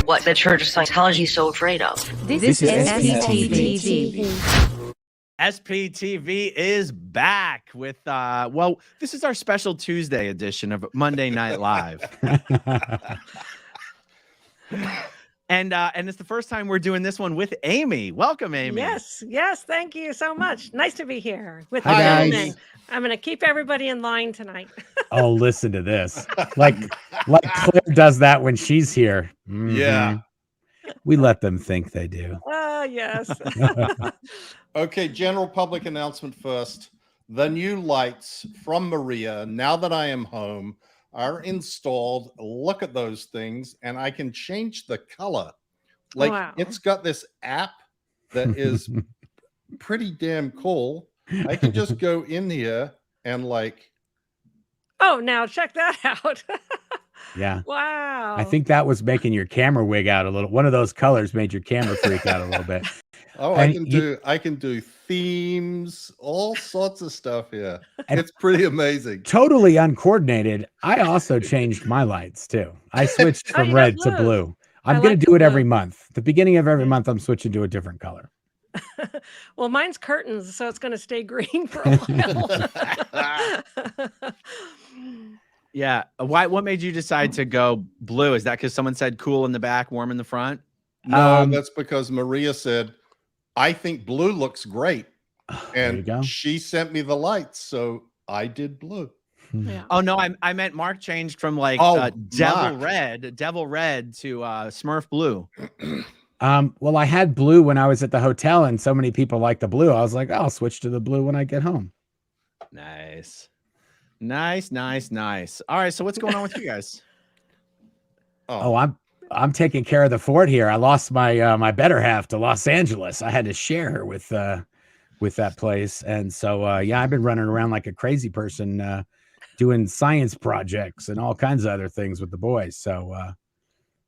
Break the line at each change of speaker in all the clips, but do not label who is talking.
what the Church of Scientology is so afraid of.
This is SPTV.
SPTV is back with, well, this is our special Tuesday edition of Monday Night Live. And it's the first time we're doing this one with Amy. Welcome, Amy.
Yes, thank you so much. Nice to be here with the
Hi, guys.
gentlemen. I'm going to keep everybody in line tonight.
Oh, listen to this. Like Claire does that when she's here. Mhm.
Yeah.
We let them think they do.
Yes.
Okay, general public announcement first. The new lights from Maria, now that I am home, are installed. Look at those things, and I can change the color. Like,
Wow.
It's got this app that is pretty damn cool. I can just go in here and like,
Oh, now check that out.
Yeah.
Wow.
I think that was making your camera wig out a little. One of those colors made your camera freak out a little bit.
oh,
And
I can do themes, all sorts of stuff here. It's pretty amazing.
Totally uncoordinated. I also changed my lights too. I switched
Oh,
from
you
red
got
to
blue.
blue.
I
I'm going
like
to
the
do it every
blue.
month. The beginning of every month, I'm switching to a different color.
Well, mine's curtains, so it's going to stay green for a while.
Yeah. What made you decide to go blue? Is that because someone said cool in the back, warm in the front?
No,
Um,
that's because Maria said, I think blue looks great.
There you
And
go.
she sent me the lights, so I did blue.
Yeah.
Oh, no, I meant Mark changed from like
Oh,
devil
Mark.
red to Smurf blue.
Well, I had blue when I was at the hotel, and so many people like the blue. I was like, I'll switch to the blue when I get home.
Nice. All right, so what's going on with you guys?
Oh, I'm taking care of the fort here. I lost my my better half to Los Angeles. I had to share her with that place, and so yeah, I've been running around like a crazy person, doing science projects and all kinds of other things with the boys. So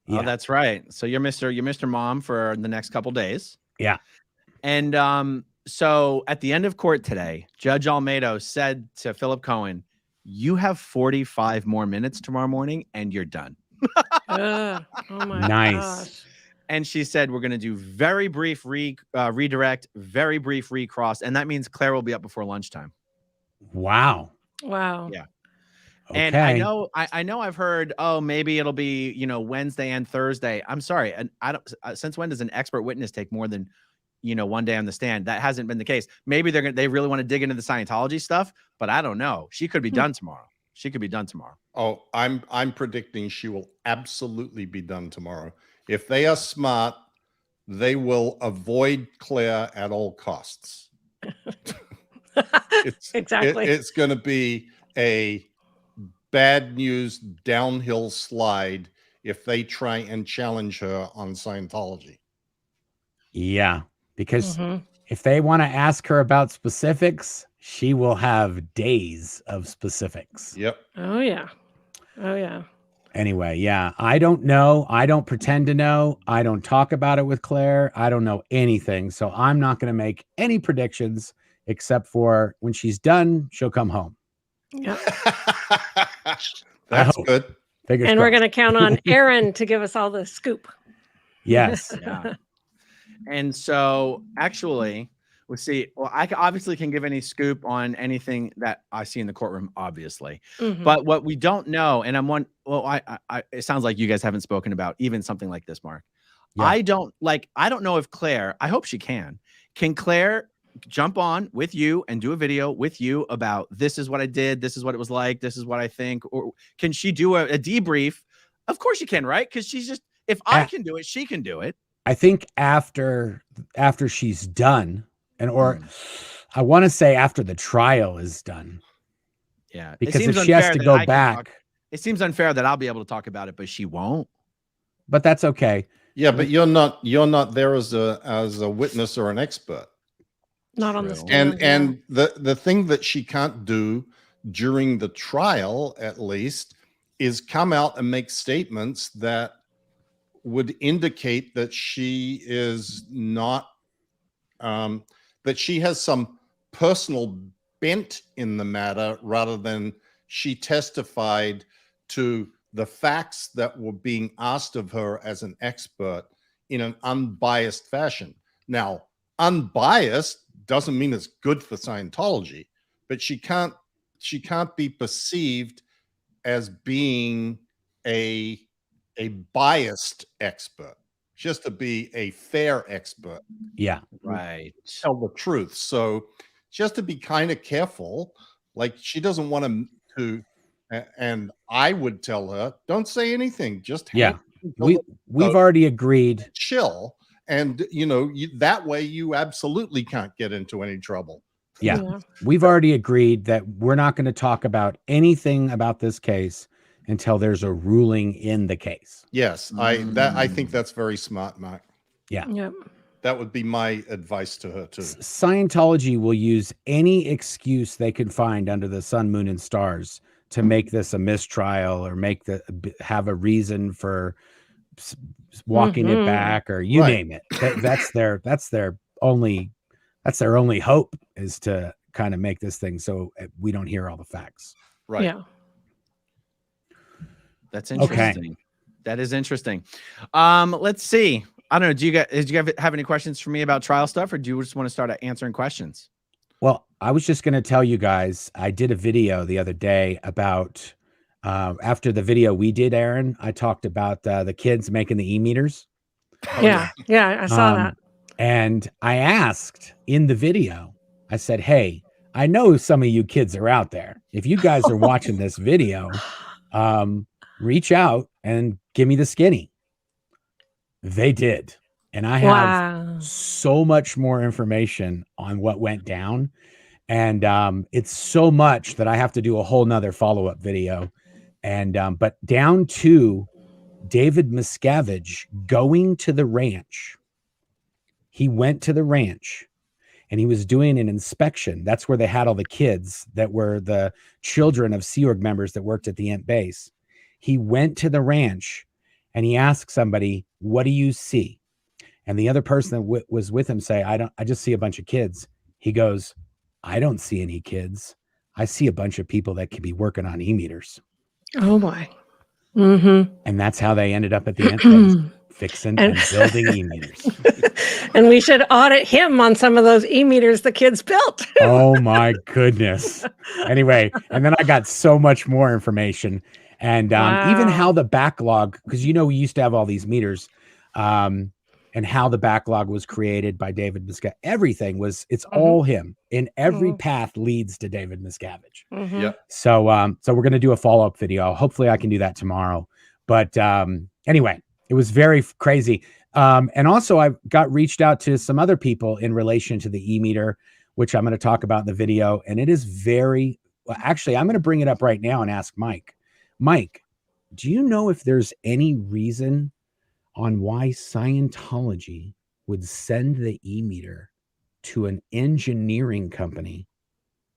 yeah,
Oh, that's right. So you're Mr. Mom for the next couple days.
yeah.
And so at the end of court today, Judge Almeida said to Philip Cohen, you have 45 more minutes tomorrow morning and you're done.
Oh my
Nice.
gosh.
And she said, we're going to do very brief redirect, very brief recross. And that means Claire will be up before lunchtime.
Wow.
Wow.
Yeah.
Okay.
And I know I've heard, oh, maybe it'll be, Wednesday and Thursday. I'm sorry. And I don't, since when does an expert witness take more than, one day on the stand? That hasn't been the case. Maybe they really want to dig into the Scientology stuff, but I don't know. She could be done tomorrow.
Oh, I'm predicting she will absolutely be done tomorrow. If they are smart, they will avoid Claire at all costs.
Exactly.
It's going to be a bad news downhill slide if they try and challenge her on Scientology.
Yeah, because
Mhm.
if they want to ask her about specifics, she will have days of specifics.
Yep.
Oh yeah.
Anyway, yeah, I don't know. I don't pretend to know. I don't talk about it with Claire. I don't know anything. So I'm not going to make any predictions except for when she's done, she'll come home.
Yep.
That's
hope.
good.
Fingers
And we're
crossed.
going to count on Aaron to give us all the scoop.
Yes.
Yeah. And so actually, I obviously can give any scoop on anything that I see in the courtroom, obviously.
Mhm.
But what we don't know, and it sounds like you guys haven't spoken about even something like this, Mark.
Yeah.
I don't know if Claire, I hope she can Claire jump on with you and do a video with you about this is what I did, this is what it was like, this is what I think, or can she do a debrief? Of course you can, right? Because she's just, if I can do it, she can do it.
I think after she's done, or I want to say after the trial is done.
Yeah.
Because if she has to go back,
it seems unfair that I'll be able to talk about it, but she won't.
but that's okay.
Yeah, but you're not there as a witness or an expert.
Not on the
True.
stand.
And the thing that she can't do during the trial, at least, is come out and make statements that would indicate that she is not that she has some personal bent in the matter, rather than she testified to the facts that were being asked of her as an expert in an unbiased fashion. Now, unbiased doesn't mean it's good for Scientology, but she can't be perceived as being a biased expert. She has to be a fair expert.
Yeah.
Right.
Tell the truth. So she has to be kind of careful. Like, she doesn't want to, and I would tell her, don't say anything. Just
we've already agreed.
Chill. And, that way you absolutely can't get into any trouble.
Yeah. We've already agreed that we're not going to talk about anything about this case until there's a ruling in the case.
Yes. I think that's very smart, Mark.
Yeah.
Yep.
That would be my advice to her too.
Scientology will use any excuse they can find under the sun, moon, and stars to make this a mistrial or have a reason for walking it back, or you name it. That's their only hope, is to kind of make this thing so we don't hear all the facts.
Right.
Yeah.
That's interesting. Okay. That is interesting. Let's see. I don't know. Do you guys have any questions for me about trial stuff, or do you just want to start answering questions?
Well, I was just going to tell you guys, I did a video the other day about, after the video we did, Aaron, I talked about the kids making the e-meters.
Yeah. I saw that.
And I asked in the video, I said, hey, I know some of you kids are out there. If you guys are watching this video, reach out and give me the skinny. They did. And I have so much more information on what went down. And it's so much that I have to do a whole nother follow-up video. And but down to David Miscavige going to the ranch. He went to the ranch and he was doing an inspection. That's where they had all the kids that were the children of Sea Org members that worked at the Ent base. He went to the ranch and he asked somebody, what do you see? And the other person that was with him say, I just see a bunch of kids. He goes, I don't see any kids. I see a bunch of people that could be working on e-meters.
Oh boy. Mm-hmm.
And that's how they ended up at the Ent base, fixing and building e-meters.
And we should audit him on some of those e-meters the kids built.
Oh my goodness. Anyway, and then I got so much more information. And even how the backlog, because we used to have all these meters, and how the backlog was created by David Miscavige. Everything it's all him. And every path leads to David Miscavige.
Mm-hmm.
Yeah.
So we're going to do a follow-up video. Hopefully I can do that tomorrow. But anyway, it was very crazy. And also I got reached out to some other people in relation to the e-meter, which I'm going to talk about in the video. And it is actually, I'm going to bring it up right now and ask Mike. Mike, do you know if there's any reason on why Scientology would send the e-meter to an engineering company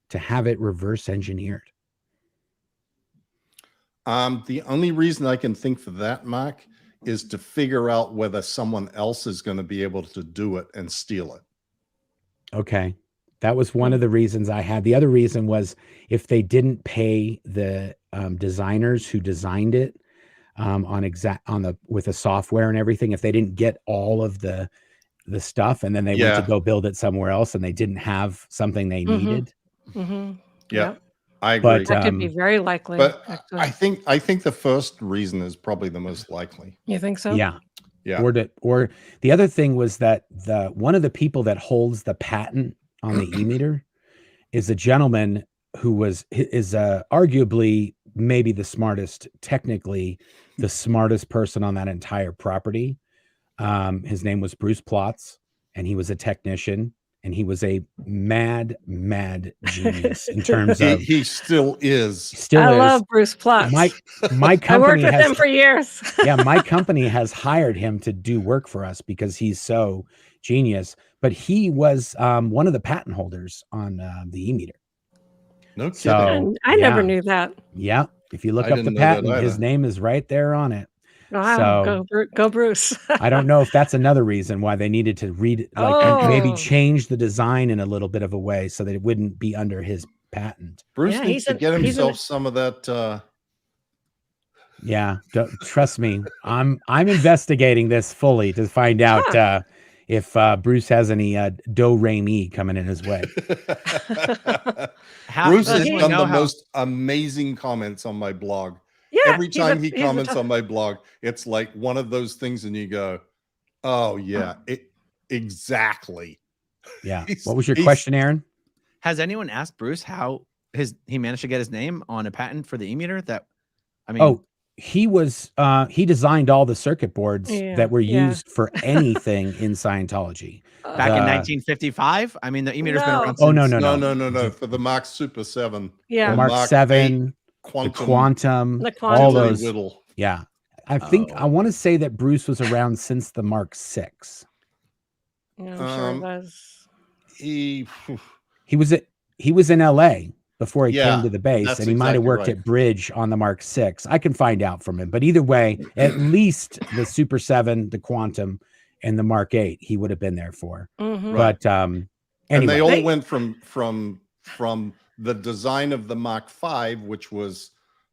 to have it reverse engineered?
The only reason I can think for that, Mark, is to figure out whether someone else is going to be able to do it and steal it. Okay.
That was one of the reasons I had. The other reason was if they didn't pay the designers who designed it with the software and everything, if they didn't get all of the stuff and then they went to go build it somewhere else and they didn't have something they needed.
Mm-hmm.
Yeah, I agree.
But that could be very likely.
But I think the first reason is probably the most likely.
You think so?
Yeah.
Yeah.
Or the other thing was that one of the people that holds the patent on the e-meter is a gentleman who is arguably maybe technically the smartest person on that entire property. His name was Bruce Plotz, and he was a technician, and he was a mad genius in terms of.
He still is.
I love Bruce Plotz.
My company
I worked with him for years.
Yeah, my company has hired him to do work for us because he's so genius. But he was one of the patent holders on the e-meter.
No kidding.
So,
I never knew that.
Yeah. If you look up the patent, his name is right there on it.
Wow. So, go Bruce.
I don't know if that's another reason why they needed to maybe change the design in a little bit of a way so that it wouldn't be under his patent.
Bruce needs to get himself some of that
Yeah, trust me. I'm investigating this fully to find out if Bruce has any do-re-mi coming in his way.
Bruce has done the most amazing comments on my blog.
Yeah,
every time he comments on my blog, it's like one of those things, and you go, "Oh yeah, exactly."
Yeah. What was your question, Aaron?
Has anyone asked Bruce how he managed to get his name on a patent for the e-meter? That, I mean,
he designed all the circuit boards that were used for anything in Scientology.
Back in 1955? I mean, the e-meter's been around since...
No. For the Mark Super 7.
Yeah.
Mark 7, the Quantum, all those. Yeah. I think, I want to say that Bruce was around since the Mark 6.
Yeah, I'm sure it was.
He
was in LA before he came to the base, and he might have worked at Bridge on the Mark 6. I can find out from him, but either way, at least the Super 7, the Quantum, and the Mark 8, he would have been there for.
Mm-hmm.
But
anyway. And they all went from the design of the Mark 5, which was,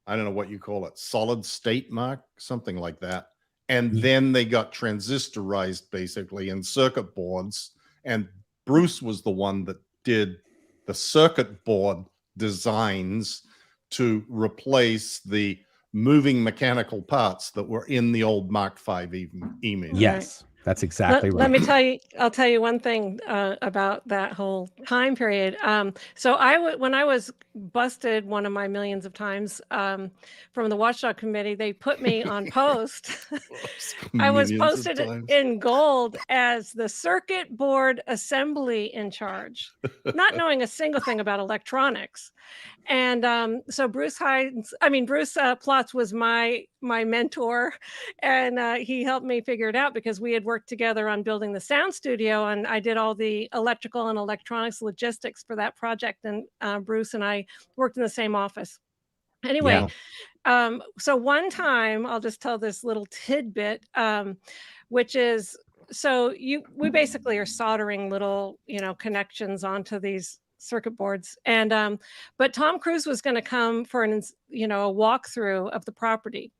I don't know what you call it, solid state Mark, something like that. And then they got transistorized basically in circuit boards. And Bruce was the one that did the circuit board designs to replace the moving mechanical parts that were in the old Mark V e-meter.
Yes. That's exactly right.
Let me tell you, I'll tell you one thing about that whole time period. So when I was busted one of my millions of times from the Watchdog Committee, they put me on post. I was posted in gold as the circuit board assembly in charge, not knowing a single thing about electronics. And so Bruce Plotz was my mentor, and he helped me figure it out because we had worked together on building the sound studio, and I did all the electrical and electronics logistics for that project, and Bruce and I worked in the same office. Anyway, so one time, I'll just tell this little tidbit, which is, we basically are soldering little, connections onto these circuit boards, and but Tom Cruise was going to come for a walkthrough of the property.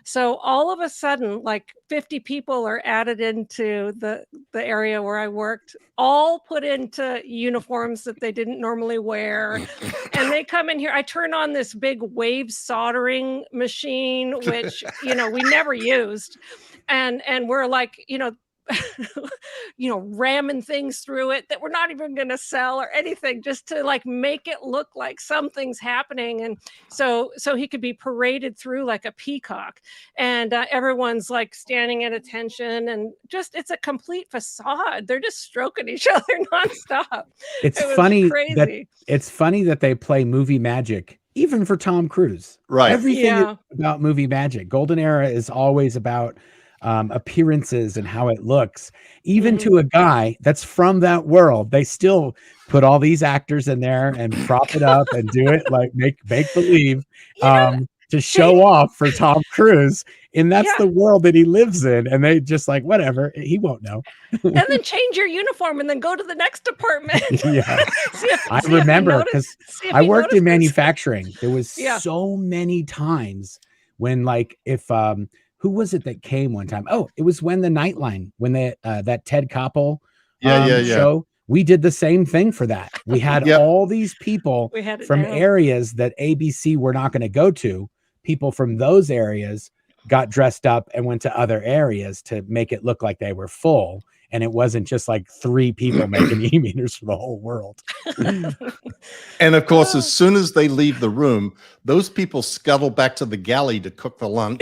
So all of a sudden, like 50 people are added into the area where I worked, all put into uniforms that they didn't normally wear, and they come in here. I turn on this big wave soldering machine, which we never used, and we're like ramming things through it that we're not even going to sell or anything, just to like make it look like something's happening. And so he could be paraded through like a peacock, and everyone's like standing at attention, and just, it's a complete facade. They're just stroking each other nonstop.
It's funny that they play movie magic even for Tom Cruise.
Right.
Everything is about movie magic. Golden Era is always about appearances and how it looks. Even to a guy that's from that world, they still put all these actors in there and prop it up and do it like make believe to show off for Tom Cruise. And that's the world that he lives in. And they just like, whatever, he won't know.
And then change your uniform and then go to the next department.
I remember because I worked in manufacturing. There was so many times when, like, if who was it that came one time? Oh, it was when the Nightline, when that Ted Koppel show, we did the same thing for that. We had all these people from areas that ABC were not going to go to. People from those areas got dressed up and went to other areas to make it look like they were full. And it wasn't just like 3 people making e-meters for the whole world.
And of course, as soon as they leave the room, those people scuttle back to the galley to cook the lunch.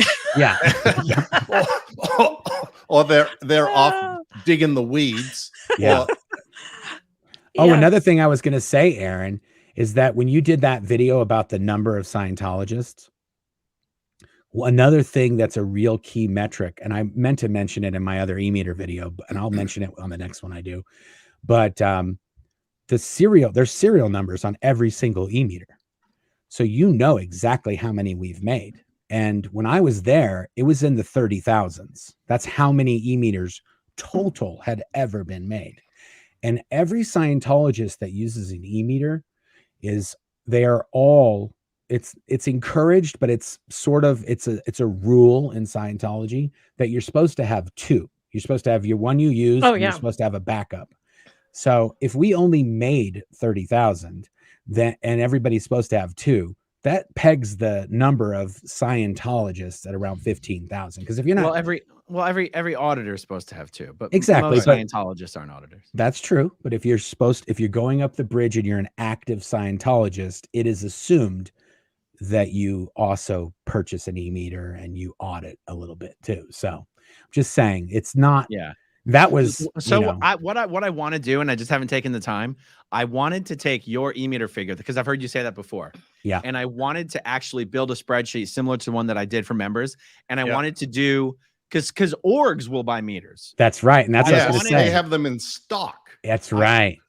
Or they're off digging the weeds.
Another thing I was going to say, Aaron, is that when you did that video about the number of Scientologists, another thing that's a real key metric, and I meant to mention it in my other e-meter video, and I'll mention it on the next one I do, but there's serial numbers on every single e-meter. So exactly how many we've made. And when I was there, it was in the 30,000s. That's how many e-meters total had ever been made. And every Scientologist that uses an e-meter they are all it's encouraged, but it's sort of it's a rule in Scientology that you're supposed to have two. You're supposed to have your one you use,
Oh,
and you're
yeah.
supposed to have a backup. So if we only made 30,000, then and everybody's supposed to have two, that pegs the number of Scientologists at around 15,000. Because if you're not
every auditor is supposed to have two, but
exactly,
most
but
Scientologists aren't auditors.
that's true. But if you're going up the bridge and you're an active Scientologist, it is assumed that you also purchase an e-meter and you audit a little bit too. So I'm just saying it's not.
Yeah.
That was
so.
You know,
what I want to do, and I just haven't taken the time. I wanted to take your e-meter figure because I've heard you say that before.
Yeah.
And I wanted to actually build a spreadsheet similar to one that I did for members, and I wanted to do because orgs will buy meters.
That's right, and that's what I was going to say.
They have them in stock.
That's right.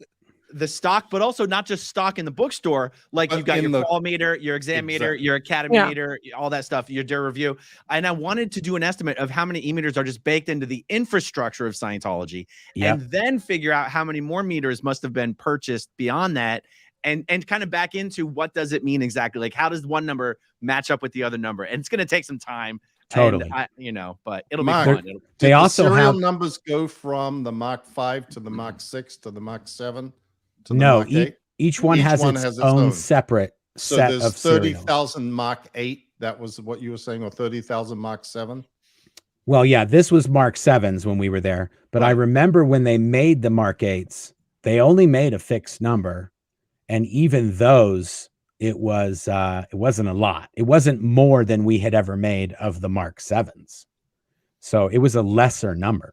The stock, but also not just stock in the bookstore. Like you've got your call meter, your exam meter, your academy meter, all that stuff, your DER review. And I wanted to do an estimate of how many e-meters are just baked into the infrastructure of Scientology, and then figure out how many more meters must have been purchased beyond that, and kind of back into what does it mean exactly? Like how does one number match up with the other number? And it's going to take some time.
Totally.
But it'll be
Marc,
fun.
They also
serial
have
numbers go from the Mark 5 to the Mark 6 to the Mark 7 to the
no.
Mark 8?
Each one has its own separate set
there's
of
30,000 Mark 8. That was what you were saying, or 30,000 Mark 7.
Well, yeah, this was Mark 7s when we were there, but I remember when they made the Mark 8s, they only made a fixed number, and even those, it wasn't a lot. It wasn't more than we had ever made of the Mark 7s, so it was a lesser number.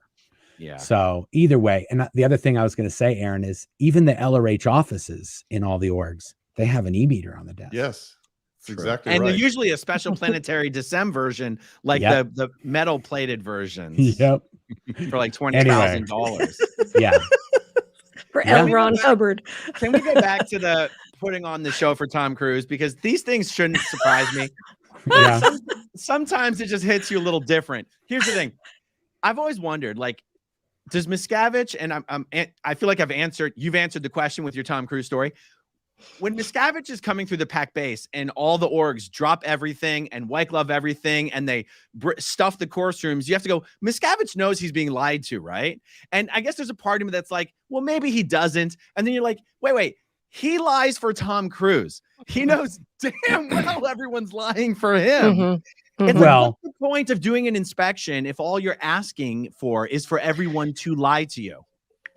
Yeah.
So either way, and the other thing I was going to say, Aaron, is even the LRH offices in all the orgs, they have an e-meter on the desk.
Yes, that's exactly
and
right.
they're usually a special planetary Decem version, like the metal plated versions.
Yep.
For like $20,000.
Yeah.
For L. Ron Hubbard.
Can we go back to the putting on the show for Tom Cruise? Because these things shouldn't surprise me.
Yeah.
Sometimes it just hits you a little different. Here's the thing. I've always wondered, like, does Miscavige, and I feel like you've answered the question with your Tom Cruise story. When Miscavige is coming through the pack base and all the orgs drop everything and white glove everything and they stuff the course rooms, you have to go, Miscavige knows he's being lied to, right? And I guess there's a part of me that's like, well, maybe he doesn't. And then you're like, wait, he lies for Tom Cruise. He knows damn well everyone's lying for him.
Mm-hmm.
It's
Well,
like, what's the point of doing an inspection if all you're asking for is for everyone to lie to you?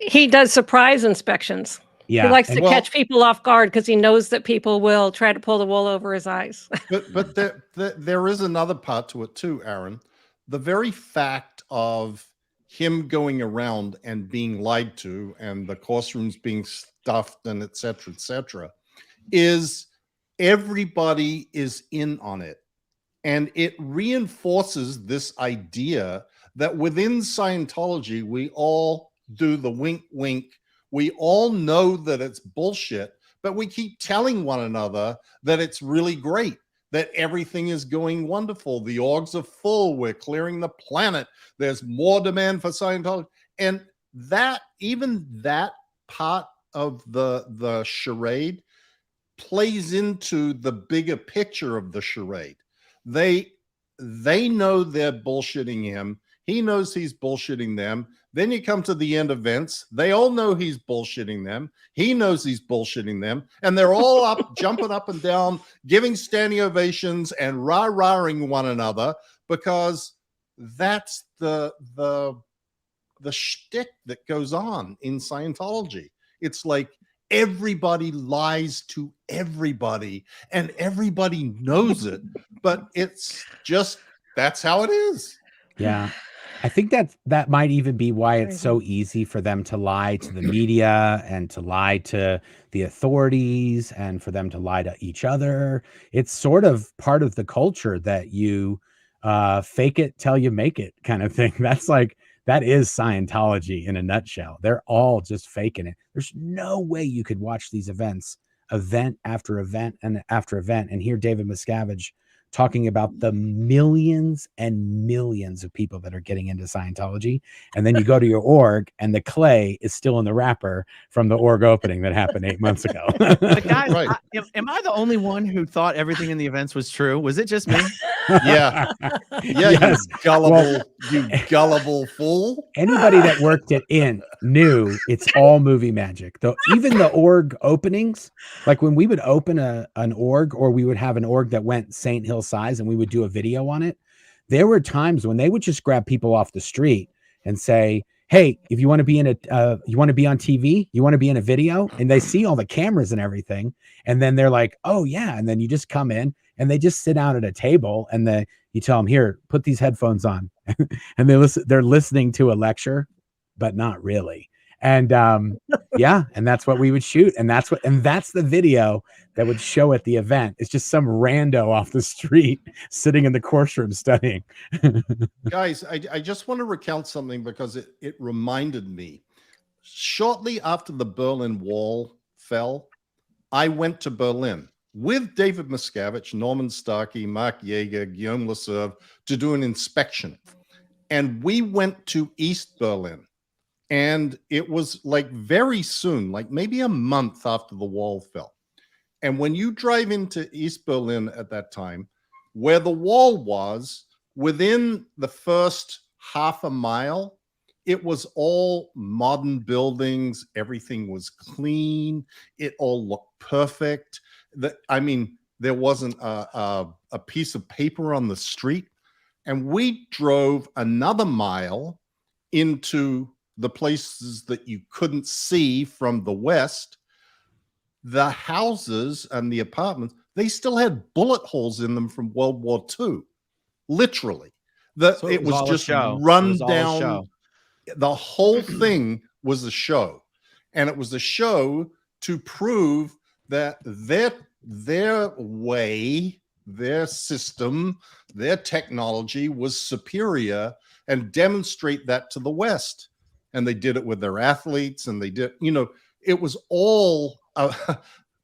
He does surprise inspections.
Yeah.
He likes to catch people off guard because he knows that people will try to pull the wool over his eyes.
But there is another part to it too, Aaron. The very fact of him going around and being lied to and the course rooms being stuffed and et cetera, is everybody is in on it. And it reinforces this idea that within Scientology, we all do the wink, wink. We all know that it's bullshit, but we keep telling one another that it's really great, that everything is going wonderful. The orgs are full. We're clearing the planet. There's more demand for Scientology. And even that part of the charade plays into the bigger picture of the charade. They know they're bullshitting him. He knows he's bullshitting them. Then you come to the end events. They all know he's bullshitting them. He knows he's bullshitting them. And they're all up, jumping up and down, giving standing ovations and rah-rahing one another because that's the shtick that goes on in Scientology. It's like everybody lies to everybody and everybody knows it, but it's just, that's how it is.
Yeah. I think that might even be why it's so easy for them to lie to the media and to lie to the authorities and for them to lie to each other. It's sort of part of the culture that you fake it till you make it kind of thing. That is Scientology in a nutshell. They're all just faking it. There's no way you could watch these events, event after event and after event, and hear David Miscavige talking about the millions and millions of people that are getting into Scientology. And then you go to your org and the clay is still in the wrapper from the org opening that happened 8 months ago.
But guys,
Right.
am I the only one who thought everything in the events was true? Was it just me?
Yeah. Yeah,
Yes.
you gullible fool.
Anybody that worked at INT knew it's all movie magic. Though even the org openings, like when we would open an org, or we would have an org that went St. Hill size and we would do a video on it, there were times when they would just grab people off the street and say, hey, if you want to be in you want to be on TV, you want to be in a video, and they see all the cameras and everything, and then they're like, oh yeah, and then you just come in and they just sit down at a table and you tell them, here, put these headphones on, and they're listening to a lecture, but not really. And yeah, and that's what we would shoot, and that's the video that would show at the event. It's just some rando off the street sitting in the course room studying.
Guys, I just want to recount something because it reminded me. Shortly after the Berlin Wall fell, I went to Berlin with David Miscavige, Norman Starkey, Marc Jaeger, Guillaume Leserve to do an inspection. And we went to East Berlin. And it was like very soon, like maybe a month after the wall fell. And when you drive into East Berlin at that time, where the wall was, within the first half a mile, it was all modern buildings. Everything was clean. It all looked perfect. There wasn't a piece of paper on the street. And we drove another mile into the places that you couldn't see from the west. The houses and the apartments, they still had bullet holes in them from World War II. Literally. It was just run down. The whole thing was a show. And it was a show to prove that their way, their system, their technology was superior, and demonstrate that to the West. And they did it with their athletes, and they did, it was all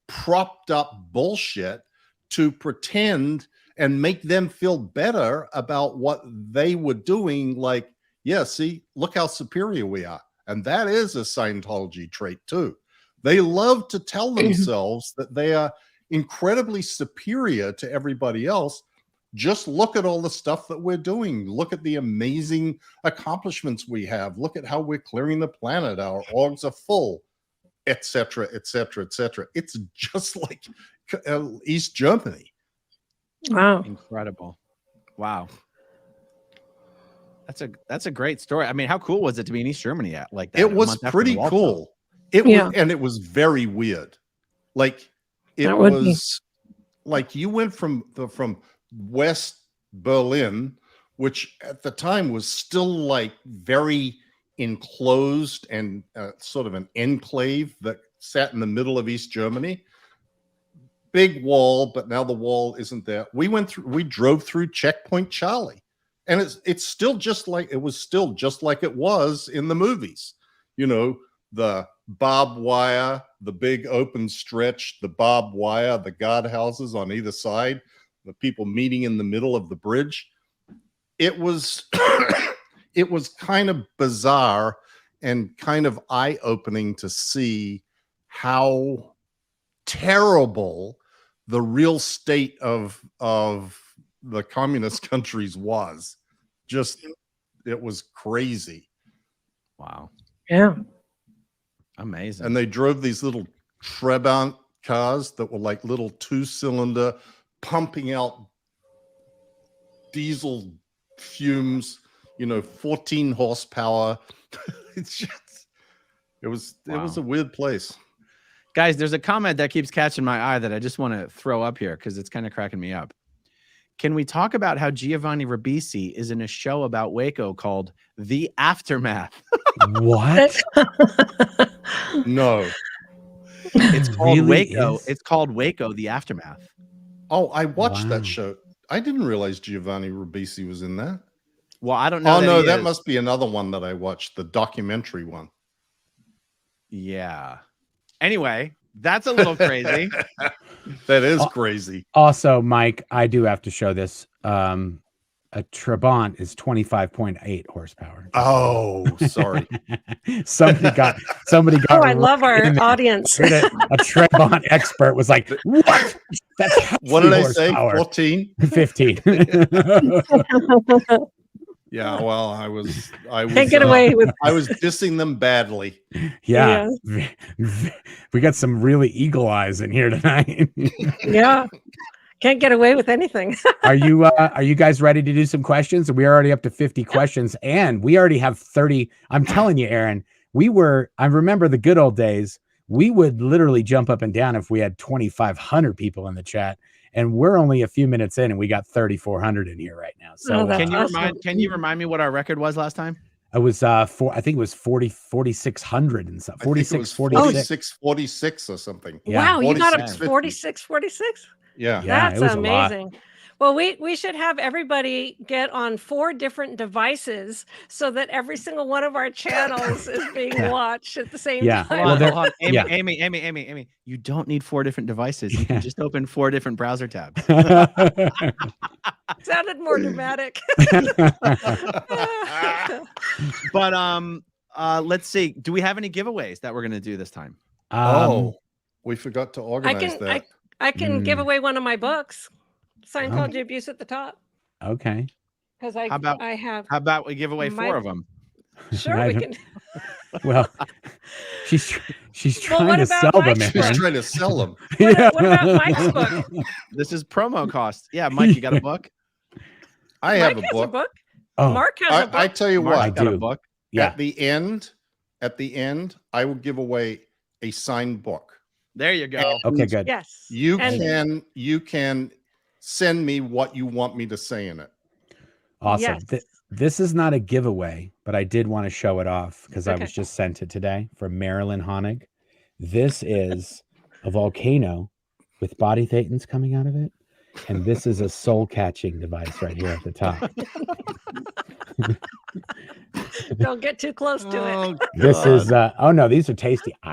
propped up bullshit to pretend and make them feel better about what they were doing. Like, yeah, see, look how superior we are. And that is a Scientology trait too. They love to tell themselves that they are incredibly superior to everybody else. Just look at all the stuff that we're doing. Look at the amazing accomplishments we have. Look at how we're clearing the planet. Our orgs are full, etc., etc., etc. It's just like East Germany.
Wow.
Incredible. Wow. That's a great story. I mean, how cool was it to be in East Germany like that?
It was pretty cool. And it was very weird. Like it was like you went from West Berlin, which at the time was still like very enclosed and sort of an enclave that sat in the middle of East Germany. Big wall, but now the wall isn't there. We drove through Checkpoint Charlie, and it's still just like it was in the movies. The barbed wire, the big open stretch, the barbed wire, the guardhouses on either side, the people meeting in the middle of the bridge. It was it was kind of bizarre and kind of eye-opening to see how terrible the real state of the communist countries was. Just, it was crazy.
Wow.
Yeah.
Amazing.
And they drove these little Trabant cars that were like little 2-cylinder, pumping out diesel fumes, 14 horsepower. It was a weird place.
Guys, there's a comment that keeps catching my eye that I just want to throw up here because it's kind of cracking me up. Can we talk about how Giovanni Ribisi is in a show about Waco called The Aftermath?
What?
No.
It's called
Really
Waco.
is?
It's called Waco, The Aftermath.
Oh, I watched
Wow.
that show. I didn't realize Giovanni Ribisi was in that.
Well, I don't know.
Oh, no,
he
that
is.
must be another one that I watched, the documentary one.
Yeah. Anyway, That's a little crazy.
That is crazy.
Also, Mike, I do have to show this. A Trabant is 25.8 horsepower.
Oh, sorry.
somebody got
Oh, I love our
in there.
audience.
A Trabant expert was like, "What? That's
What did I say?
horsepower."
14?
15.
Yeah, well, I was
Can't get away with.
I was dissing them badly.
Yeah. We got some really eagle eyes in here tonight.
Yeah. Can't get away with anything.
Are you guys ready to do some questions? We're already up to 50 questions and we already have 30. I'm telling you, Aaron, I remember the good old days. We would literally jump up and down if we had 2,500 people in the chat, and we're only a few minutes in and we got 3,400 in here right now. So
can you remind me what our record was last time?
It was I think it was 4,600 and something.
46 or something.
Yeah. Wow, you got a
46.
46.
Yeah.
That's amazing. Well, we should have everybody get on 4 different devices so that every single one of our channels is being watched at the same time.
Hold on. Amy, you don't need 4 different devices. You can just open 4 different browser tabs.
Sounded more dramatic.
But let's see. Do we have any giveaways that we're going to do this time?
We forgot to organize that.
I can give away one of my books, Scientology Abuse at the Top.
Okay.
Because
How about we give away 4 of them?
Sure, we can.
Well, she's trying to sell them.
She's trying to sell them.
What about Mike's book?
This is promo cost. Yeah, Mike, you got a book?
I have a book.
Oh.
Mark has a book.
I tell you what,
I
got
do.
a book.
Yeah.
At the end, I will give away a signed book.
There you go.
Okay, good.
Yes.
You can send me what you want me to say in it.
Awesome.
Yes.
This is not a giveaway, but I did want to show it off because I was just sent it today from Marilyn Honig. This is a volcano with body thetans coming out of it. And this is a soul catching device right here at the top.
Don't get too close to it.
This is no, these are tasty.
So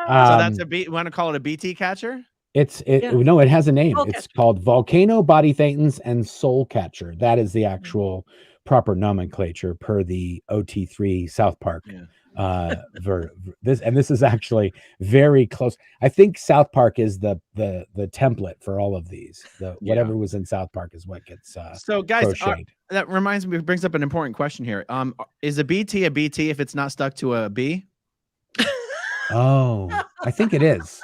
that's a you want to call it a BT catcher?
No, it has a name.
Soul
It's called Volcano Body Thetans and Soul Catcher. That is the actual proper nomenclature per the OT3 South Park. This is actually very close. I think South Park is the template for all of these. Whatever was in South Park is what gets
so guys
that
reminds me, brings up an important question here. Is a BT if it's not stuck to a B?
Oh, I think it is.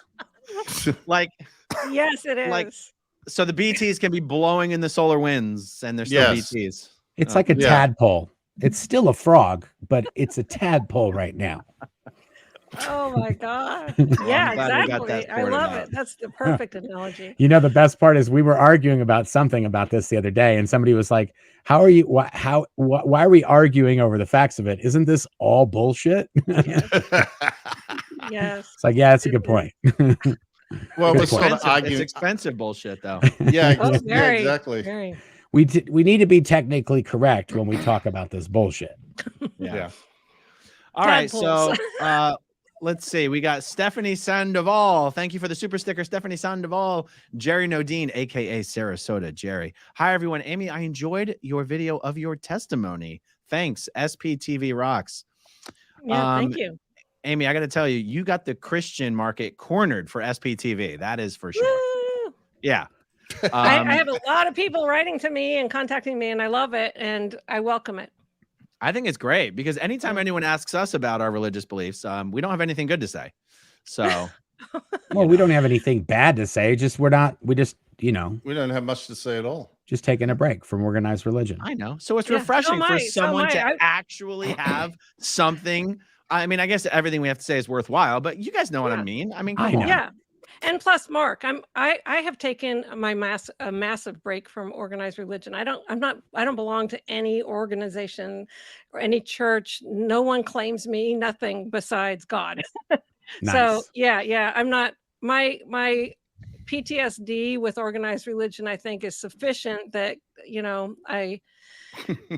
Yes, it is.
So the BTs can be blowing in the solar winds and they're still BTs.
It's like a tadpole. It's still a frog, but it's a tadpole right now.
Oh my God. Yeah, exactly. I love it. That's the perfect analogy.
You know, the best part is we were arguing about something about this the other day, and somebody was like, why are we arguing over the facts of it? Isn't this all bullshit?
Yes.
It's like, yeah, that's a good point.
Well, we're sort of arguing.
It's expensive bullshit, though.
Exactly.
Very.
We need to be technically correct when we talk about this bullshit.
Yeah.
All right, so let's see. We got Stephanie Sandoval. Thank you for the super sticker, Stephanie Sandoval. Jerry Nodine, aka Sarasota Jerry. Hi, everyone. Amy, I enjoyed your video of your testimony. Thanks. SPTV rocks.
Yeah, thank you.
Amy, I got to tell you, you got the Christian market cornered for SPTV. That is for sure.
Woo!
Yeah.
I have a lot of people writing to me and contacting me, and I love it, and I welcome it.
I think it's great because anytime anyone asks us about our religious beliefs, we don't have anything good to say. So,
well, we don't have anything bad to say. We don't
have much to say at all.
Just taking a break from organized religion.
I know. So it's refreshing for someone to actually have something. I mean, I guess everything we have to say is worthwhile, but you guys know what I mean. I mean, come on.
Yeah. And plus, Mark, I have taken a massive break from organized religion. I don't belong to any organization or any church. No one claims me, nothing besides God.
Nice.
So yeah, I'm not my PTSD with organized religion, I think, is sufficient that, I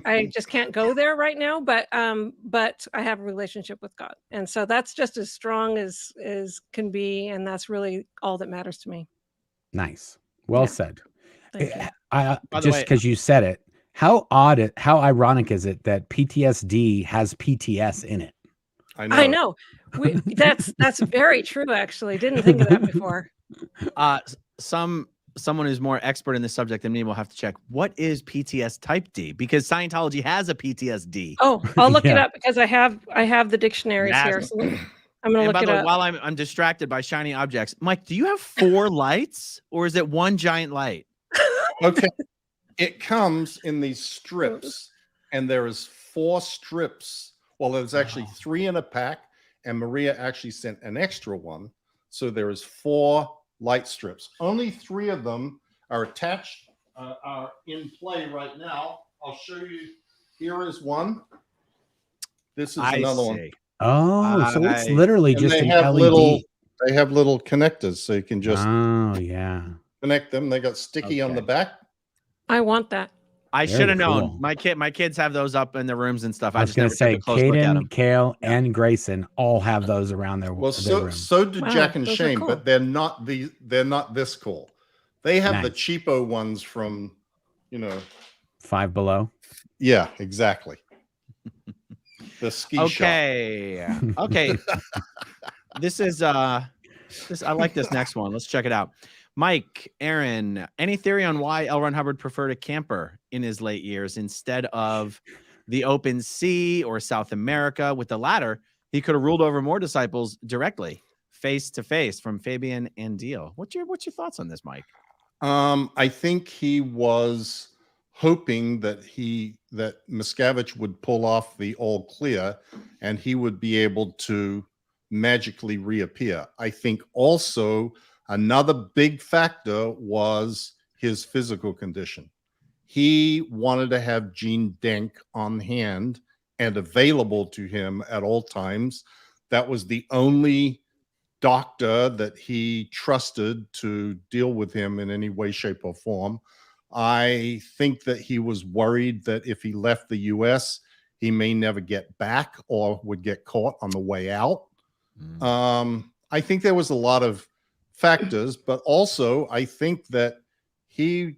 I just can't go there right now, but I have a relationship with God. And so that's just as strong as can be. And that's really all that matters to me.
Nice. Well
Yeah.
said.
Thank you.
By the
Just
way,
because you said it, how ironic is it that PTSD has PTS in it?
I know. That's very true, actually. Didn't think of that before.
Someone who's more expert in this subject than me will have to check. What is PTS type D? Because Scientology has a PTSD.
Oh, I'll look it
Yeah.
up because I have the dictionaries here. So I'm going to look
by
it
the way,
up.
while I'm distracted by shiny objects, Mike, do you have 4 lights or is it one giant light?
Okay. It comes in these strips, and there is 4 strips. Well, there's actually 3 in a pack, and Maria actually sent an extra one. So there is 4 light strips. Only 3 of them are attached, are in play right now. I'll show you. Here is one. This is another one.
Oh, so it's literally just an LED.
They have little connectors, so you can just connect them. They got sticky on the back.
I want that.
I should have known. My kids have those up in their rooms and stuff.
I was going to say, Caden, Kale, and Grayson all have those around their
Well,
their room.
so do Jack and
those are
Shane,
cool.
but they're not this cool. They have the cheapo ones from,
Five Below.
Yeah, exactly. The ski shop.
Okay. This is I like this next one. Let's check it out. Mike, Aaron, any theory on why L. Ron Hubbard preferred a camper in his late years instead of the open sea or South America? With the latter, he could have ruled over more disciples directly, face to face. From Fabian and Deal. What's your thoughts on this, Mike?
I think he was hoping that Miscavige would pull off the all clear and he would be able to magically reappear. I think also another big factor was his physical condition. He wanted to have Gene Denk on hand and available to him at all times. That was the only doctor that he trusted to deal with him in any way, shape, or form. I think that he was worried that if he left the US, he may never get back or would get caught on the way out. I think there was a lot of factors, but also I think that he,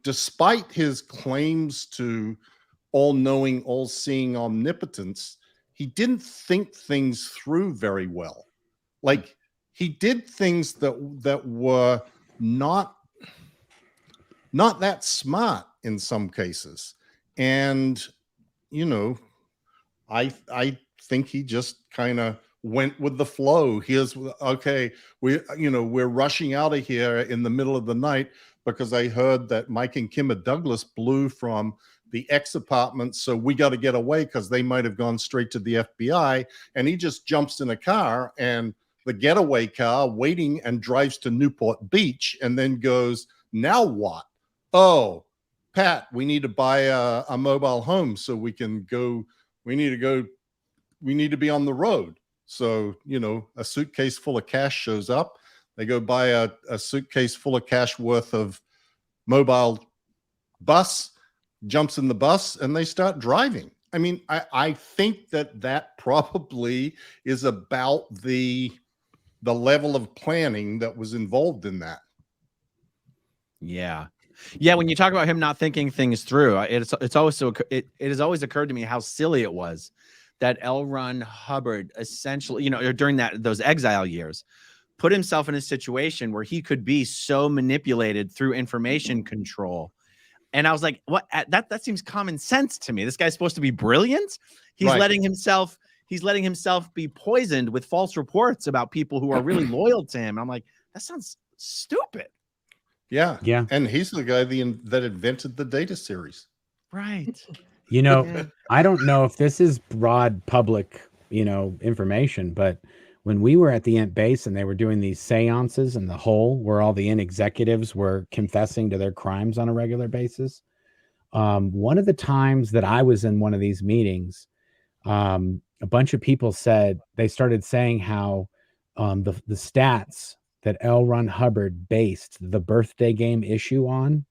despite his claims to all-knowing, all-seeing omnipotence, he didn't think things through very well. Like, he did things that were not that smart in some cases. And, I think he just kind of went with the flow. We're rushing out of here in the middle of the night because I heard that Mike and Kimmer Douglas blew from the X apartment. So we got to get away because they might have gone straight to the FBI. And he just jumps in a car and the getaway car waiting and drives to Newport Beach and then goes, now what? Oh, Pat, we need to buy a mobile home so we can go. We need to be on the road. So, a suitcase full of cash shows up. They go buy a suitcase full of cash worth of mobile bus, jumps in the bus, and they start driving. I mean, I think that probably is about the level of planning that was involved in that.
Yeah. When you talk about him not thinking things through, it has always occurred to me how silly it was that L. Ron Hubbard essentially, during those exile years, put himself in a situation where he could be so manipulated through information control. And I was like, what? That seems common sense to me. This guy's supposed to be brilliant. He's letting himself be poisoned with false reports about people who are really loyal to him. I'm like, that sounds stupid.
Yeah. And he's the guy that invented the data series.
Right.
I don't know if this is broad public, information, but when we were at the Ent base and they were doing these seances in the hole where all the Ent executives were confessing to their crimes on a regular basis, one of the times that I was in one of these meetings, a bunch of people started saying how the stats that L. Ron Hubbard based the birthday game issue on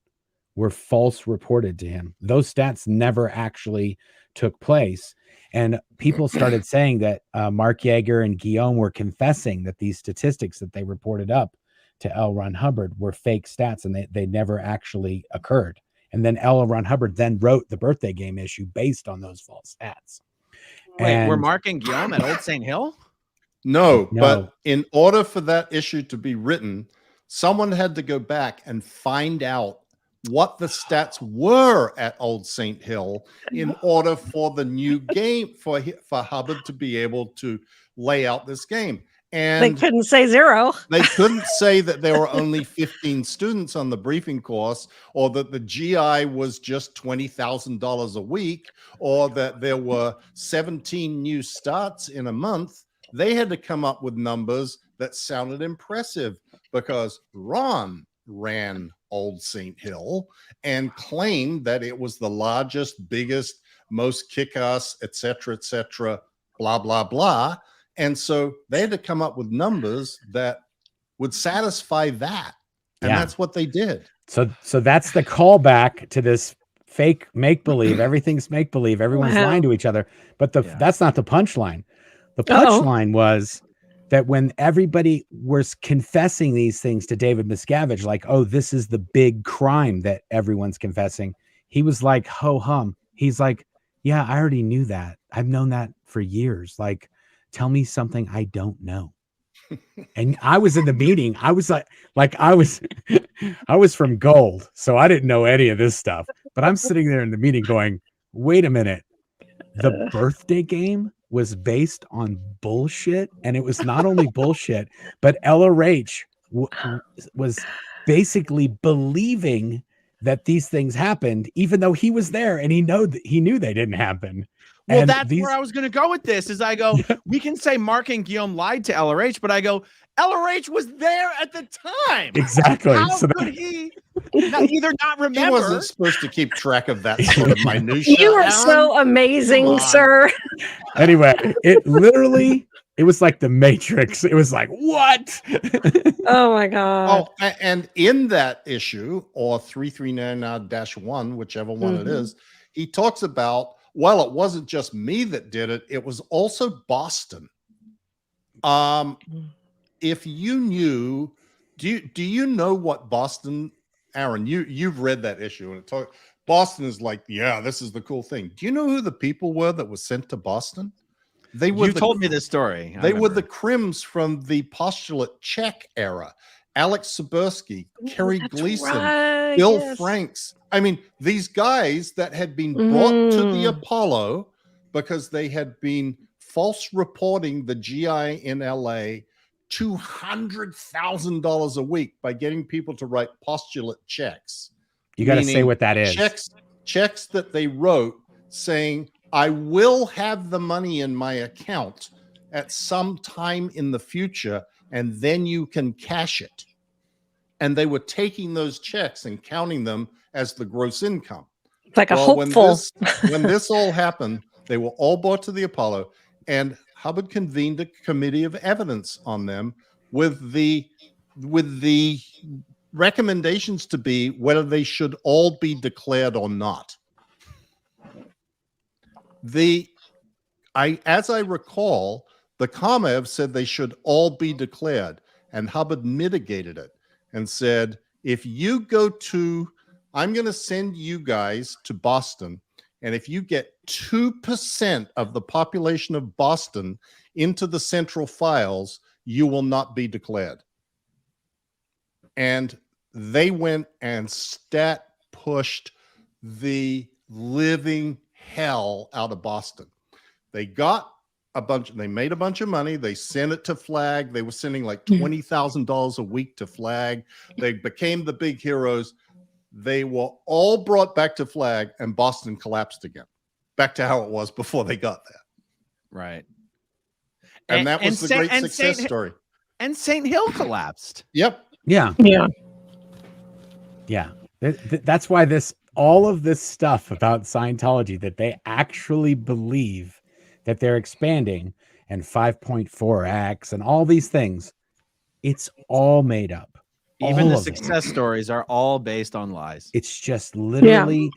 were false reported to him. Those stats never actually took place. And people started saying that Marc Yeager and Guillaume were confessing that these statistics that they reported up to L. Ron Hubbard were fake stats, and they never actually occurred. And then L. Ron Hubbard then wrote the birthday game issue based on those false stats.
Wait, were Marc and Guillaume at Old St. Hill?
No, but in order for that issue to be written, someone had to go back and find out what the stats were at Old St. Hill in order for the new game for Hubbard to be able to lay out this game. And
they couldn't say 0.
They couldn't say that there were only 15 students on the briefing course, or that the GI was just $20,000 a week, or that there were 17 new starts in a month. They had to come up with numbers that sounded impressive, because Ron ran Old St. Hill and claimed that it was the largest, biggest, most kick-ass, etc., blah, blah, blah. And so they had to come up with numbers that would satisfy that. And that's what they did.
So that's the callback to this fake make-believe. Everything's make-believe. Everyone's lying to each other. But that's not the punchline. The punchline was that when everybody was confessing these things to David Miscavige, like, oh, this is the big crime that everyone's confessing, he was like, ho hum. He's like, yeah, I already knew that. I've known that for years. Like, tell me something I don't know. And I was in the meeting. I was I was from gold. So I didn't know any of this stuff, but I'm sitting there in the meeting going, wait a minute. The birthday game was based on bullshit. And it was not only bullshit, but LRH was basically believing that these things happened, even though he was there and he knew they didn't happen.
Well, that's where I was going to go with this. Is I go, we can say Marc and Guillaume lied to LRH, but I go, LRH was there at the time.
Exactly.
How could he either not remember?
He wasn't supposed to keep track of that sort of minutia.
You are so amazing, sir.
Anyway, it was like the Matrix. It was like, what?
Oh my God.
Oh, and in that issue, or 3399-1, whichever one it is, he talks about, well, it wasn't just me that did it. It was also Boston. If you knew, do you know what Boston, Aaron, you've read that issue, and Boston is like, yeah, this is the cool thing. Do you know who the people were that were sent to Boston?
You told me this story.
They were the Crims from the postulate check era. Alex Sibursky, Kerry Gleason, Bill Franks. I mean, these guys that had been brought to the Apollo because they had been false reporting the GI in LA $200,000 a week by getting people to write postulate checks.
You got to say what that is.
Checks that they wrote saying, I will have the money in my account at some time in the future, and then you can cash it. And they were taking those checks and counting them as the gross income.
It's like a hopeful.
When this all happened, they were all brought to the Apollo, and Hubbard convened a committee of evidence on them with the recommendations to be whether they should all be declared or not. As I recall, the Kamev said they should all be declared, and Hubbard mitigated it and said, if you go I'm going to send you guys to Boston, and if you get 2% of the population of Boston into the central files, you will not be declared. And they went and pushed the living hell out of Boston. They got they made a bunch of money. They sent it to Flag. They were sending like $20,000 a week to Flag. They became the big heroes. They were all brought back to Flag, and Boston collapsed again, back to how it was before they got there.
Right.
And that was the great success story.
And St. Hill collapsed.
Yep.
Yeah. That's why all of this stuff about Scientology, that they actually believe that they're expanding, and 5.4x and all these things, it's all made up.
Even
All
the
of it.
success stories are all based on lies.
It's just literally,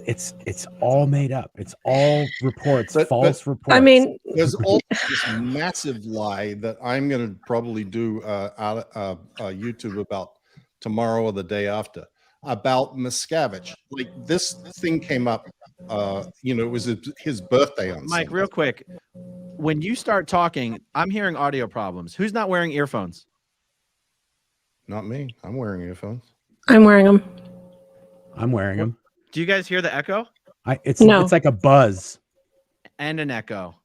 it's all made up. It's all reports, false reports.
I mean,
There's also this massive lie that I'm going to probably do YouTube about tomorrow or the day after about Miscavige. Like this thing came up, it was his birthday on
Mike,
Sunday.
real quick. When you start talking, I'm hearing audio problems. Who's not wearing earphones?
Not me. I'm wearing earphones.
I'm wearing them.
I'm wearing them.
Do you guys hear the echo?
It's
No.
like a buzz.
And an echo.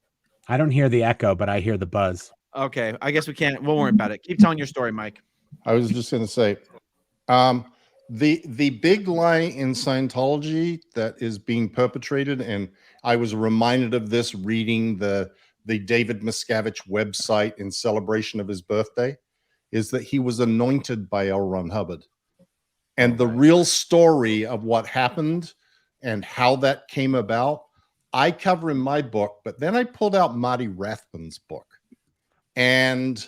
I don't hear the echo, but I hear the buzz.
Okay, I guess we'll worry about it. Keep telling your story, Mike.
I was just going to say, the big lie in Scientology that is being perpetrated, and I was reminded of this reading the David Miscavige website in celebration of his birthday, is that he was anointed by L. Ron Hubbard. And the real story of what happened and how that came about, I cover in my book, but then I pulled out Marty Rathbun's book. And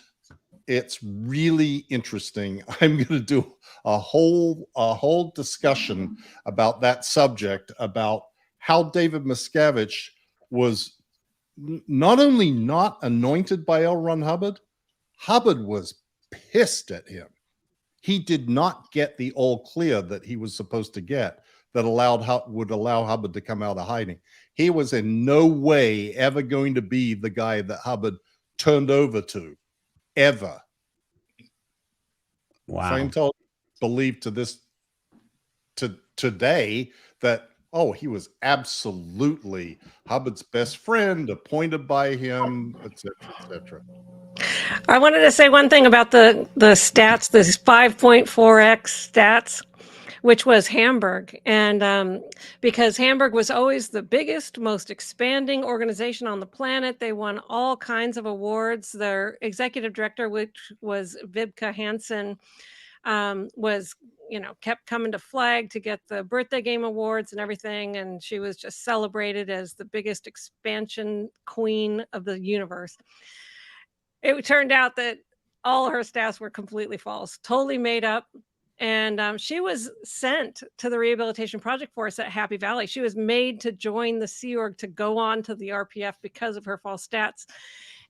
it's really interesting. I'm going to do a whole discussion about that subject, about how David Miscavige was not only not anointed by L. Ron Hubbard, Hubbard was pissed at him. He did not get the all clear that he was supposed to get that would allow Hubbard to come out of hiding. He was in no way ever going to be the guy that Hubbard turned over to, ever.
Wow.
Scientology believed today that, he was absolutely Hubbard's best friend, appointed by him, etc., etc.
I wanted to say one thing about the stats, this 5.4x stats, which was Hamburg. And because Hamburg was always the biggest, most expanding organization on the planet, they won all kinds of awards. Their executive director, which was Vibke Hansen, kept coming to Flag to get the birthday game awards and everything. And she was just celebrated as the biggest expansion queen of the universe. It turned out that all her stats were completely false, totally made up. And she was sent to the Rehabilitation Project Force at Happy Valley. She was made to join the Sea Org to go on to the RPF because of her false stats.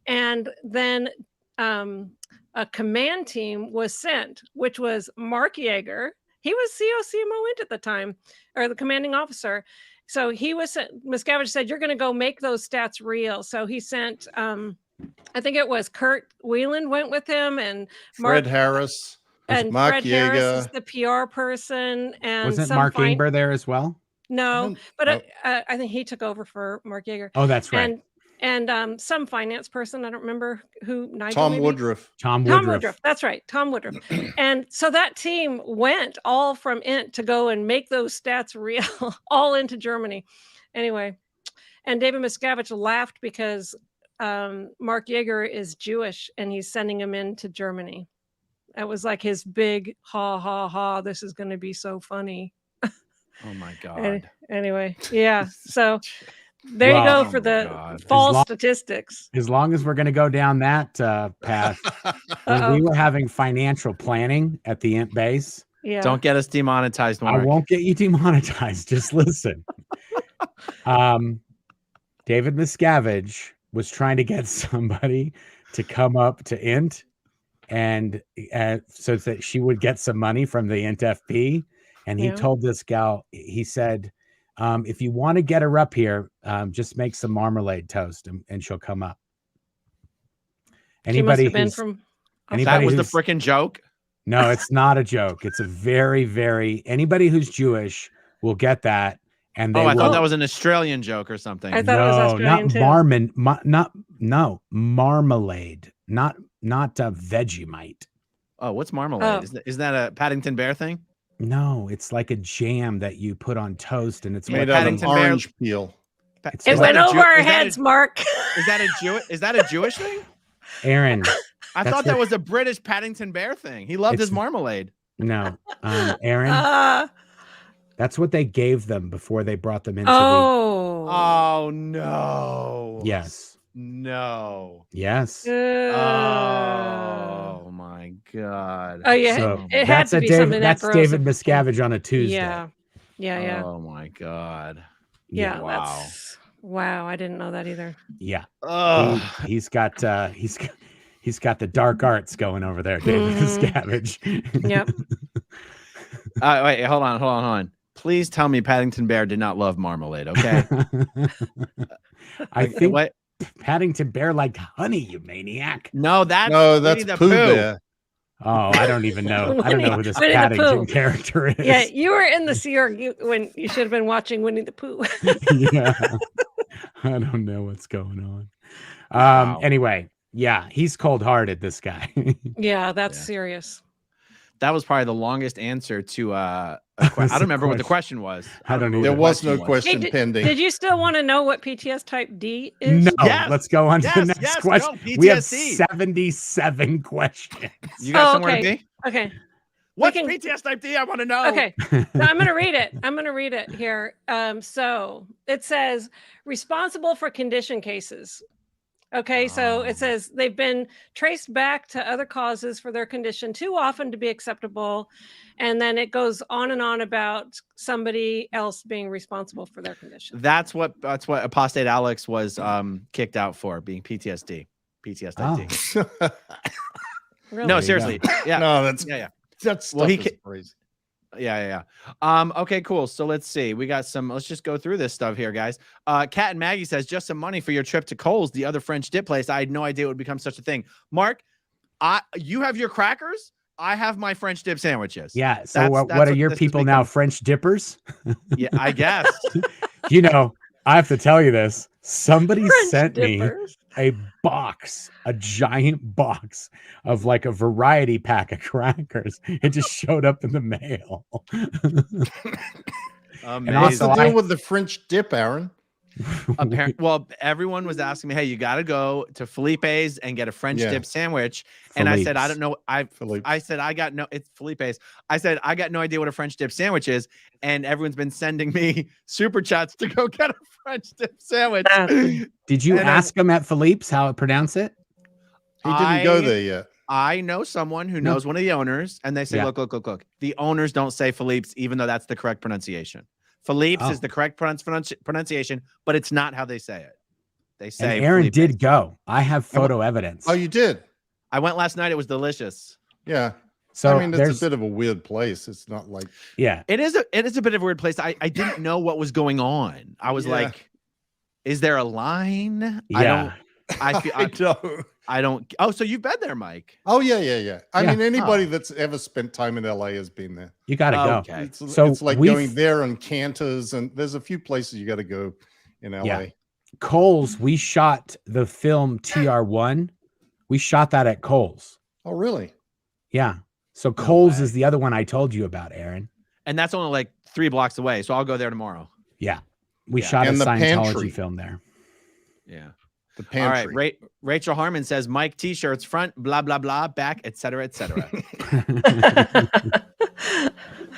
And then a command team was sent, which was Marc Yeager. He was COCMO at the time, or the commanding officer. So he was sent, Miscavige said, you're going to go make those stats real. So he sent, I think it was Kurt Whelan went with him, and
Fred Harris.
And
Marc
Fred
Yeager.
Harris is the PR person. And
wasn't Mark Ingber there as well?
No, but I think he took over for Marc Yeager.
Oh, that's right.
And some finance person, I don't remember who. Nigel,
Tom
maybe?
Woodruff.
Tom Woodruff. That's right, Tom Woodruff. And so that team went all from INT to go and make those stats real, all into Germany. Anyway, and David Miscavige laughed because Marc Yeager is Jewish and he's sending him into Germany. That was like his big ha ha ha. This is going to be so funny.
Oh my God.
Anyway, yeah. So there you go for the false statistics.
As long as we're going to go down that path, when we were having financial planning at the INT base.
Yeah.
Don't get us demonetized, Mark.
I won't get you demonetized. Just listen. David Miscavige was trying to get somebody to come up to INT and so that she would get some money from the INT FP. And he told this gal, he said, if you want to get her up here, just make some marmalade toast and she'll come up. Anybody
that was the freaking joke?
No, it's not a joke. It's a very, very, anybody who's Jewish will get that. And they
I thought that was an Australian joke or something.
I thought it was Australian too.
Marmalade, not Vegemite.
Oh, what's marmalade? Is that a Paddington Bear thing?
No, it's like a jam that you put on toast, and it's
made out of orange peel.
It went over our heads, Mark.
Is that a Jewish thing?
Aaron,
I thought that was a British Paddington Bear thing. He loved his marmalade.
No, Aaron. That's what they gave them before they brought them into
Oh no.
Yes.
No.
Yes.
Oh my my God.
Oh yeah,
So
it had
that's
to
a
be
David.
something that
That's David
gross.
Miscavige on a Tuesday.
Yeah.
Oh my God.
Yeah.
Wow.
Wow. I didn't know that either.
Yeah.
Ugh.
He's got the dark arts going over there, David Miscavige.
Yep.
Wait, hold on. Please tell me Paddington Bear did not love marmalade, okay?
I think
what?
Paddington Bear liked honey, you maniac.
No, that's
Winnie
the
Pooh Bear.
Oh, I don't even know. I don't know who this
Winnie the
Paddington
Pooh.
character is.
Yeah, you were in the Sea Org when you should have been watching Winnie the Pooh.
Yeah. I don't know what's going on.
Wow.
Anyway, yeah, he's cold-hearted, this guy.
Yeah, that's
Yeah.
serious.
That was probably the longest answer to a question. I don't remember what the question was.
I don't know.
There was no
was.
question
Hey,
pending.
Did you still want to know what PTS type D is?
No,
Yes,
let's go on to the next
yes,
question.
go,
We have
PTSD.
77 questions.
You got
Oh,
somewhere
okay.
to be?
Okay.
What's
can-
PTS type D? I want to know.
Okay. So I'm going to read it. I'm going to read it here. So it says responsible for condition cases. Okay. So it says they've been traced back to other causes for their condition too often to be acceptable. And then it goes on and on about somebody else being responsible for their condition.
That's what Apostate Alex was kicked out for, being PTSD. PTS type D.
Really?
No,
you
seriously. Yeah.
No, that's
Yeah.
that's
Well,
stuff is crazy.
Yeah. Okay, cool. So let's see. Let's just go through this stuff here, guys. Kat and Maggie says, just some money for your trip to Kohl's, the other French dip place. I had no idea it would become such a thing. Mark, you have your crackers. I have my French dip sandwiches.
Yeah. So what are your people now? French dippers?
Yeah, I guess.
You know, I have to tell you this. Somebody
French
sent me
dippers.
a giant box of like a variety pack of crackers. It just showed up in the mail.
Amazing.
What's the
also,
deal with the French dip, Aaron?
Well, everyone was asking me, hey, you got to go to Felipe's and get a French dip sandwich. And I said, I don't know. I said, it's Felipe's. I said, I got no idea what a French dip sandwich is. And everyone's been sending me super chats to go get a French dip sandwich.
Did you ask him at Philippe's how to pronounce it?
He didn't go there yet.
I know someone who knows one of the owners, and they say, look. The owners don't say Philippe's, even though that's the correct pronunciation. Philippe's is the correct pronunciation, but it's not how they say it. They say
and Aaron
Felipe's.
did go. I have photo evidence.
Oh, you did?
I went last night. It was delicious.
Yeah.
So
I mean, it's a bit of a weird place. It's not like
it is a bit of a weird place. I didn't know what was going on. I was like, is there a line?
Yeah.
I don't. Oh, so you've been there, Mike?
Oh yeah. I mean, anybody that's ever spent time in LA has been there.
You got to go.
Okay.
It's like going there on Cantors, and there's a few places you got to go in LA.
Yeah. Kohl's, we shot the film TR1. We shot that at Kohl's.
Oh, really?
Yeah. So Kohl's is the other one I told you about, Aaron.
And that's only like 3 blocks away. So I'll go there tomorrow.
Yeah. We shot a Scientology film there.
Yeah.
The pantry.
All right. Rachel Harmon says, Mike t-shirts, front, blah, blah, blah, back, etc., etc.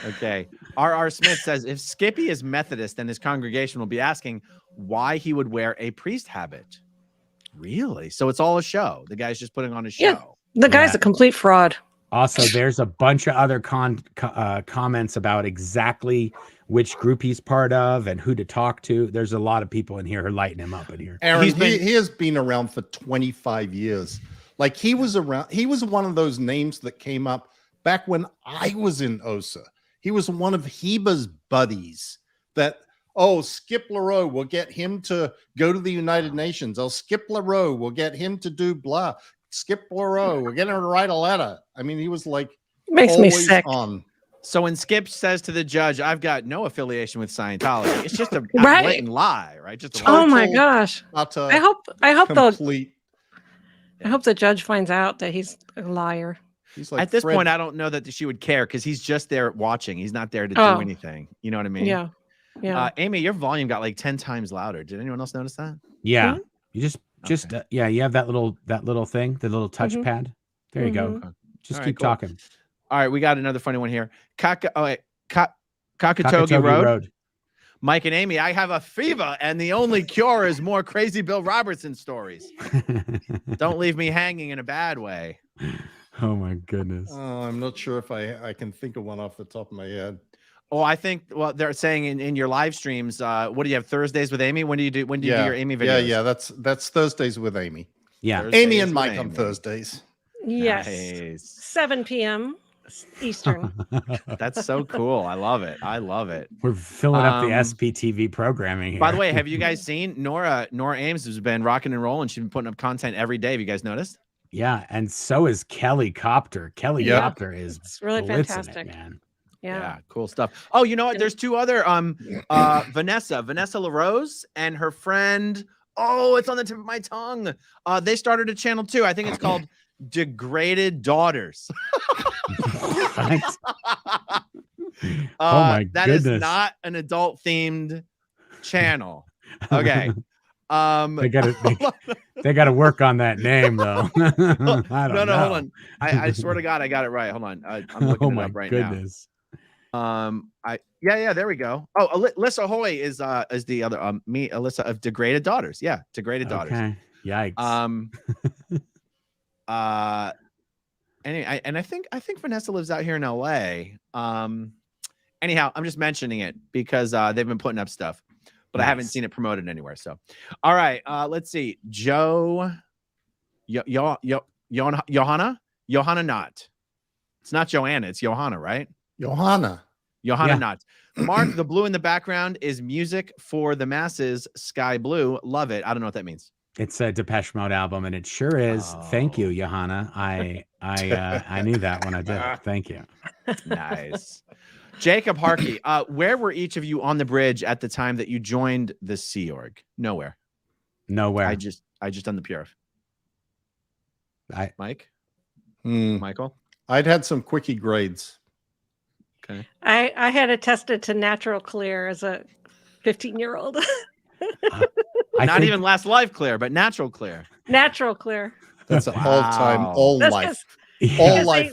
Okay. R.R. Smith says, if Skippy is Methodist, then his congregation will be asking why he would wear a priest habit. Really? So it's all a show. The guy's just putting on a show.
Yeah. The guy's a complete fraud.
Also, there's a bunch of other comments about exactly which group he's part of and who to talk to. There's a lot of people in here who are lighting him up in here.
Aaron, he has been around for 25 years. Like he was around. He was one of those names that came up back when I was in OSA. He was one of Heber's buddies that, Skip LaRoe, will get him to go to the United Nations. Skip LaRoe, will get him to do blah. Skip LaRoe, we're getting him to write a letter. I mean, he was like,
makes me sick.
So when Skip says to the judge, I've got no affiliation with Scientology, it's just a blatant lie, right? Just
oh my gosh. I hope
complete.
I hope the judge finds out that he's a liar.
He's like
at this point, I don't know that she would care because he's just there watching. He's not there to do anything. You know what I mean?
Yeah. Yeah.
Amy, your volume got like 10 times louder. Did anyone else notice that?
Yeah. Mm-hmm. You you have that little thing, the little touchpad. There you go. Just keep talking.
All right, we got another funny one here. Kakatogi Road. Mike and Amy, I have a fever, and the only cure is more crazy Bill Robertson stories. Don't leave me hanging in a bad way.
Oh my goodness.
I'm not sure if I can think of one off the top of my head.
Oh, I think they're saying in your live streams. What do you have? Thursdays with Amy? When do you do your Amy videos?
Yeah. That's Thursdays with Amy.
Yeah.
Thursdays
Amy and
with
Mike on
Amy.
Thursdays.
Yes.
Nice.
7 p.m. Eastern.
That's so cool. I love it. I love it.
We're filling up the SPTV programming here.
By the way, have you guys seen Nora Ames has been rocking and rolling? She's been putting up content every day. Have you guys noticed?
Yeah, and so is Kelly Copter. Kelly Copter is
It's really
blitzing
fantastic.
it, man.
Yeah.
Cool stuff. Oh, you know what? There's two other Vanessa LaRose and her friend. Oh, it's on the tip of my tongue. They started a channel too. I think it's called Degraded Daughters.
Right? Oh my
that
goodness.
is not an adult themed channel. Okay.
They gotta work on that name though. I don't know.
Hold on. I swear to God, I got it right. Hold on. I'm looking it up right now. There we go. Oh, Alyssa Hoy is the other Alyssa of Degraded Daughters. Yeah, Degraded Daughters.
Okay. Yikes.
Anyway, I think Vanessa lives out here in LA. Anyhow, I'm just mentioning it because they've been putting up stuff, but I haven't seen it promoted anywhere. So, all right, let's see. Johanna Knott. It's not Joanna, it's Johanna, right?
Johanna
Knott. Mark, the blue in the background is music for the masses. Sky blue, love it. I don't know what that means.
It's a Depeche Mode album, and it sure is. Thank you, Johanna. I knew that when I did it. Thank you. Nice.
Jacob Harkey, where were each of you on the bridge at the time that you joined the Sea Org? Nowhere. I just done the Pure. Mike? Michael?
I'd had some quickie grades.
Okay.
I had attested to natural clear as a 15-year-old.
Not even last life clear, but natural clear.
Natural clear.
That's an all-time, all life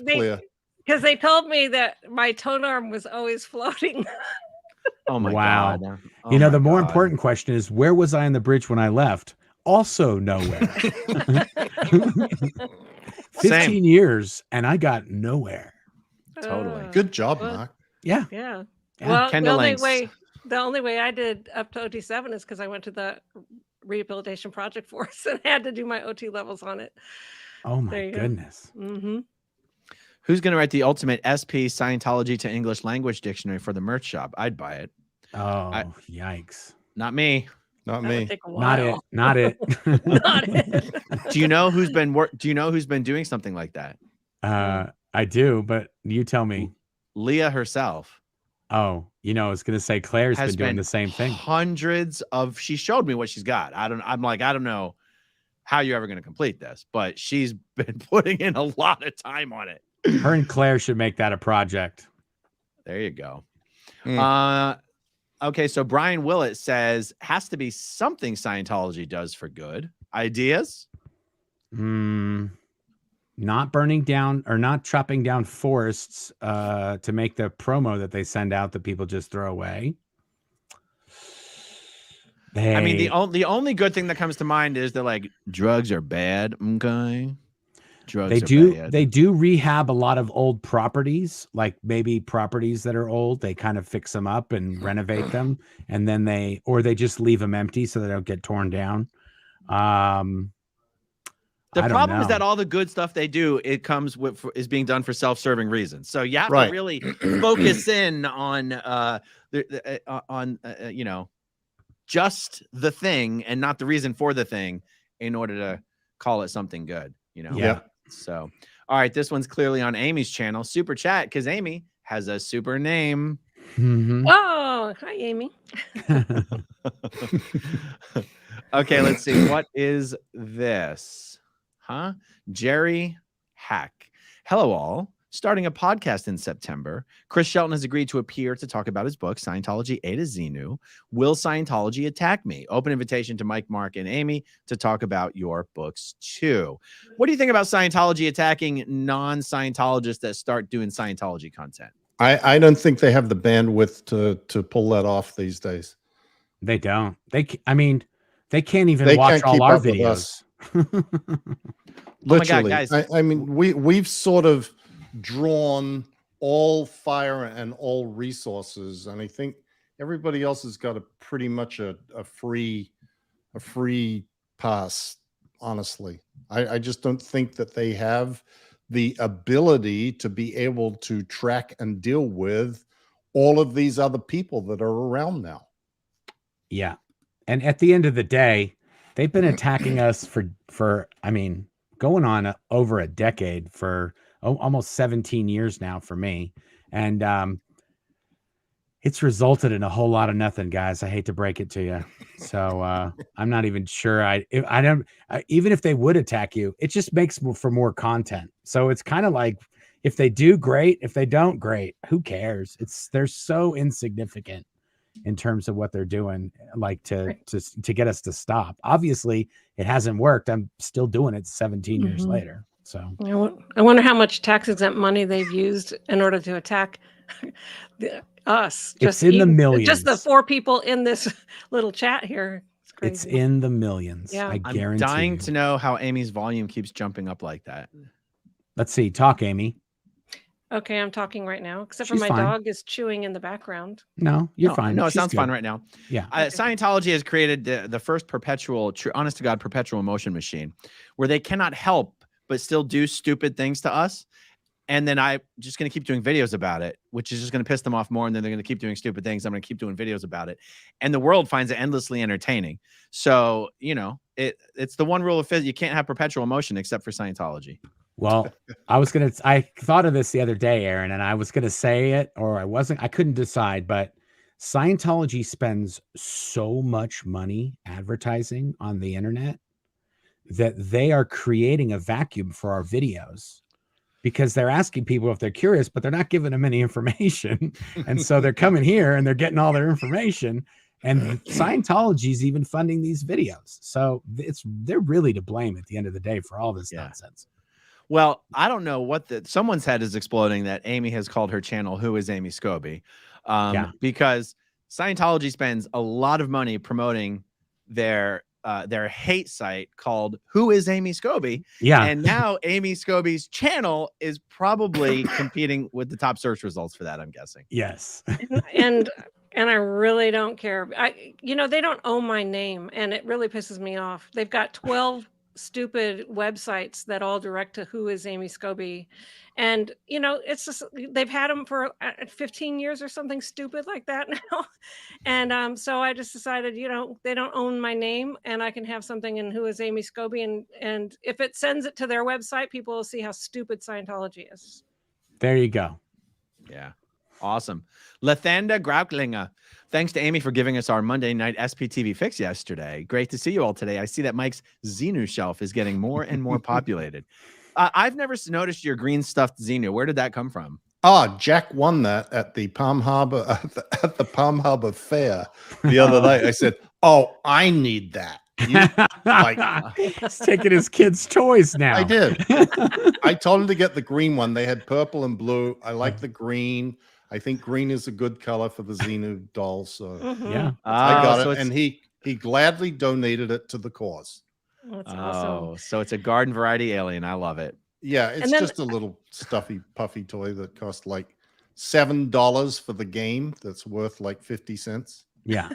clear.
Because they told me that my tone arm was always floating.
Oh my
God.
Oh
the more important question is, where was I on the bridge when I left? Also nowhere. 15 years and I got nowhere.
Totally.
Good job, Marc.
Yeah. Well,
the
only way I did up to OT7 is because I went to the rehabilitation project force and had to do my OT levels on it.
Oh my goodness.
Mm-hmm.
Who's going to write the ultimate SP Scientology to English language dictionary for the merch shop? I'd buy it.
Oh, yikes.
Not me.
Not me.
Not it. Not it.
Do you know who's been doing something like that?
I do, but you tell me.
Leah herself.
Oh, I was going to say Claire's been doing the same thing.
She showed me what she's got. I don't know how you're ever going to complete this, but she's been putting in a lot of time on it.
Her and Claire should make that a project.
There you go. Okay, so Brian Willett says, has to be something Scientology does for good. Ideas?
Not burning down or not chopping down forests to make the promo that they send out that people just throw away.
I mean, the only good thing that comes to mind is they're like, drugs are bad. Okay. Drugs
They do rehab a lot of old properties, like maybe properties that are old. They kind of fix them up and renovate them, and then they just leave them empty so they don't get torn down.
The problem is that all the good stuff they do, it comes is being done for self-serving reasons. So you have to really focus in on just the thing and not the reason for the thing in order to call it something good.
Yeah.
So, all right, this one's clearly on Amy's channel. Super chat, because Amy has a super name.
Mm-hmm.
Oh, hi, Amy.
Okay, let's see. What is this? Jerry Hack. Hello, all. Starting a podcast in September. Chris Shelton has agreed to appear to talk about his book, Scientology A to Z New. Will Scientology attack me? Open invitation to Mike, Mark, and Amy to talk about your books too. What do you think about Scientology attacking non-Scientologists that start doing Scientology content?
I don't think they have the bandwidth to pull that off these days.
They don't. They can't even watch all our videos.
Literally.
guys.
I mean, we've sort of drawn all fire and all resources, and I think everybody else has got a pretty much a free pass. Honestly, I just don't think that they have the ability to be able to track and deal with all of these other people that are around now.
Yeah. And at the end of the day, they've been attacking us for I mean, going on over a decade, for almost 17 years now for me. And it's resulted in a whole lot of nothing, guys. I hate to break it to you. So I'm not even sure. Even if they would attack you, it just makes for more content. So it's kind of like, if they do, great. If they don't, great. Who cares? They're so insignificant in terms of what they're doing, like to get us to stop. Obviously, it hasn't worked. I'm still doing it 17 years later. So
I wonder how much tax-exempt money they've used in order to attack us.
It's in the millions.
Just the 4 people in this little chat here.
It's in the millions.
Yeah.
I guarantee.
I'm dying to know how Amy's volume keeps jumping up like that.
Let's see. Talk, Amy.
Okay, I'm talking right now, except
She's
for my
fine.
dog is chewing in the background.
No, you're fine.
No, it
She's
sounds
good.
fine right now.
Yeah.
Scientology has created the first perpetual, honest to God, perpetual motion machine, where they cannot help but still do stupid things to us. And then I'm just going to keep doing videos about it, which is just going to piss them off more. And then they're going to keep doing stupid things. I'm going to keep doing videos about it. And the world finds it endlessly entertaining. So, it's the one rule of physics. You can't have perpetual motion except for Scientology.
Well, I thought of this the other day, Aaron, and I was going to say it, or I couldn't decide, but Scientology spends so much money advertising on the internet that they are creating a vacuum for our videos, because they're asking people if they're curious, but they're not giving them any information. And so they're coming here and they're getting all their information, and Scientology is even funding these videos. So they're really to blame at the end of the day for all this nonsense.
Well, I don't know what someone's head is exploding that Amy has called her channel Who is Amy Scobee? Because Scientology spends a lot of money promoting their hate site called Who is Amy Scobee?
Yeah.
And now Amy Scobee's channel is probably competing with the top search results for that, I'm guessing.
Yes.
And I really don't care. They don't own my name, and it really pisses me off. They've got 12 stupid websites that all direct to Who is Amy Scobee. And, it's just, they've had them for 15 years or something stupid like that now. And so I just decided, they don't own my name, and I can have something in Who is Amy Scobee. And if it sends it to their website, people will see how stupid Scientology is.
There you go.
Yeah. Awesome. Lathanda Grauklinger. Thanks to Amy for giving us our Monday night SPTV fix yesterday. Great to see you all today. I see that Mike's Xenu shelf is getting more and more populated. I've never noticed your green stuffed Xenu. Where did that come from?
Jack won that at the Palm Harbor at the Palm Harbor Fair the other night. I said, "Oh, I need that."
He's taking his kids' toys now.
I did. I told him to get the green one. They had purple and blue. I like the green. I think green is a good color for the Xenu doll. So
yeah,
I got it, and he gladly donated it to the cause.
That's awesome.
So it's a garden variety alien. I love it.
Yeah, it's just a little stuffy, puffy toy that cost like $7 for the game. That's worth like 50 cents.
Yeah.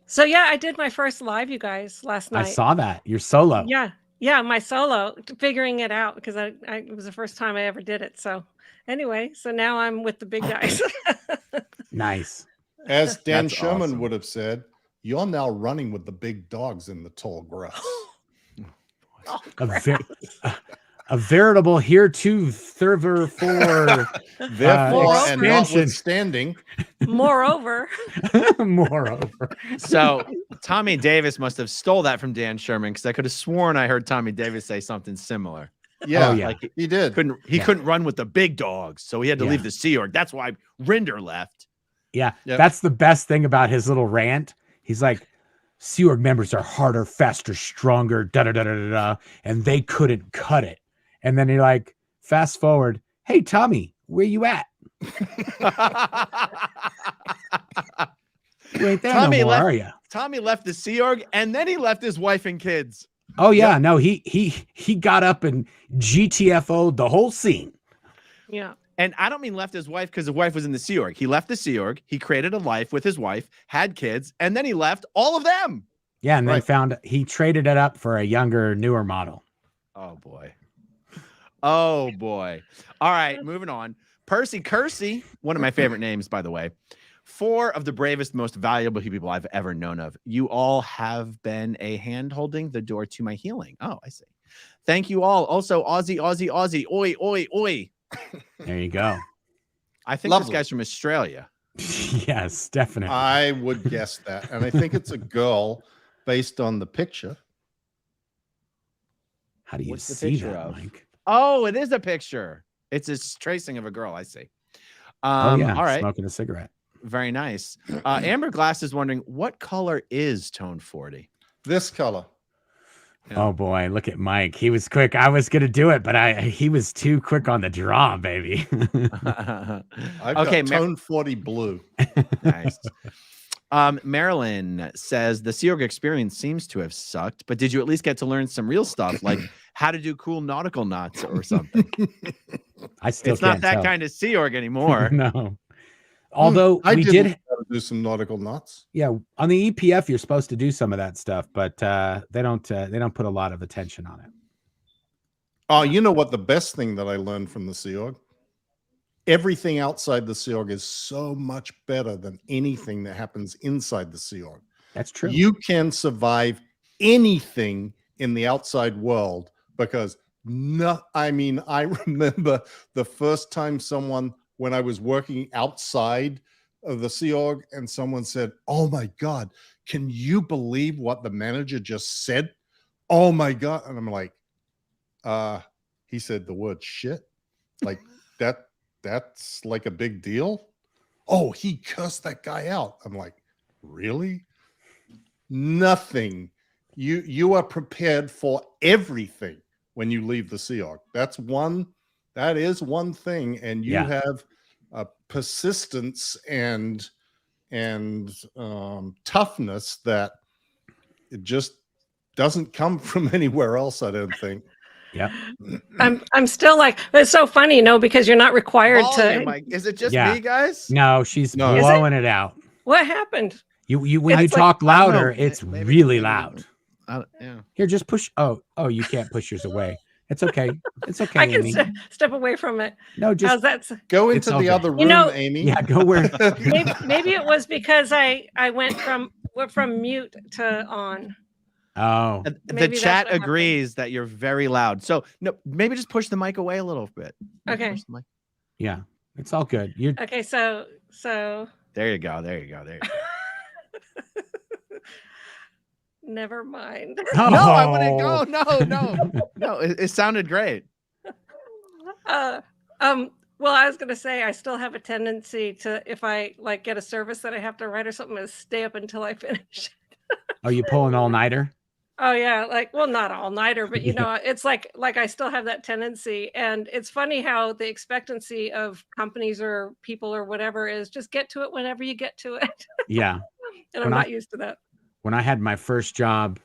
So I did my first live, you guys, last night.
I saw that. Your solo.
Yeah, my solo, figuring it out, because it was the first time I ever did it. So anyway, so now I'm with the big guys.
Nice.
As Dan
That's
Sherman
awesome.
would have said, you're now running with the big dogs in the tall grass.
A veritable heretofore for
Therefore, and
expansion.
notwithstanding,
Moreover.
So Tommy Davis must have stole that from Dan Sherman, because I could have sworn I heard Tommy Davis say something similar.
yeah,
Like
he did.
He couldn't run with the big dogs, so he had to leave the Sea Org. That's why Rinder left.
Yeah,
Yep.
that's the best thing about his little rant. He's like, Sea Org members are harder, faster, stronger, da-da-da-da-da-da, and they couldn't cut it. And then he like, fast forward, hey, Tommy, where you at? You ain't there
Tommy
no more,
left-
are you?
Tommy left the Sea Org, and then he left his wife and kids.
Oh yeah, no, he got up and GTFO'd the whole scene.
Yeah.
And I don't mean left his wife because the wife was in the Sea Org. He left the Sea Org. He created a life with his wife, had kids, and then he left all of them.
Yeah, and then
Right.
found he traded it up for a younger, newer model.
Oh boy. Oh boy. All right, moving on. Percy Kersey, one of my favorite names, by the way. 4 of the bravest, most valuable people I've ever known of. You all have been a hand holding the door to my healing. Oh, I see. Thank you all. Also, Aussie, Aussie, Aussie. Oi, oi, oi.
There you go.
I think
Lovely.
this guy's from Australia.
Yes, definitely.
I would guess that. And I think it's a girl based on the picture.
How do you
What's the
see
picture
that,
of?
Mike?
Oh, it is a picture. It's a tracing of a girl. I see.
Oh yeah,
All right.
smoking a cigarette.
Very nice. Amber Glass is wondering, what color is Tone 40?
This color.
Yeah.
Oh boy, look at Mike. He was quick. I was gonna do it, but he was too quick on the draw, baby.
I've
Okay,
got tone 40 blue.
Nice. Marilyn says the Sea Org experience seems to have sucked, but did you at least get to learn some real stuff like how to do cool nautical knots or something?
I still
It's not
can't
that
tell.
kind of Sea Org anymore.
No. Although
I
we
did
did,
learn how to do some nautical knots.
yeah, on the EPF you're supposed to do some of that stuff, but they don't put a lot of attention on it.
Oh, you know what? The best thing that I learned from the Sea Org? Everything outside the Sea Org is so much better than anything that happens inside the Sea Org.
That's true.
You can survive anything in the outside world because I remember the first time when I was working outside of the Sea Org and someone said, "Oh my God, can you believe what the manager just said? Oh my God." And I'm like, he said the word shit. Like that's like a big deal. Oh, he cursed that guy out. I'm like, really? Nothing. You are prepared for everything when you leave the Sea Org. That is one thing, and you have persistence and toughness that it just doesn't come from anywhere else, I don't think.
Yeah.
I'm still like, it's so funny, because you're not required to.
Mike. Is it just
Yeah.
me, guys?
No, she's
No.
blowing it out.
What happened?
When you
It's like-
talk louder,
I don't know.
it's
Maybe-
really
maybe-
loud.
Yeah.
Here, just push. Oh, you can't push yours away. It's okay. It's okay,
I can
Amy.
step away from it.
No, just
How's that?
Go
It's
into the
okay.
other room,
You know-
Amy.
yeah, go where.
Maybe it was because I went from mute to on.
Oh,
The
Maybe that's
chat
what happened.
agrees that you're very loud. So no, maybe just push the mic away a little bit.
Okay.
Push the mic.
yeah, it's all good. You're
Okay, so
There you go. There you go.
never mind.
No, I wouldn't
Oh.
go. No. It sounded great.
Well, I was gonna say I still have a tendency to, if I like get a service that I have to write or something, to stay up until I finish.
Are you pulling all nighter?
Oh yeah, well, not all nighter, but it's like I still have that tendency, and it's funny how the expectancy of companies or people or whatever is just get to it whenever you get to it,
Yeah.
and I'm
When I-
not used to that.
When I had my first job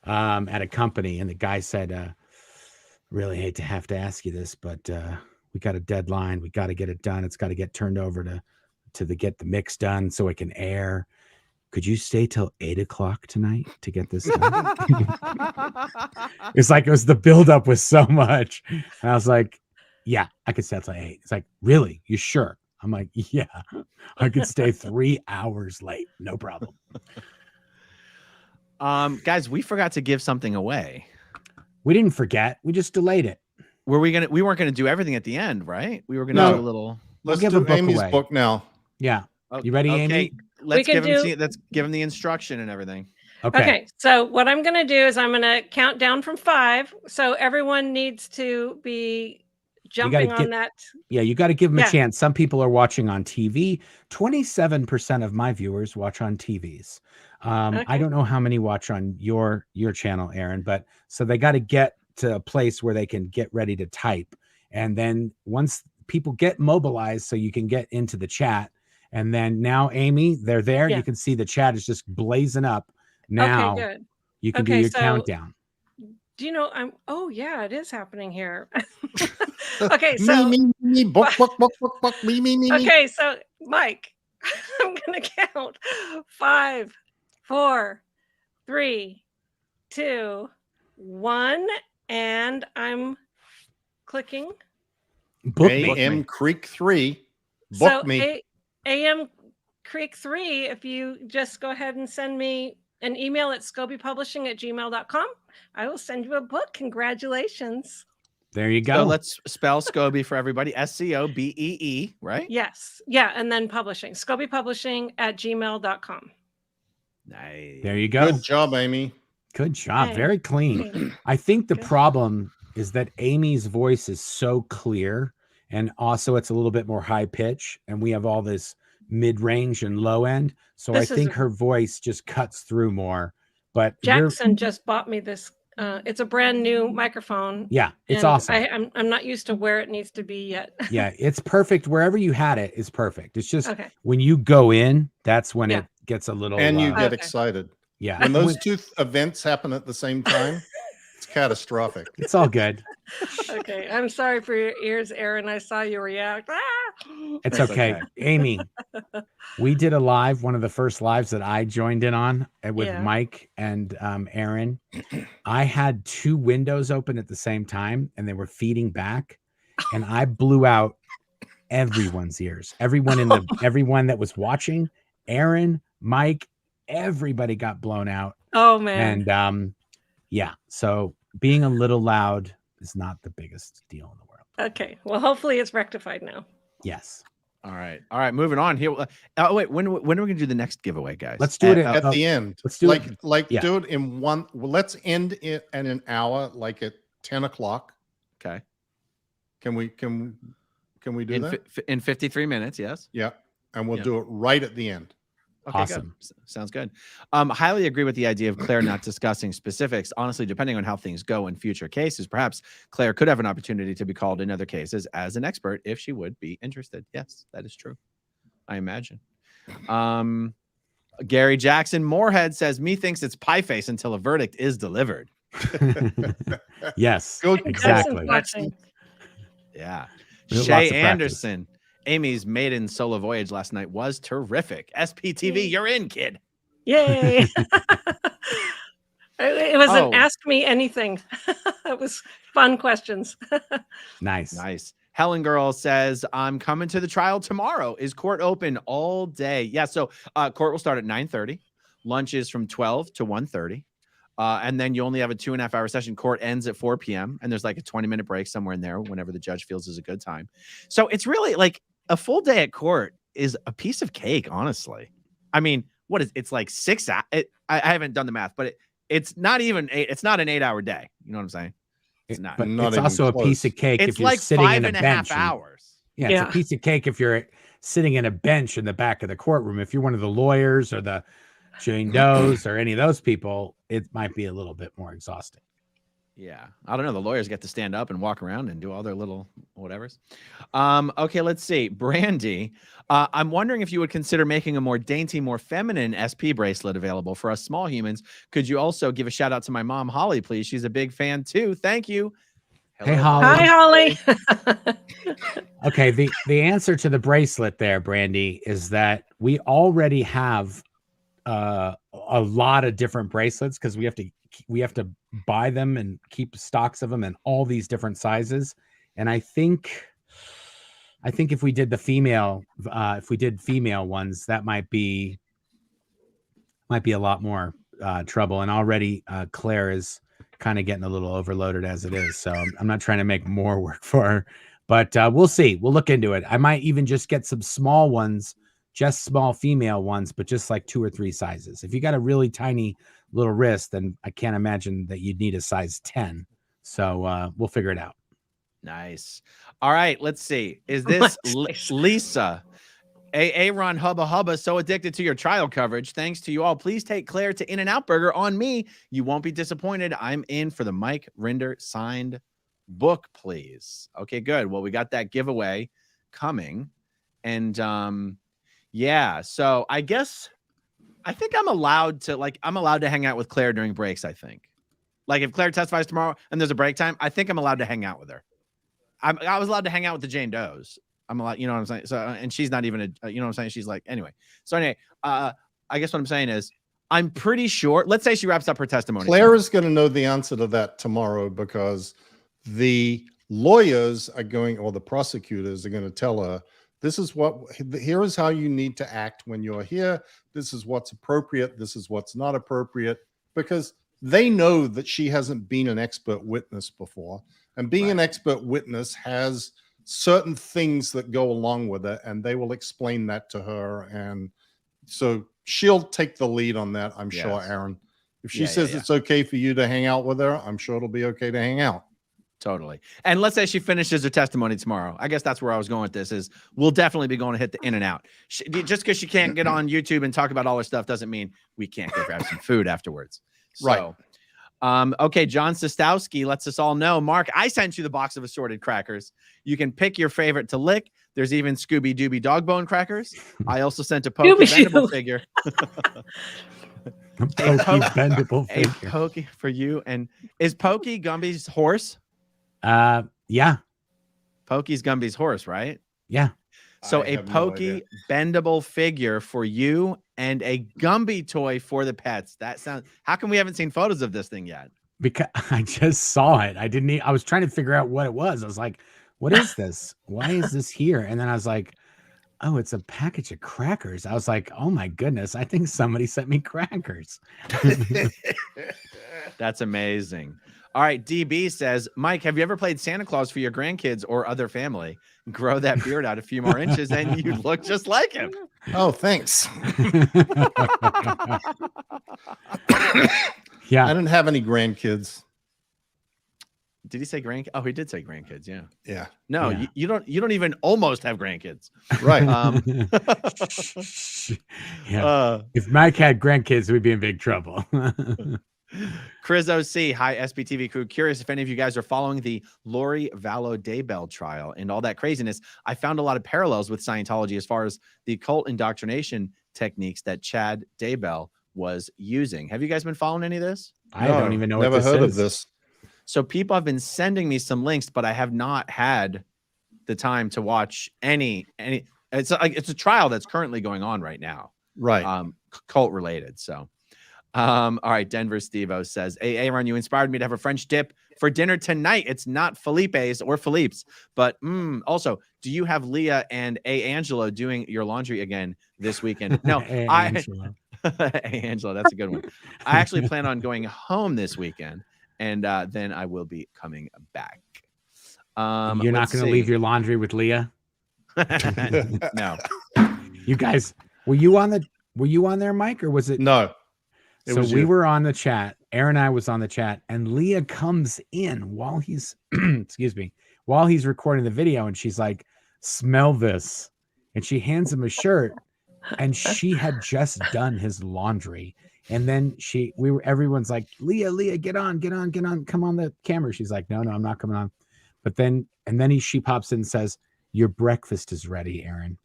at a company, and the guy said, "Really hate to have to ask you this, but we got a deadline. We got to get it done. It's got to get turned over to get the mix done so it can air. Could you stay till 8 o'clock tonight to get this done?" It's like the buildup was so much. And I was like, "Yeah, I could stay till 8." It's like, "Really? You sure?" I'm like, "Yeah, I could stay 3 hours late. No problem."
Guys, we forgot to give something away.
We didn't forget. We just delayed it.
We weren't gonna do everything at the end, right? We were gonna
No.
do a little.
We'll
Let's
give a
do
book
Amy's
away.
book now.
Yeah.
Oh,
You ready,
okay.
Amy?
Let's
can
give him the instruction and everything.
Okay.
So what I'm gonna do is I'm gonna count down from 5. So everyone needs to be jumping on
get-
that.
Yeah, you got to give them
Yeah.
a chance. Some people are watching on TV. 27% of my viewers watch on TVs. I
Okay.
don't know how many watch on your channel, Aaron, but so they got to get to a place where they can get ready to type. And then once people get mobilized, so you can get into the chat. And then now, Amy, they're there.
Yeah.
You can see the chat is just blazing up. Now
Okay, good.
you can do
Okay,
your
so-
countdown.
Do you know oh yeah, it is happening here. Okay, so
me, book, me.
okay, so Mike, I'm gonna count 5, 4, 3, 2, 1, and I'm clicking.
Book me.
AM Creek 3. Book me.
AM Creek 3, if you just go ahead and send me an email at scobeepublishing@gmail.com, I will send you a book. Congratulations.
There you go.
So let's spell Scobee for everybody. SCOBEE, right?
Yes. Yeah. And then publishing. scobeepublishing@gmail.com.
Nice.
There you go.
Good job, Amy.
Good job.
Hey.
Very clean.
Hey.
I think the
Good.
problem is that Amy's voice is so clear, and also it's a little bit more high pitch, and we have all this mid-range and low end. So I think her voice just cuts through more. But
Jackson just bought me this. It's a brand new microphone.
Yeah, it's awesome.
I'm not used to where it needs to be yet.
Yeah, it's perfect. Wherever you had it is perfect. It's just
Okay.
when you go in, that's when it gets a little.
And you get excited.
Yeah.
When those two events happen at the same time, it's catastrophic.
It's all good.
Okay. I'm sorry for your ears, Aaron. I saw you react.
It's okay. Amy, we did a live, one of the first lives that I joined in on with Mike and Aaron. I had 2 windows open at the same time and they were feeding back, and I blew out everyone's ears. Everyone that was watching, Aaron, Mike, everybody got blown out.
Oh man.
And so being a little loud is not the biggest deal in the world.
Okay. Well, hopefully it's rectified now.
Yes.
All right. Moving on here. Oh wait, when are we gonna do the next giveaway, guys?
Let's do it
at the end.
Let's do it.
Do it in one. Let's end it in an hour, like at 10 o'clock.
Okay.
Can we do that?
In 53 minutes? Yes.
Yeah. And we'll do it right at the end.
Okay,
awesome.
Good. Sounds good. Highly agree with the idea of Claire not discussing specifics. Honestly, depending on how things go in future cases, perhaps Claire could have an opportunity to be called in other cases as an expert if she would be interested. Yes, that is true. I imagine. Gary Jackson Moorhead says, "Me thinks it's pie face until a verdict is delivered."
Yes,
Good.
exactly.
Yeah.
Lots
Shay
of
Anderson. Amy's maiden solo voyage last night was terrific. SPTV, you're in, kid.
Yay. It was an ask me anything. It was fun questions.
Nice.
Helen Girl says, I'm coming to the trial tomorrow. Is court open all day? Yeah, so court will start at 9:30. Lunch is from 12 to 1:30. And then you only have a 2.5 hour session. Court ends at 4 p.m. And there's like a 20-minute break somewhere in there whenever the judge feels is a good time. So it's really like a full day at court is a piece of cake, honestly. I mean, it's like 6 hours. I haven't done the math, but it's not even it's not an 8-hour day. You know what I'm saying? It's not.
But
not
it's also
close.
a piece of cake
It's
if you're
like
sitting in a
5.5
bench.
hours.
Yeah, it's a piece of cake if you're sitting in a bench in the back of the courtroom. If you're one of the lawyers or the Jane Does or any of those people, it might be a little bit more exhausting.
Yeah, I don't know. The lawyers get to stand up and walk around and do all their little whatevers. Okay, let's see. Brandy, I'm wondering if you would consider making a more dainty, more feminine SP bracelet available for us small humans. Could you also give a shout out to my mom, Holly, please? She's a big fan too. Thank you.
Hello, hey, Holly.
Hi, Holly.
Okay, the answer to the bracelet there, Brandy, is that we already have a lot of different bracelets because we have to buy them and keep stocks of them in all these different sizes. And I think if we did the female ones, that might be a lot more trouble. And already Claire is kind of getting a little overloaded as it is. So I'm not trying to make more work for her, but we'll see. We'll look into it. I might even just get some small ones, just small female ones, but just like 2 or 3 sizes. If you got a really tiny little wrist, then I can't imagine that you'd need a size 10. So we'll figure it out.
Nice. All right, let's see. Is this Lisa? Aaron Hubba, so addicted to your trial coverage. Thanks to you all. Please take Claire to In-N-Out Burger on me. You won't be disappointed. I'm in for the Mike Rinder signed book, please. Okay, good. Well, we got that giveaway coming. And yeah, so I think I'm allowed to hang out with Claire during breaks, I think. Like if Claire testifies tomorrow and there's a break time, I think I'm allowed to hang out with her. I was allowed to hang out with the Jane Does. I'm allowed, you know what I'm saying? So, and she's not even you know what I'm saying? She's like, anyway. So anyway, I guess what I'm saying is I'm pretty sure, let's say she wraps up her testimony.
Claire is going to know the answer to that tomorrow because the lawyers are going, or the prosecutors are going to tell her, here is how you need to act when you're here. This is what's appropriate. This is what's not appropriate, because they know that she hasn't been an expert witness before. And being an expert witness has certain things that go along with it, and they will explain that to her. And so she'll take the lead on that, I'm sure, Aaron. If she says it's okay for you to hang out with her, I'm sure it'll be okay to hang out.
Totally. And let's say she finishes her testimony tomorrow. I guess that's where I was going with this is we'll definitely be going to hit the in and out. Just because she can't get on YouTube and talk about all her stuff doesn't mean we can't go grab some food afterwards. So, okay, John Sostowski lets us all know, Mark, I sent you the box of assorted crackers. You can pick your favorite to lick. There's even Scooby Dooby dog bone crackers. I also sent a Pokey bendable figure. A
bendable figure.
A Pokey for you. And is Pokey Gumby's horse?
Yeah.
Pokey's Gumby's horse, right?
Yeah.
So a Pokey bendable figure for you and a Gumby toy for the pets. That sounds, how come we haven't seen photos of this thing yet?
Because I just saw it. I was trying to figure out what it was. I was like, what is this? Why is this here? And then I was like, oh, it's a package of crackers. I was like, oh my goodness, I think somebody sent me crackers.
That's amazing. All right, DB says, Mike, have you ever played Santa Claus for your grandkids or other family? Grow that beard out a few more inches and you look just like him.
Oh, thanks.
Yeah.
I didn't have any grandkids.
Did he say grandkids? Oh, he did say grandkids. Yeah.
Yeah.
No,
Yeah.
You don't even almost have grandkids.
Right.
If Mike had grandkids, we'd be in big trouble.
Chris OC, hi SBTV crew. Curious if any of you guys are following the Lori Vallow Daybell trial and all that craziness. I found a lot of parallels with Scientology as far as the cult indoctrination techniques that Chad Daybell was using. Have you guys been following any of this?
I don't even know.
Never
what this
heard
is.
of this.
So people have been sending me some links, but I have not had the time to watch any. It's a trial that's currently going on right now.
Right.
Cult related. So. All right, Denver Stevo says, hey, Aaron, you inspired me to have a French dip for dinner tonight. It's not Felipe's or Philippe's, but also, do you have Leah and Angelo doing your laundry again this weekend? No, Angelo, that's a good one. I actually plan on going home this weekend, and then I will be coming back.
You're not going to leave your laundry with Leah?
No.
You guys, were you on there, Mike, or was it?
No.
So we were on the chat. Aaron and I was on the chat, and Leah comes in while he's, while he's recording the video, and she's like, "Smell this," and she hands him a shirt, and she had just done his laundry, and then everyone's like, "Leah, get on, come on the camera." She's like, "No, I'm not coming on," but then she pops in and says, "Your breakfast is ready, Aaron."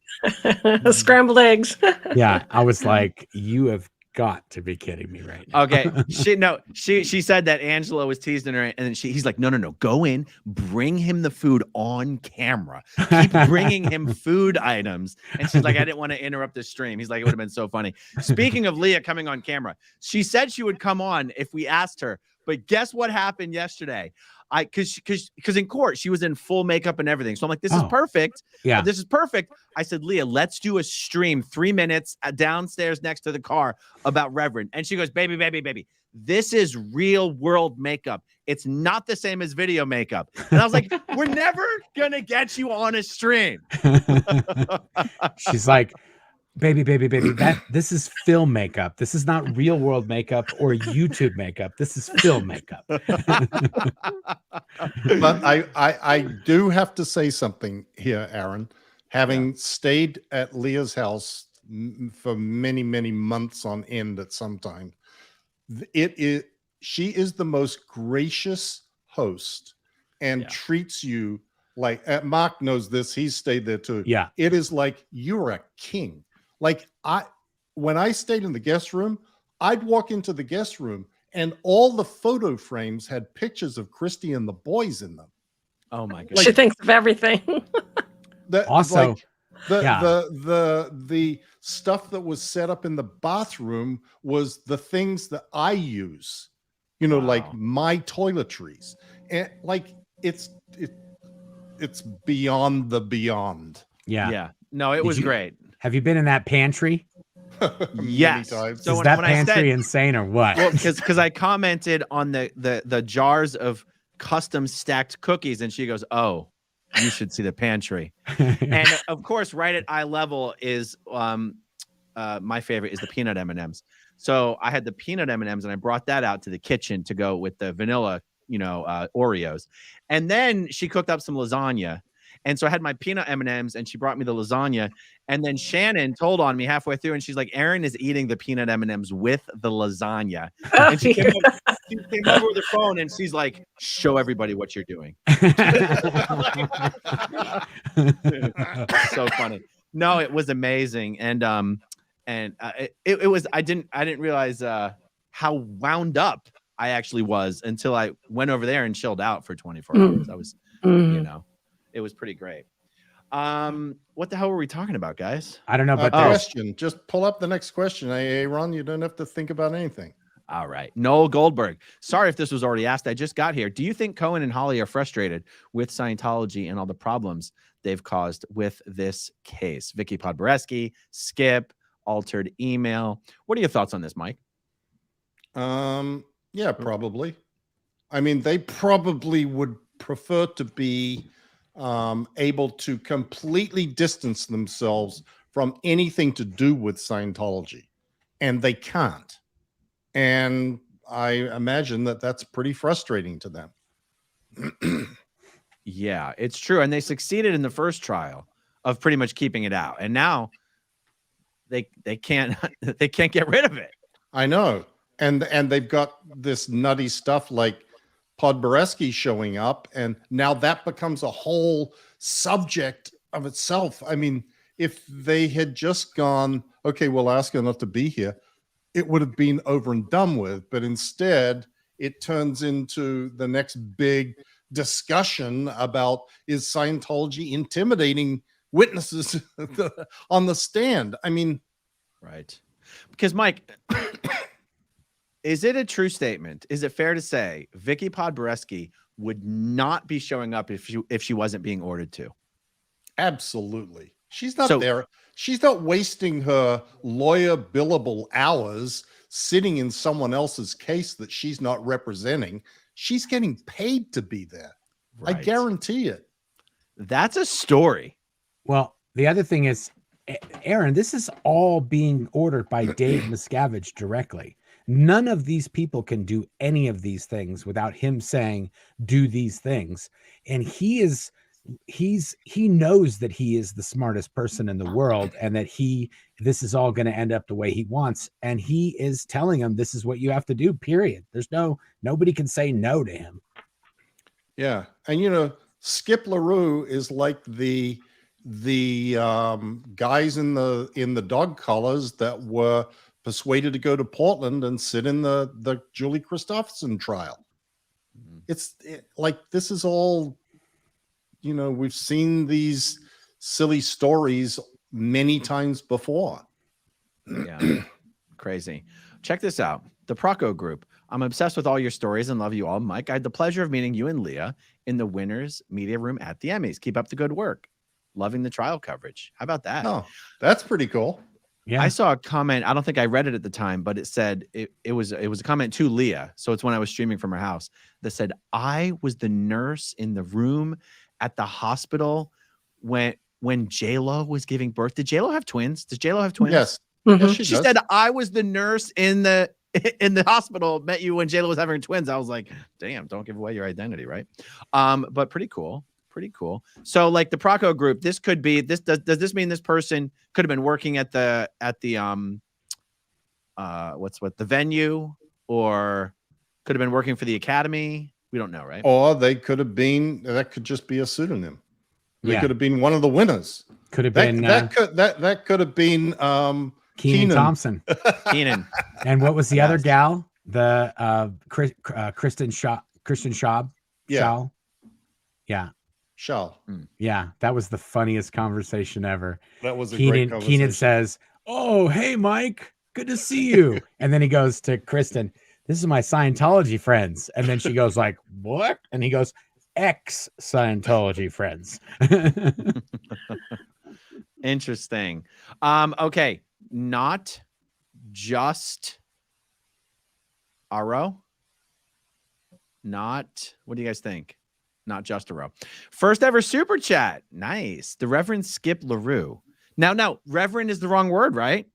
Scrambled eggs.
Yeah, I was like, "You have got to be kidding me right now."
Okay. She said that Angela was teasing her, and then he's like, no, go in, bring him the food on camera. Keep bringing him food items. And she's like, I didn't want to interrupt the stream. He's like, it would have been so funny. Speaking of Leah coming on camera, she said she would come on if we asked her, but guess what happened yesterday? Because in court she was in full makeup and everything, so I'm like, this is perfect.
Yeah,
this is perfect. I said, Leah, let's do a stream 3 minutes downstairs next to the car about Reverend. And she goes, baby, this is real world makeup. It's not the same as video makeup. And I was like, we're never gonna get you on a stream.
She's like, baby, this is film makeup. This is not real world makeup or YouTube makeup. This is film makeup.
But I do have to say something here, Aaron. Having stayed at Leah's house for many, many months on end at some time, she is the most gracious host and treats you like, Marc knows this. He's stayed there too.
Yeah.
It is like you're a king. Like when I stayed in the guest room, I'd walk into the guest room and all the photo frames had pictures of Christy and the boys in them.
Oh my god!
She thinks of everything.
Also,
like, the stuff that was set up in the bathroom was the things that I use, like my toiletries, and like it's beyond the beyond.
Yeah. No, it was great.
Have you been in that pantry?
Yes.
Times.
So
is that pantry insane or what?
Well, because I commented on the jars of custom stacked cookies, and she goes, "Oh, you should see the pantry." And of course, right at eye level is my favorite is the peanut M&Ms. So I had the peanut M&Ms, and I brought that out to the kitchen to go with the vanilla, Oreos. And then she cooked up some lasagna. And so I had my peanut M&Ms, and she brought me the lasagna. And then Shannon told on me halfway through, and she's like, "Aaron is eating the peanut M&Ms with the lasagna." And she came over with her phone, and she's like, "Show everybody what you're doing." So funny. No, it was amazing. And it was, I didn't realize how wound up I actually was until I went over there and chilled out for 24 hours. I was, it was pretty great. What the hell were we talking about, guys?
I don't know, but
question. Just pull up the next question. Ron, you don't have to think about anything.
All right. Noel Goldberg. Sorry if this was already asked. I just got here. Do you think Cohen and Holly are frustrated with Scientology and all the problems they've caused with this case? Vicky Podboreski, Skip, altered email. What are your thoughts on this, Mike?
Yeah, probably. I mean, they probably would prefer to be able to completely distance themselves from anything to do with Scientology, and they can't. And I imagine that that's pretty frustrating to them.
Yeah, it's true. And they succeeded in the first trial of pretty much keeping it out. And now they can't get rid of it.
I know. And they've got this nutty stuff like Podboreski showing up, and now that becomes a whole subject of itself. I mean, if they had just gone, okay, we'll ask her not to be here, it would have been over and done with. But instead, it turns into the next big discussion about, is Scientology intimidating witnesses on the stand? I mean,
right. Because Mike, is it a true statement? Is it fair to say Vicky Podboreski would not be showing up if she wasn't being ordered to?
Absolutely. She's not there. She's not wasting her lawyer billable hours sitting in someone else's case that she's not representing. She's getting paid to be there. Right. I guarantee it.
That's a story.
Well, the other thing is, Aaron, this is all being ordered by Dave Miscavige directly. None of these people can do any of these things without him saying, do these things. And he knows that he is the smartest person in the world, and that this is all going to end up the way he wants. And he is telling him, this is what you have to do, period. Nobody can say no to him.
Yeah. And, Skip LaRue is like the guys in the dog collars that were persuaded to go to Portland and sit in the Julie Christopherson trial. It's like, this is all, we've seen these silly stories many times before.
Yeah. Crazy. Check this out. The Proco Group. I'm obsessed with all your stories and love you all, Mike. I had the pleasure of meeting you and Leah in the Winners Media Room at the Emmys. Keep up the good work. Loving the trial coverage. How about that?
Oh, that's pretty cool.
Yeah.
I saw a comment. I don't think I read it at the time, but it said it was a comment to Leah. So it's when I was streaming from her house that said, I was the nurse in the room at the hospital when J-Lo was giving birth. Did J-Lo have twins? Does J-Lo have twins?
Yes.
Mm-hmm.
Yes,
She
does.
said, I was the nurse in the hospital, met you when J-Lo was having twins. I was like, damn, don't give away your identity, right? But pretty cool. Pretty cool. So like the Proco Group, this could be this. Does this mean this person could have been working at the venue, or could have been working for the academy? We don't know, right?
Or they could have been, that could just be a pseudonym. They could have been one of the winners.
Could have been
that could have been
Kenan Thompson.
Kenan.
And what was the other gal? Kristen Schaub.
Yeah.
Schall? Yeah.
Shall.
Yeah. That was the funniest conversation ever.
That was a great conversation.
Keenan says, "Oh, hey, Mike. Good to see you." And then he goes to Kristen, "This is my Scientology friends." And then she goes like, "What?" And he goes, "Ex-Scientology friends."
Interesting. Okay. Not just Aro. What do you guys think? Not just a row. First ever super chat. Nice. The Reverend Skip LaRue. Now, Reverend is the wrong word, right?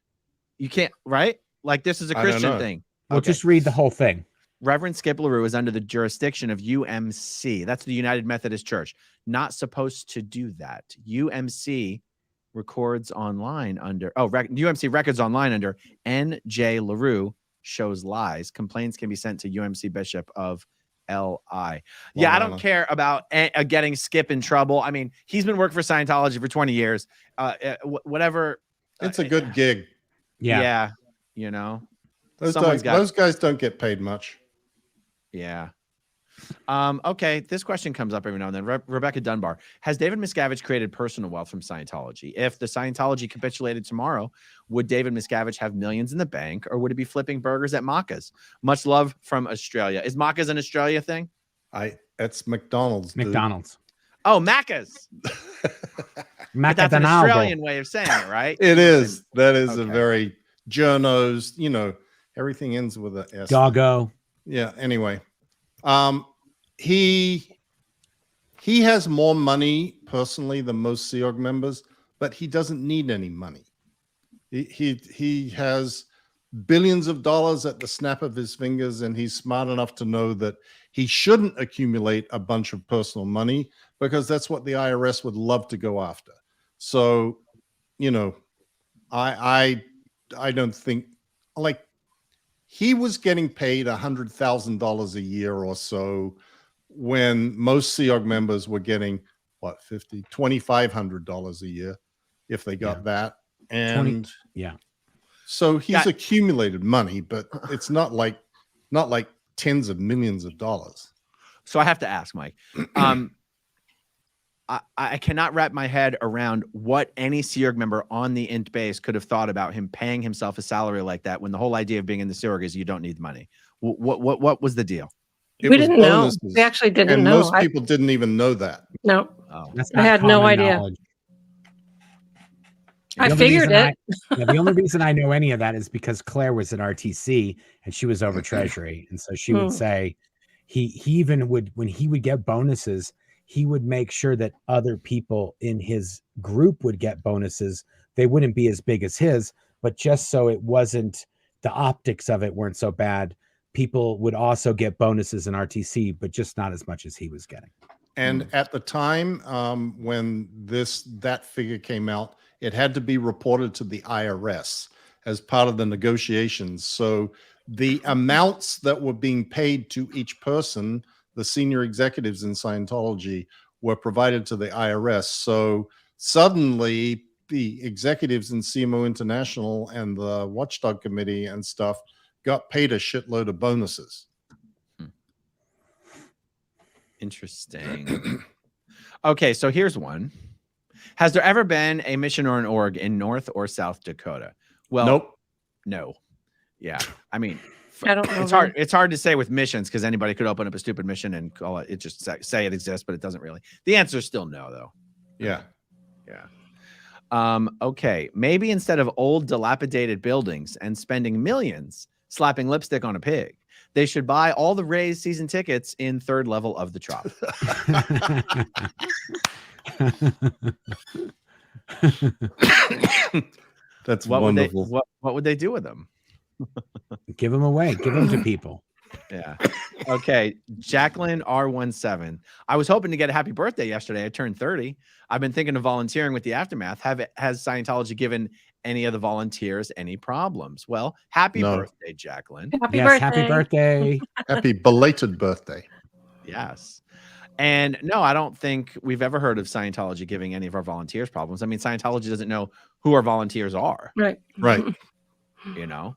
You can't, right? Like this is a Christian thing.
We'll just read the whole thing.
Reverend Skip LaRue is under the jurisdiction of UMC. That's the United Methodist Church. Not supposed to do that. UMC records online under, UMC records online under N.J. LaRue shows lies. Complaints can be sent to UMC Bishop of L.I. Yeah, I don't care about getting Skip in trouble. I mean, he's been working for Scientology for 20 years. Whatever.
It's a good gig.
Yeah. You know,
those guys don't get paid much.
Yeah. Okay. This question comes up every now and then. Rebecca Dunbar. Has David Miscavige created personal wealth from Scientology? If the Scientology capitulated tomorrow, would David Miscavige have millions in the bank, or would it be flipping burgers at Macca's? Much love from Australia. Is Macca's an Australia thing?
It's McDonald's. Dude.
McDonald's. Oh, Macca's. That's an Australian way of saying it, right?
It is. That is a very journos, everything ends with a S.
Doggo.
Yeah. Anyway, he has more money personally than most Sea Org members, but he doesn't need any money. He has billions of dollars at the snap of his fingers, and he's smart enough to know that he shouldn't accumulate a bunch of personal money because that's what the IRS would love to go after. So, I don't think, like, he was getting paid $100,000 a year or so when most Sea Org members were getting $2,500 a year if they got that. And so he's accumulated money, but it's not like tens of millions of dollars.
So I have to ask, Mike, I cannot wrap my head around what any Sea Org member on the int base could have thought about him paying himself a salary like that when the whole idea of being in the Sea Org is you don't need money. What was the deal?
We didn't know. We actually didn't know.
Most people didn't even know that.
No, I had no idea.
Knowledge.
I figured it.
The only reason I know any of that is because Claire was at RTC and she was over Treasury. And so she would say he even would, when he would get bonuses, he would make sure that other people in his group would get bonuses. They wouldn't be as big as his, but just so it wasn't, the optics of it weren't so bad. People would also get bonuses in RTC, but just not as much as he was getting.
And at the time when that figure came out, it had to be reported to the IRS as part of the negotiations. So the amounts that were being paid to each person, the senior executives in Scientology, were provided to the IRS. So suddenly the executives in CMO International and the Watchdog Committee and stuff got paid a shitload of bonuses.
Interesting. Okay, so here's one. Has there ever been a mission or an org in North or South Dakota? Well,
nope.
No. Yeah. I mean,
I don't know.
It's hard to say with missions because anybody could open up a stupid mission and call it just say it exists, but it doesn't really. The answer is still no, though.
Yeah.
Okay. Maybe instead of old dilapidated buildings and spending millions slapping lipstick on a pig, they should buy all the Rays season tickets in third level of the Trop.
That's wonderful.
What would they do with them?
Give them away. Give them to people.
Yeah. Okay. Jacqueline R17. I was hoping to get a happy birthday yesterday. I turned 30. I've been thinking of volunteering with the Aftermath. Has Scientology given any of the volunteers any problems? Well, happy birthday, Jacqueline.
Happy birthday.
Happy belated birthday.
Yes. And no, I don't think we've ever heard of Scientology giving any of our volunteers problems. I mean, Scientology doesn't know who our volunteers are.
Right.
Right.
You know?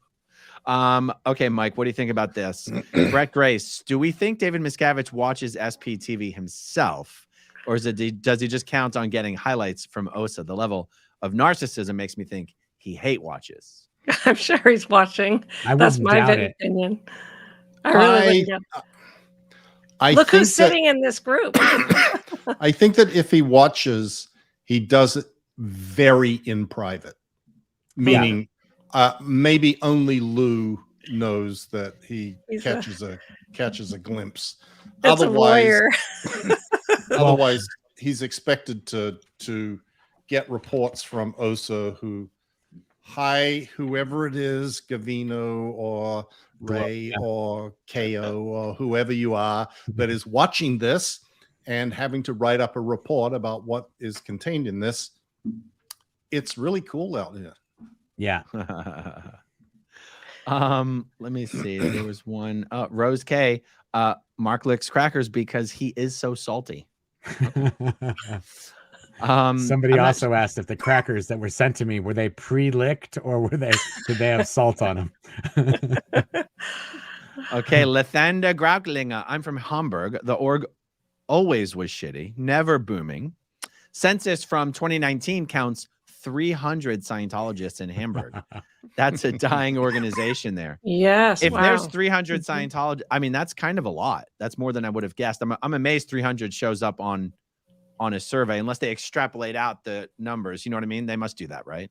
Okay, Mike, what do you think about this? Brett Grace, do we think David Miscavige watches SPTV himself, or does he just count on getting highlights from Osa? The level of narcissism makes me think he hate watches.
I'm sure he's watching.
I
That's
wouldn't
my
doubt it.
opinion. I really wouldn't doubt. Look
think
who's sitting in this group.
I think that if he watches, he does it very in private, meaning maybe only Lou knows that he catches a glimpse.
That's
Otherwise,
a lawyer.
otherwise he's expected to get reports from Osa whoever it is, Gavino or Ray or KO or whoever you are that is watching this and having to write up a report about what is contained in this. It's really cool out here.
Yeah.
Let me see. There was one. Rose K. Marc licks crackers because he is so salty.
Somebody also asked if the crackers that were sent to me were they pre-licked or did they have salt on them?
Okay, Lethanda Grauklinger. I'm from Hamburg. The org always was shitty, never booming. Census from 2019 counts 300 Scientologists in Hamburg. That's a dying organization there.
Yes.
If there's 300 Scientologists, I mean, that's kind of a lot. That's more than I would have guessed. I'm amazed 300 shows up on a survey, unless they extrapolate out the numbers. You know what I mean? They must do that, right?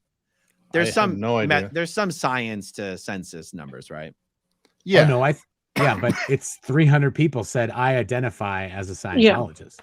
There's
no idea.
There's some science to census numbers, right?
Yeah. Oh, no, but it's 300 people said I identify as a Scientologist.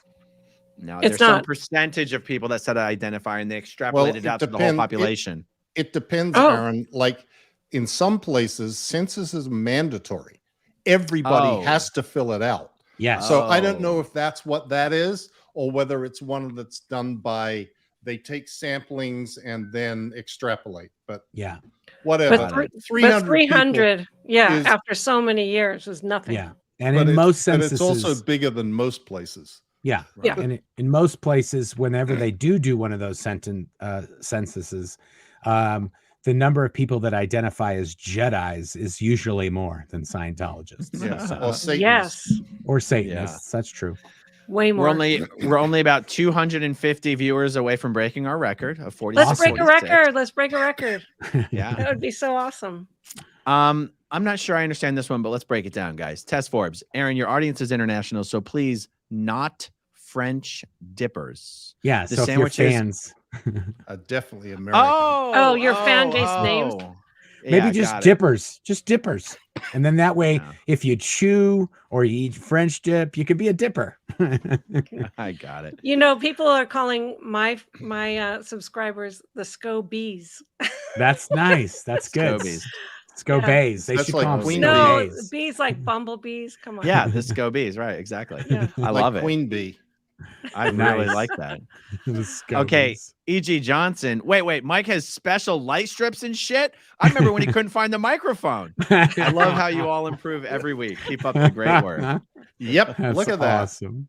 No, there's some percentage of people that said I identify, and they extrapolated out to the whole population.
It depends, Aaron. Like in some places, census is mandatory. Everybody has to fill it out.
Yeah.
So I don't know if that's what that is, or whether it's one that's done by they take samplings and then extrapolate. But
yeah,
whatever.
But 300 after so many years was nothing.
Yeah. And in most censuses,
but it's also bigger than most places.
Yeah.
Right?
Yeah.
And in most places, whenever they do one of those censuses, the number of people that identify as Jedis is usually more than Scientologists.
Yeah.
So,
Or Satanists.
Yes.
Or Satanists. That's true.
Way more.
We're only about 250 viewers away from breaking our record of 40.
Let's break a record. Let's break a record.
Yeah.
That would be so awesome.
I'm not sure I understand this one, but let's break it down, guys. Tess Forbes. Aaron, your audience is international, so please not French dippers.
Yeah,
the
so
sandwiches,
if you're fans.
Definitely American.
Oh, your fan base names?
Maybe just dippers. Just dippers. And then that way, if you chew or you eat French dip, you could be a dipper.
I got it.
You know, people are calling my subscribers the Scobees.
That's nice. That's good. Scobees. They should call them
Queen
Bees. Bees like bumblebees. Come on.
Yeah, the Scobees, right? Exactly. Yeah. I love it.
Queen bee.
I really like that. Okay, E.G. Johnson. Wait. Mike has special light strips and shit. I remember when he couldn't find the microphone. I love how you all improve every week. Keep up the great work.
Yep.
That's
look at that.
Awesome.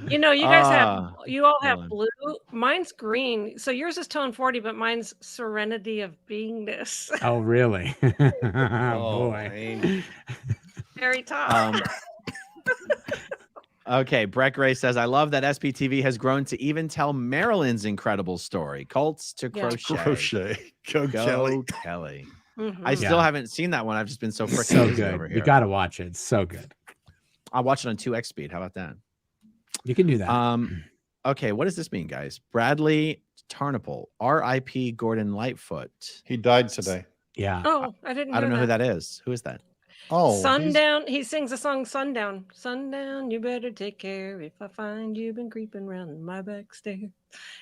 You know, you guys you all have blue. Mine's green. So yours is tone 40, but mine's serenity of beingness.
Oh, really?
Oh,
boy.
Very top.
Okay, Brett Gray says, I love that SPTV has grown to even tell Marilyn's incredible story. Cults to crochet.
Go
Kelly.
Mm-hmm.
I still haven't seen that one. I've just been so freaking
so
busy
good.
over here.
You got to watch it. It's so good.
I'll watch it on 2x speed. How about that?
You can do that.
Okay, what does this mean, guys? Bradley Tarnapol, R.I.P. Gordon Lightfoot.
He died today.
Yeah.
Oh, I didn't know
I don't know
that.
who that is. Who is that?
Oh,
Sundown. He sings the song Sundown. Sundown, you better take care if I find you've been creeping around my back stairs.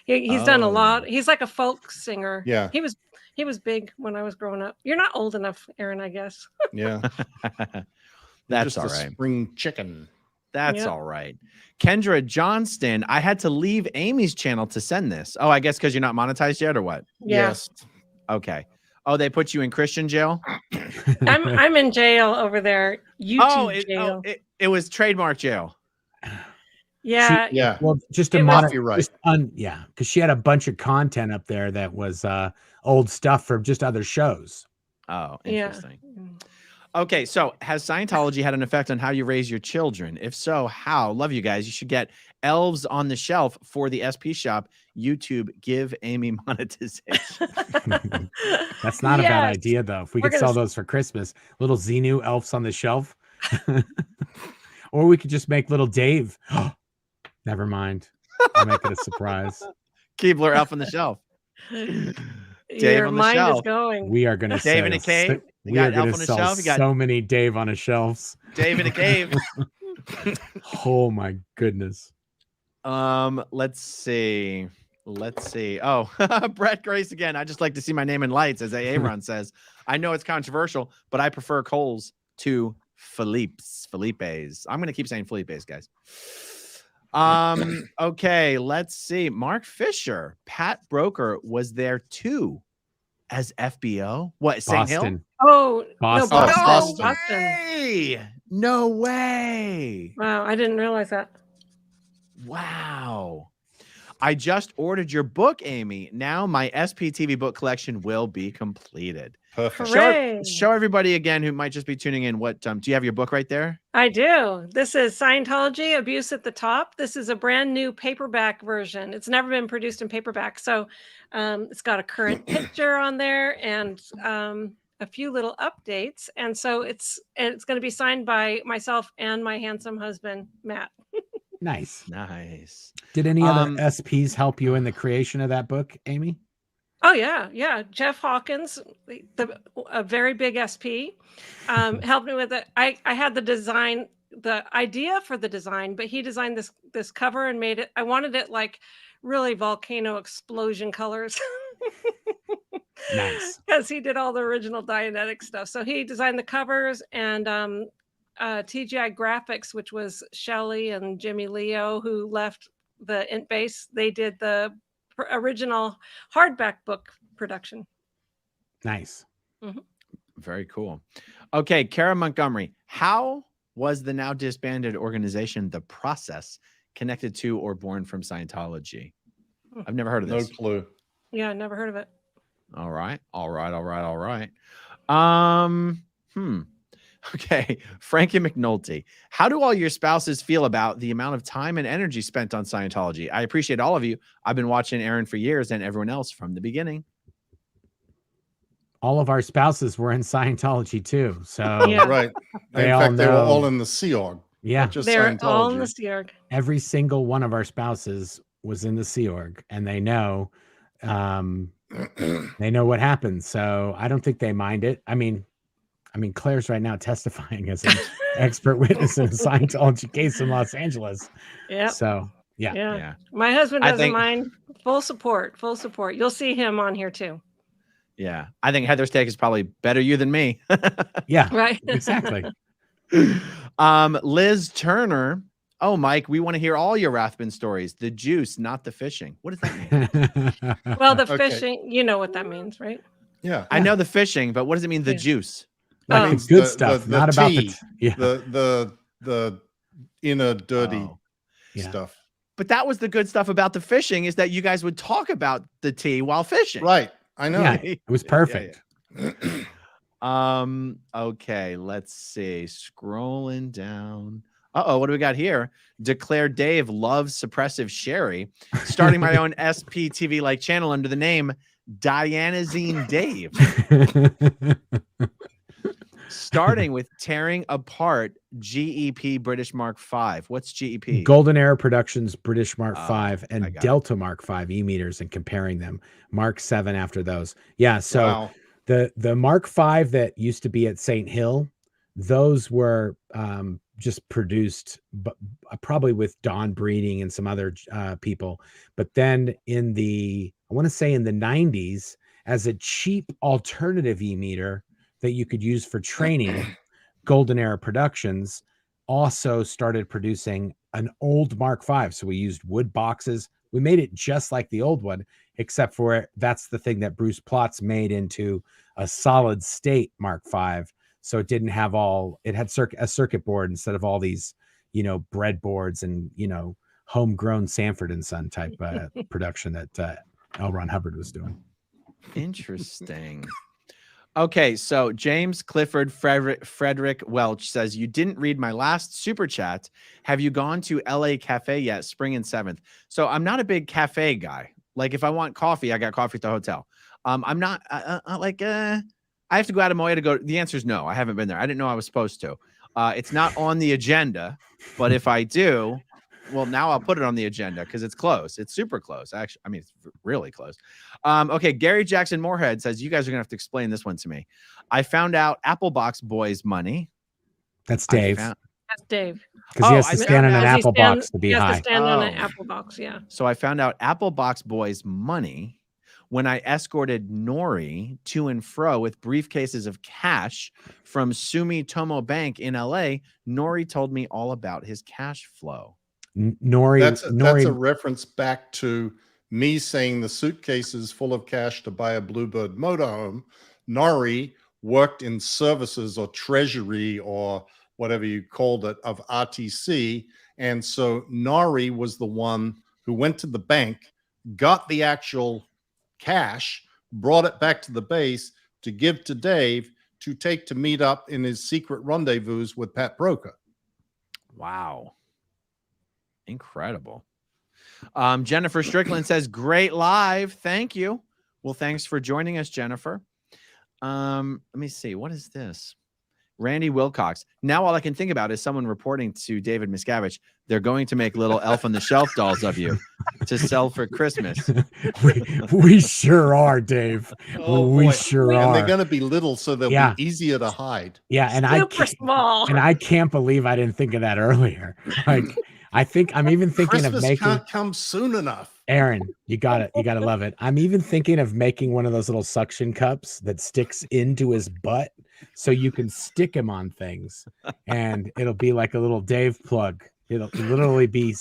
He's done a lot. He's like a folk singer.
Yeah.
He was big when I was growing up. You're not old enough, Aaron, I guess.
Yeah.
That's
just
all
a
right.
Spring chicken.
That's all right. Kendra Johnston, I had to leave Amy's channel to send this. Oh, I guess because you're not monetized yet or what?
Yeah.
Yes.
Okay. Oh, they put you in Christian jail?
I'm in jail over there. YouTube jail.
It was trademark jail.
Yeah.
Yeah.
Well, just to monitor, right? Because she had a bunch of content up there that was old stuff from just other shows.
Oh,
Yeah.
interesting. Okay, so has Scientology had an effect on how you raise your children? If so, how? Love you guys. You should get elves on the shelf for the SP shop. YouTube, give Amy monetization.
That's not a bad
Yes.
idea, though. If we
We're
could sell
gonna-
those for Christmas, little Xenu elves on the shelf. Or we could just make little Dave. Never mind. I'll make it a surprise.
Keebler elf on the shelf. Dave
Your
on the
mind
shelf.
is going.
We are going to
Dave in a cave. You
we are
got
going
elf
to
on the
sell
shelf. You got
so many Dave on a shelves.
Dave in a cave.
Oh my goodness.
Let's see. Oh, Brett Grace again. I just like to see my name in lights, as Aaron says. I know it's controversial, but I prefer Cole's to Felipe's. I'm gonna keep saying Felipe's, guys. Okay, let's see. Mark Fisher, Pat Broker was there too as FBO. What, St. Hill?
Boston.
Oh,
Boston.
no,
Oh,
Boston.
Boston.
Hey, no way.
Wow, I didn't realize that.
Wow. I just ordered your book, Amy. Now my SPTV book collection will be completed.
Perfect.
Hooray.
Show everybody again who might just be tuning in what do you have your book right there?
I do. This is Scientology, Abuse at the Top. This is a brand new paperback version. It's never been produced in paperback. So it's got a current picture on there and a few little updates. And so it's going to be signed by myself and my handsome husband, Matt.
Nice.
Nice.
Did any other SPs help you in the creation of that book, Amy?
Oh, yeah. Jeff Hawkins, a very big SP, helped me with it. I had the design, the idea for the design, but he designed this cover and made it. I wanted it like really volcano explosion colors.
Nice.
Because he did all the original Dianetic stuff. So he designed the covers, and TGI Graphics, which was Shelley and Jimmy Leo, who left the Int Base. They did the original hardback book production.
Nice.
Mm-hmm.
Very cool. Okay, Kara Montgomery, how was the now disbanded organization The Process connected to or born from Scientology? I've never heard of
No
this.
clue.
Yeah, never heard of it.
All right. Okay, Frankie McNulty. How do all your spouses feel about the amount of time and energy spent on Scientology? I appreciate all of you. I've been watching Aaron for years and everyone else from the beginning.
All of our spouses were in Scientology too. So
Yeah.
Right.
They
In
all
fact, they were
know.
all in the Sea Org.
yeah,
Not just
They're all in the
Scientology.
Sea Org.
every single one of our spouses was in the Sea Org, and they know what happened. So I don't think they mind it. I mean, Claire's right now testifying as an expert witness in a Scientology case in Los Angeles.
Yeah.
So yeah.
Yeah.
My husband
I
doesn't
think-
mind. Full support. You'll see him on here too.
Yeah. I think Heather's take is probably better you than me.
Yeah,
Right.
exactly.
Liz Turner. Oh, Mike, we want to hear all your Rathbun stories. The juice, not the fishing. What does that mean?
Well, the
Okay.
fishing, you know what that means, right?
Yeah.
I know the fishing, but what does it mean? The
Yeah.
juice.
Like
Oh.
the
means
good
the-
stuff,
the
not about the
tea.
yeah.
The inner dirty
Oh.
Yeah.
stuff.
But that was the good stuff about the fishing is that you guys would talk about the tea while fishing.
Right. I know.
Yeah, it was perfect.
Okay, let's see. Scrolling down. What do we got here? Declare Dave loves suppressive Sherry. Starting my own SPTV like channel under the name Dianazine Dave. Starting with tearing apart GEP British Mark V. What's GEP?
Golden Era Productions British Mark
Oh,
V
I
and
got it.
Delta Mark V e-meters and comparing them. Mark 7 after those. Yeah, so
Wow.
the Mark V that used to be at St. Hill, those were just produced probably with Dawn Breeding and some other people. But then I want to say in the 90s, as a cheap alternative e-meter that you could use for training, Golden Era Productions also started producing an old Mark V. So we used wood boxes. We made it just like the old one, except for that's the thing that Bruce Plotz made into a solid state Mark V. So it didn't have it had a circuit board instead of all these, breadboards and, homegrown Sanford and Son type production that L. Ron Hubbard was doing.
Interesting. Okay, so James Clifford Frederick Welch says, you didn't read my last super chat. Have you gone to LA Cafe yet? Spring and 7th. So I'm not a big cafe guy. Like if I want coffee, I got coffee at the hotel. I'm not I have to go out of my way to go. The answer is no. I haven't been there. I didn't know I was supposed to. It's not on the agenda, but if I do, well, now I'll put it on the agenda because it's close. It's super close. Actually, I mean, it's really close. Okay, Gary Jackson Moorhead says, you guys are going to have to explain this one to me. I found out Apple Box Boys money.
That's Dave.
That's Dave.
Because he has to stand on an Apple Box to be high.
He has to stand on an Apple Box, yeah.
So I found out Apple Box Boys money when I escorted Nori to and fro with briefcases of cash from Sumitomo Bank in LA. Nori told me all about his cash flow.
Nori,
that's a reference back to me saying the suitcases full of cash to buy a Bluebird motorhome. Nori worked in services or treasury or whatever you called it of RTC. And so Nori was the one who went to the bank, got the actual cash, brought it back to the base to give to Dave to take to meet up in his secret rendezvous with Pat Broker.
Wow. Incredible. Jennifer Strickland says, great live. Thank you. Well, thanks for joining us, Jennifer. Let me see. What is this? Randy Wilcox. Now all I can think about is someone reporting to David Miscavige, they're going to make little Elf on the Shelf dolls of you to sell for Christmas.
we sure are, Dave. We sure are.
And they're going to be little, so they'll be easier to hide.
Yeah, and
super small.
And I can't believe I didn't think of that earlier. Like, I'm even thinking
Christmas
of making.
Can't come soon enough.
Aaron, you gotta love it. I'm even thinking of making one of those little suction cups that sticks into his butt, so you can stick him on things, and it'll be like a little Dave plug. It'll literally be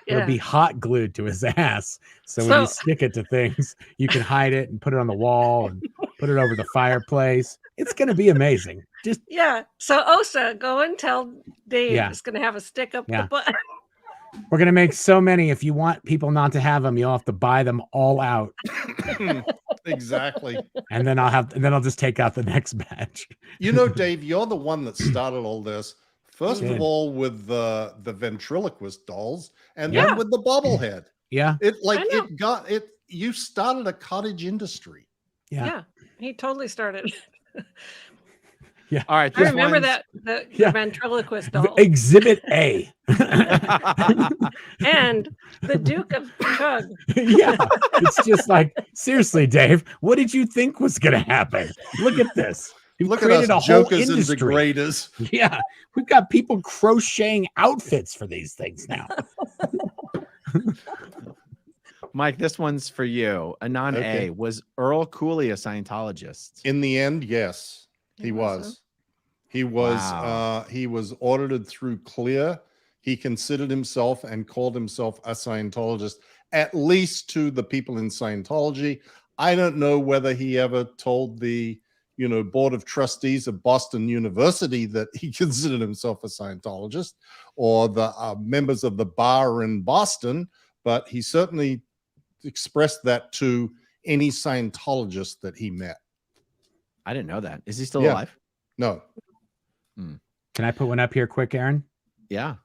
it'll be hot glued to his ass. So when you stick it to things, you can hide it and put it on the wall and put it over the fireplace. It's gonna be amazing.
So Osa, go and tell Dave it's gonna have a stick up the butt.
We're gonna make so many. If you want people not to have them, you'll have to buy them all out.
Exactly.
And then I'll just take out the next batch.
You know, Dave, you're the one that started all this. First of all, with the ventriloquist dolls, and then with the bobblehead.
Yeah.
You started a cottage industry.
Yeah. He totally started.
Yeah.
All right.
I remember the ventriloquist doll.
Exhibit A.
And the Duke of Chug.
Yeah. It's just like, seriously, Dave, what did you think was going to happen? Look at this.
Look at us, jokers and degraders.
Yeah. We've got people crocheting outfits for these things now.
Mike, this one's for you. Anon A. Was Earl Cooley a Scientologist?
In the end, yes, he was. He was audited through Clear. He considered himself and called himself a Scientologist, at least to the people in Scientology. I don't know whether he ever told the board of trustees of Boston University that he considered himself a Scientologist, or the members of the bar in Boston, but he certainly expressed that to any Scientologist that he met.
I didn't know that. Is he still alive?
No.
Can I put one up here quick, Aaron?
Yeah.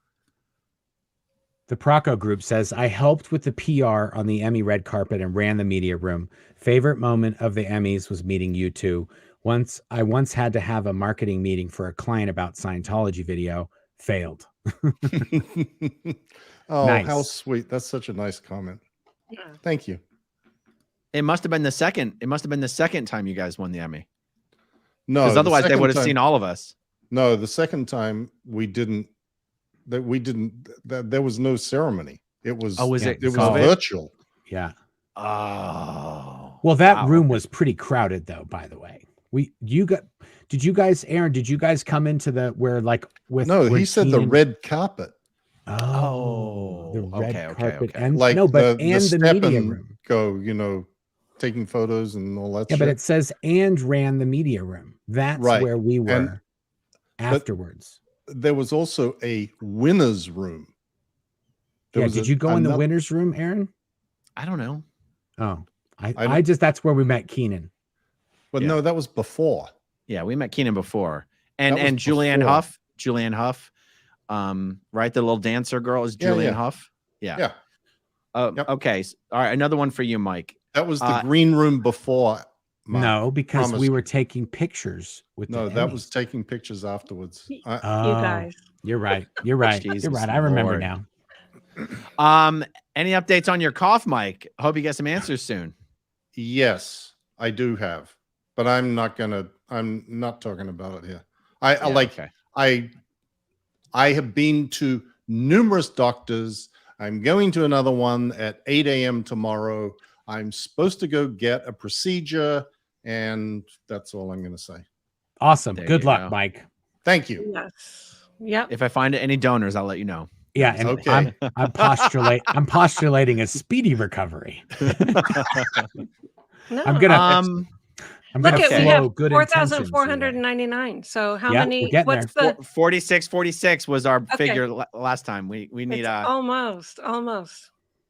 The Proco group says, I helped with the PR on the Emmy red carpet and ran the media room. Favorite moment of the Emmys was meeting you two. I once had to have a marketing meeting for a client about Scientology video. Failed.
Nice. How sweet. That's such a nice comment. Yeah. Thank you.
It must have been the second time you guys won the Emmy.
No,
because otherwise they would have seen all of us.
No, the second time we didn't. There was no ceremony. It was.
Oh, it was
virtual.
Yeah.
Oh.
Well, that room was pretty crowded, though. By the way, did you guys, Aaron? Did you guys come into
he said the red carpet.
Oh, the red carpet.
Okay. And the media room. Go, taking photos and all that.
Yeah, but it says and ran the media room. That's where we were afterwards.
There was also a winner's room.
Did you go in the winner's room, Aaron?
I don't know.
Oh, I just, that's where we met Keenan.
But
Yeah.
no, that was before.
Yeah, we met Keenan before. And
That was
Julianne
before.
Hough. Julianne Hough. Right? The little dancer girl is
Yeah,
Julianne
yeah.
Hough. Yeah.
Yeah. Yep.
Okay. All right. Another one for you, Mike.
That was the green room before. Mark.
No, because
Promise.
we were taking pictures with
No,
the
that
Emmys.
was taking pictures afterwards.
You
Oh,
guys.
You're right. You're right.
Jesus
You're right. I remember
Lord.
now.
Any updates on your cough, Mike? Hope you get some answers soon.
Yes, I do have, but I'm not talking about it here.
Okay.
I have been to numerous doctors. I'm going to another one at 8 a.m. tomorrow. I'm supposed to go get a procedure, and that's all I'm going to say.
Awesome.
There
Good
you
luck,
go.
Mike.
Thank you.
Yes. Yep.
If I find any donors, I'll let you know.
Yeah, and
Okay.
I'm postulating a speedy recovery.
No.
I'm gonna
Um,
Look
flow
at we have
good intentions your way.
4,499. So how
Yeah,
many?
we're getting
What's
there.
the?
46 was our
Okay.
figure last time. We need
It's almost.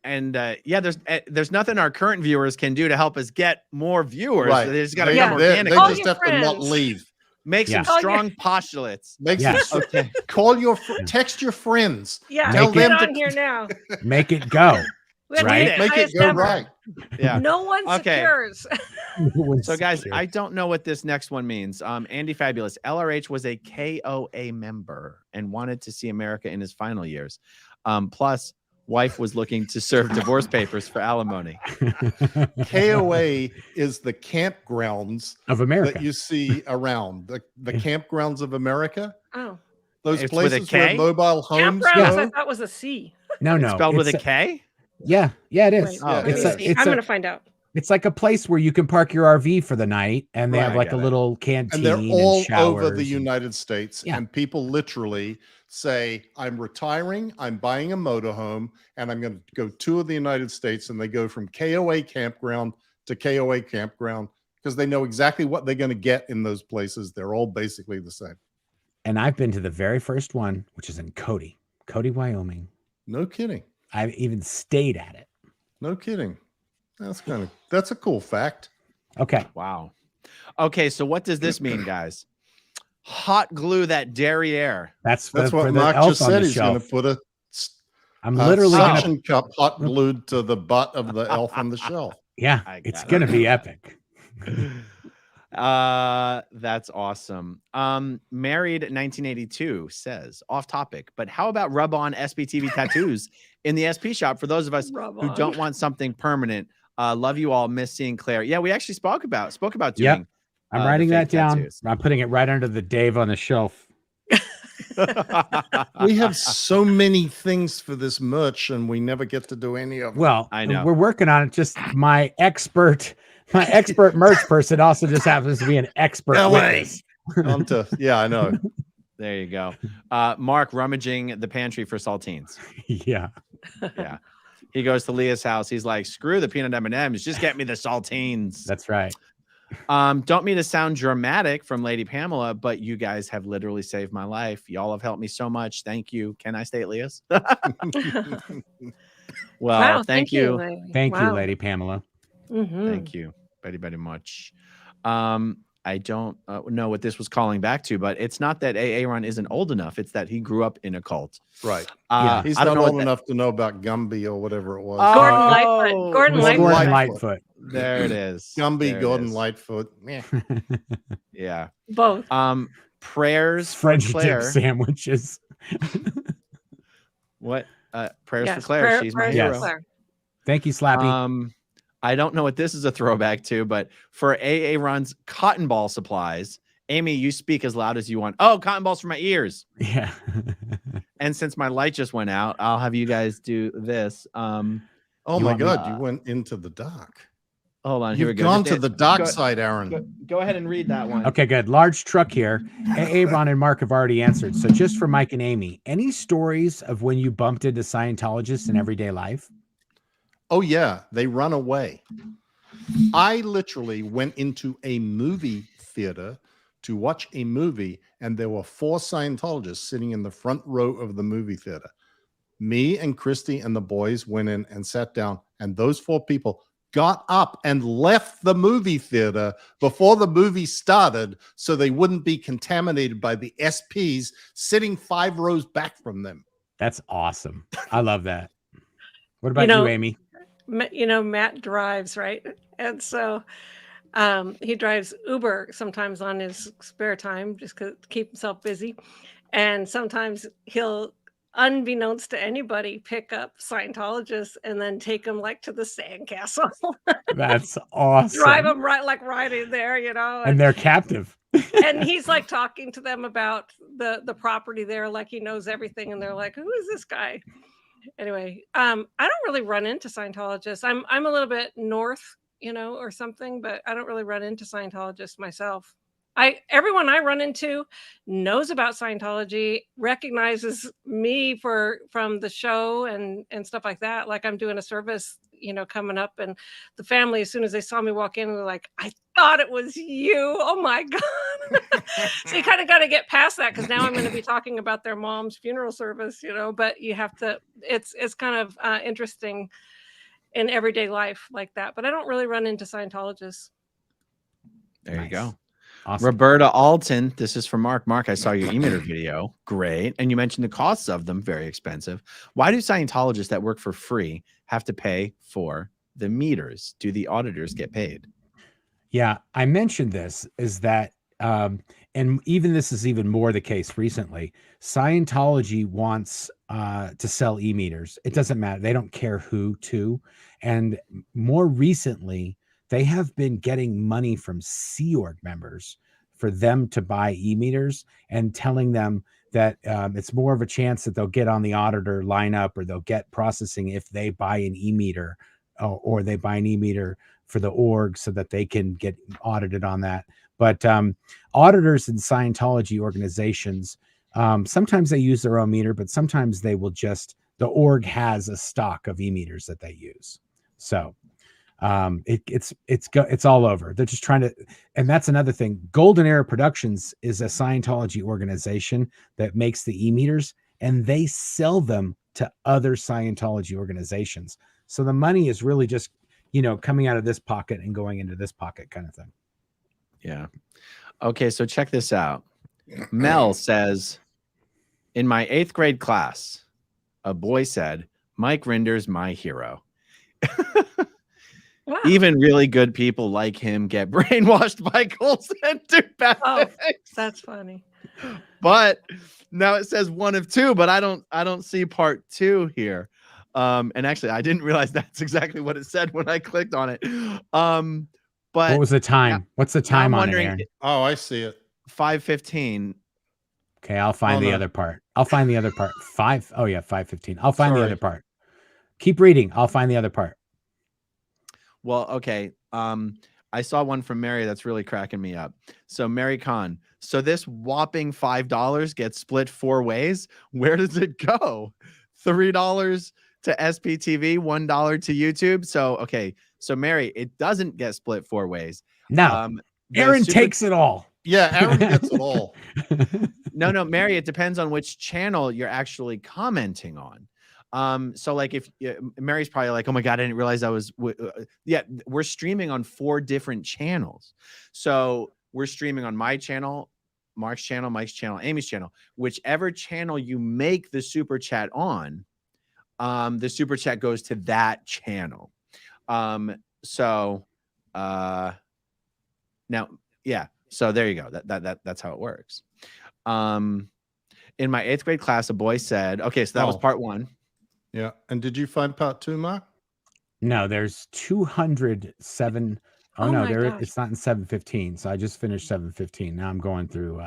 and there's nothing our current viewers can do to help us get more viewers.
Right.
They just got to
They,
come
they
organically.
Call
just
your
have to not
friends.
leave.
Make some
Yeah.
Call your-
strong postulates.
Make
Yes.
some,
Okay.
call your text your friends.
Yeah.
Tell
Get
them to-
on here now.
Make it go.
We have
Right.
the
Make it
highest
go
ever.
right.
Yeah.
No one
Okay.
secures.
So guys, I don't know what this next one means. Andy Fabulous. LRH was a KOA member and wanted to see America in his final years. Plus, wife was looking to serve divorce papers for alimony.
KOA is the campgrounds
of America.
that you see around the campgrounds of America.
Oh.
Those
It's with a
places where
K?
mobile homes
Campgrounds,
go.
I thought was a C.
No,
Spelled with a
it's
K?
Yeah, it is.
Wait,
Oh,
let me
it's
okay.
see. I'm going to find out.
It's like a place where you can park your RV for the night, and they have
Right,
like
I
a
get it.
little canteen
And they're all over
showers
the
and-
United States.
Yeah.
And people literally say, I'm retiring, I'm buying a motorhome, and I'm going to go tour the United States. And they go from KOA campground to KOA campground because they know exactly what they're going to get in those places. They're all basically the same.
And I've been to the very first one, which is in Cody, Wyoming.
No kidding.
I've even stayed at it.
No kidding. That's a cool fact.
Okay.
Wow. Okay, so what does this mean, guys? Hot glue that derriere.
That's
That's
for
what
the
Mark
elf
just
on
said.
the
He's going to
shelf.
put a
I'm literally gonna.
suction cup hot glued to the butt of the elf on the shelf.
Yeah,
I
it's
got
gonna
it.
be epic.
That's awesome. Married 1982 says off topic, but how about rub on SPTV tattoos in the SP shop for those of us
Rub
who
on.
don't want something permanent? Love you all. Miss seeing Claire. Yeah, we actually spoke about doing.
Yep. I'm
the
writing that
fake
down.
tattoos.
I'm putting it right under the Dave on the shelf.
We have so many things for this merch, and we never get to do any of them.
Well,
I know.
we're working on it. Just my expert merch person also just happens to be an expert
LA.
witness.
Yeah, I know.
There you go. Mark rummaging the pantry for saltines.
Yeah.
Yeah. He goes to Leah's house. He's like, screw the peanut M&Ms. Just get me the saltines.
That's right.
Don't mean to sound dramatic from Lady Pamela, but you guys have literally saved my life. Y'all have helped me so much. Thank you. Can I stay at Leah's? Well,
Wow,
thank you.
lady.
Thank you,
Wow.
Lady Pamela.
Mhm.
Thank you very, very much. I don't know what this was calling back to, but it's not that Aaron isn't old enough. It's that he grew up in a cult.
Right.
Yeah.
He's
I don't
not
know
old
what
enough to know about Gumby or whatever it was.
Gordon
Oh,
Lightfoot. Gordon
It was
Lightfoot.
Gordon
Lightfoot.
Lightfoot.
There it is.
Gumby,
There it
Gordon
is.
Lightfoot. Yeah.
Yeah.
Both.
Prayers for
French dip
Claire.
sandwiches.
What? Prayers
Yes,
for Claire.
prayer-
She's my
prayers
Yes.
for
hero.
Claire.
Thank you, Slappy.
I don't know what this is a throwback to, but for AA runs cotton ball supplies, Amy, you speak as loud as you want. Oh, cotton balls for my ears.
Yeah.
And since my light just went out, I'll have you guys do this.
Oh
You
my
want me-
God, you went into the dark.
Hold on. Here we
You've
go.
gone
Just
to the dark
go-
side, Aaron.
Go ahead and read that one.
Okay, good. Large truck here. Aaron and Mark have already answered. So just for Mike and Amy, any stories of when you bumped into Scientologists in everyday life?
Oh yeah, they run away. I literally went into a movie theater to watch a movie, and there were 4 Scientologists sitting in the front row of the movie theater. Me and Christy and the boys went in and sat down, and those 4 people got up and left the movie theater before the movie started so they wouldn't be contaminated by the SPs sitting 5 rows back from them.
That's awesome. I love that. What about you, Amy?
Matt drives, right? And so he drives Uber sometimes on his spare time just to keep himself busy. And sometimes he'll, unbeknownst to anybody, pick up Scientologists and then take them like to the sandcastle.
That's awesome.
Drive them right in there,
and they're captive.
And he's like talking to them about the property there, like he knows everything, and they're like, who is this guy? Anyway, I don't really run into Scientologists. I'm a little bit north, or something, but I don't really run into Scientologists myself. Everyone I run into knows about Scientology, recognizes me from the show and stuff like that. Like I'm doing a service, coming up, and the family, as soon as they saw me walk in, they're like, I thought it was you. Oh my God. So you kind of got to get past that, because now I'm going to be talking about their mom's funeral service, but you have to, it's kind of interesting in everyday life like that. But I don't really run into Scientologists.
There you go.
Awesome.
Roberta Alton, this is from Mark. Mark, I saw your emitter video. Great. And you mentioned the costs of them, very expensive. Why do Scientologists that work for free have to pay for the meters? Do the auditors get paid?
Yeah, I mentioned this, is that, and even this is even more the case recently, Scientology wants to sell e-meters. It doesn't matter. They don't care who to. And more recently, they have been getting money from Sea Org members for them to buy e-meters, and telling them that it's more of a chance that they'll get on the auditor lineup, or they'll get processing if they buy an e-meter, or they buy an e-meter for the org so that they can get audited on that. But auditors in Scientology organizations, sometimes they use their own meter, but sometimes they will the org has a stock of e-meters that they use. So it's all over. They're just trying to, and that's another thing. Golden Era Productions is a Scientology organization that makes the e-meters, and they sell them to other Scientology organizations. So the money is really just, coming out of this pocket and going into this pocket kind of thing.
Yeah. Okay. So check this out. Mel says, in my 8th grade class, a boy said, Mike Rinder's my hero.
Wow.
Even really good people like him get brainwashed by cults and do bad things.
That's funny.
But now it says 1 of 2, but I don't see part 2 here. And actually, I didn't realize that's exactly what it said when I clicked on it. But
what was the time? What's the time on it?
Oh, I see it.
5:15.
Okay, I'll find the other part. I'll find the other part. 5:15. I'll find the other part. Keep reading. I'll find the other part.
Well, okay. I saw one from Mary that's really cracking me up. So Mary Khan, so this whopping $5 gets split 4 ways. Where does it go? $3 to SPTV, $1 to YouTube. So, okay. So Mary, it doesn't get split 4 ways.
No, Aaron takes it all.
Yeah, Aaron gets it all.
No, Mary, it depends on which channel you're actually commenting on. So like if Mary's probably like, oh my God, I didn't realize I was, we're streaming on 4 different channels. So we're streaming on my channel, Mark's channel, Mike's channel, Amy's channel, whichever channel you make the super chat on, the super chat goes to that channel. So there you go. That's how it works. In my 8th grade class, a boy said, okay, so that was part 1.
Yeah. And did you find part 2, Mark?
No, there's 207. Oh no, it's not in 715. So I just finished 715. Now I'm going through.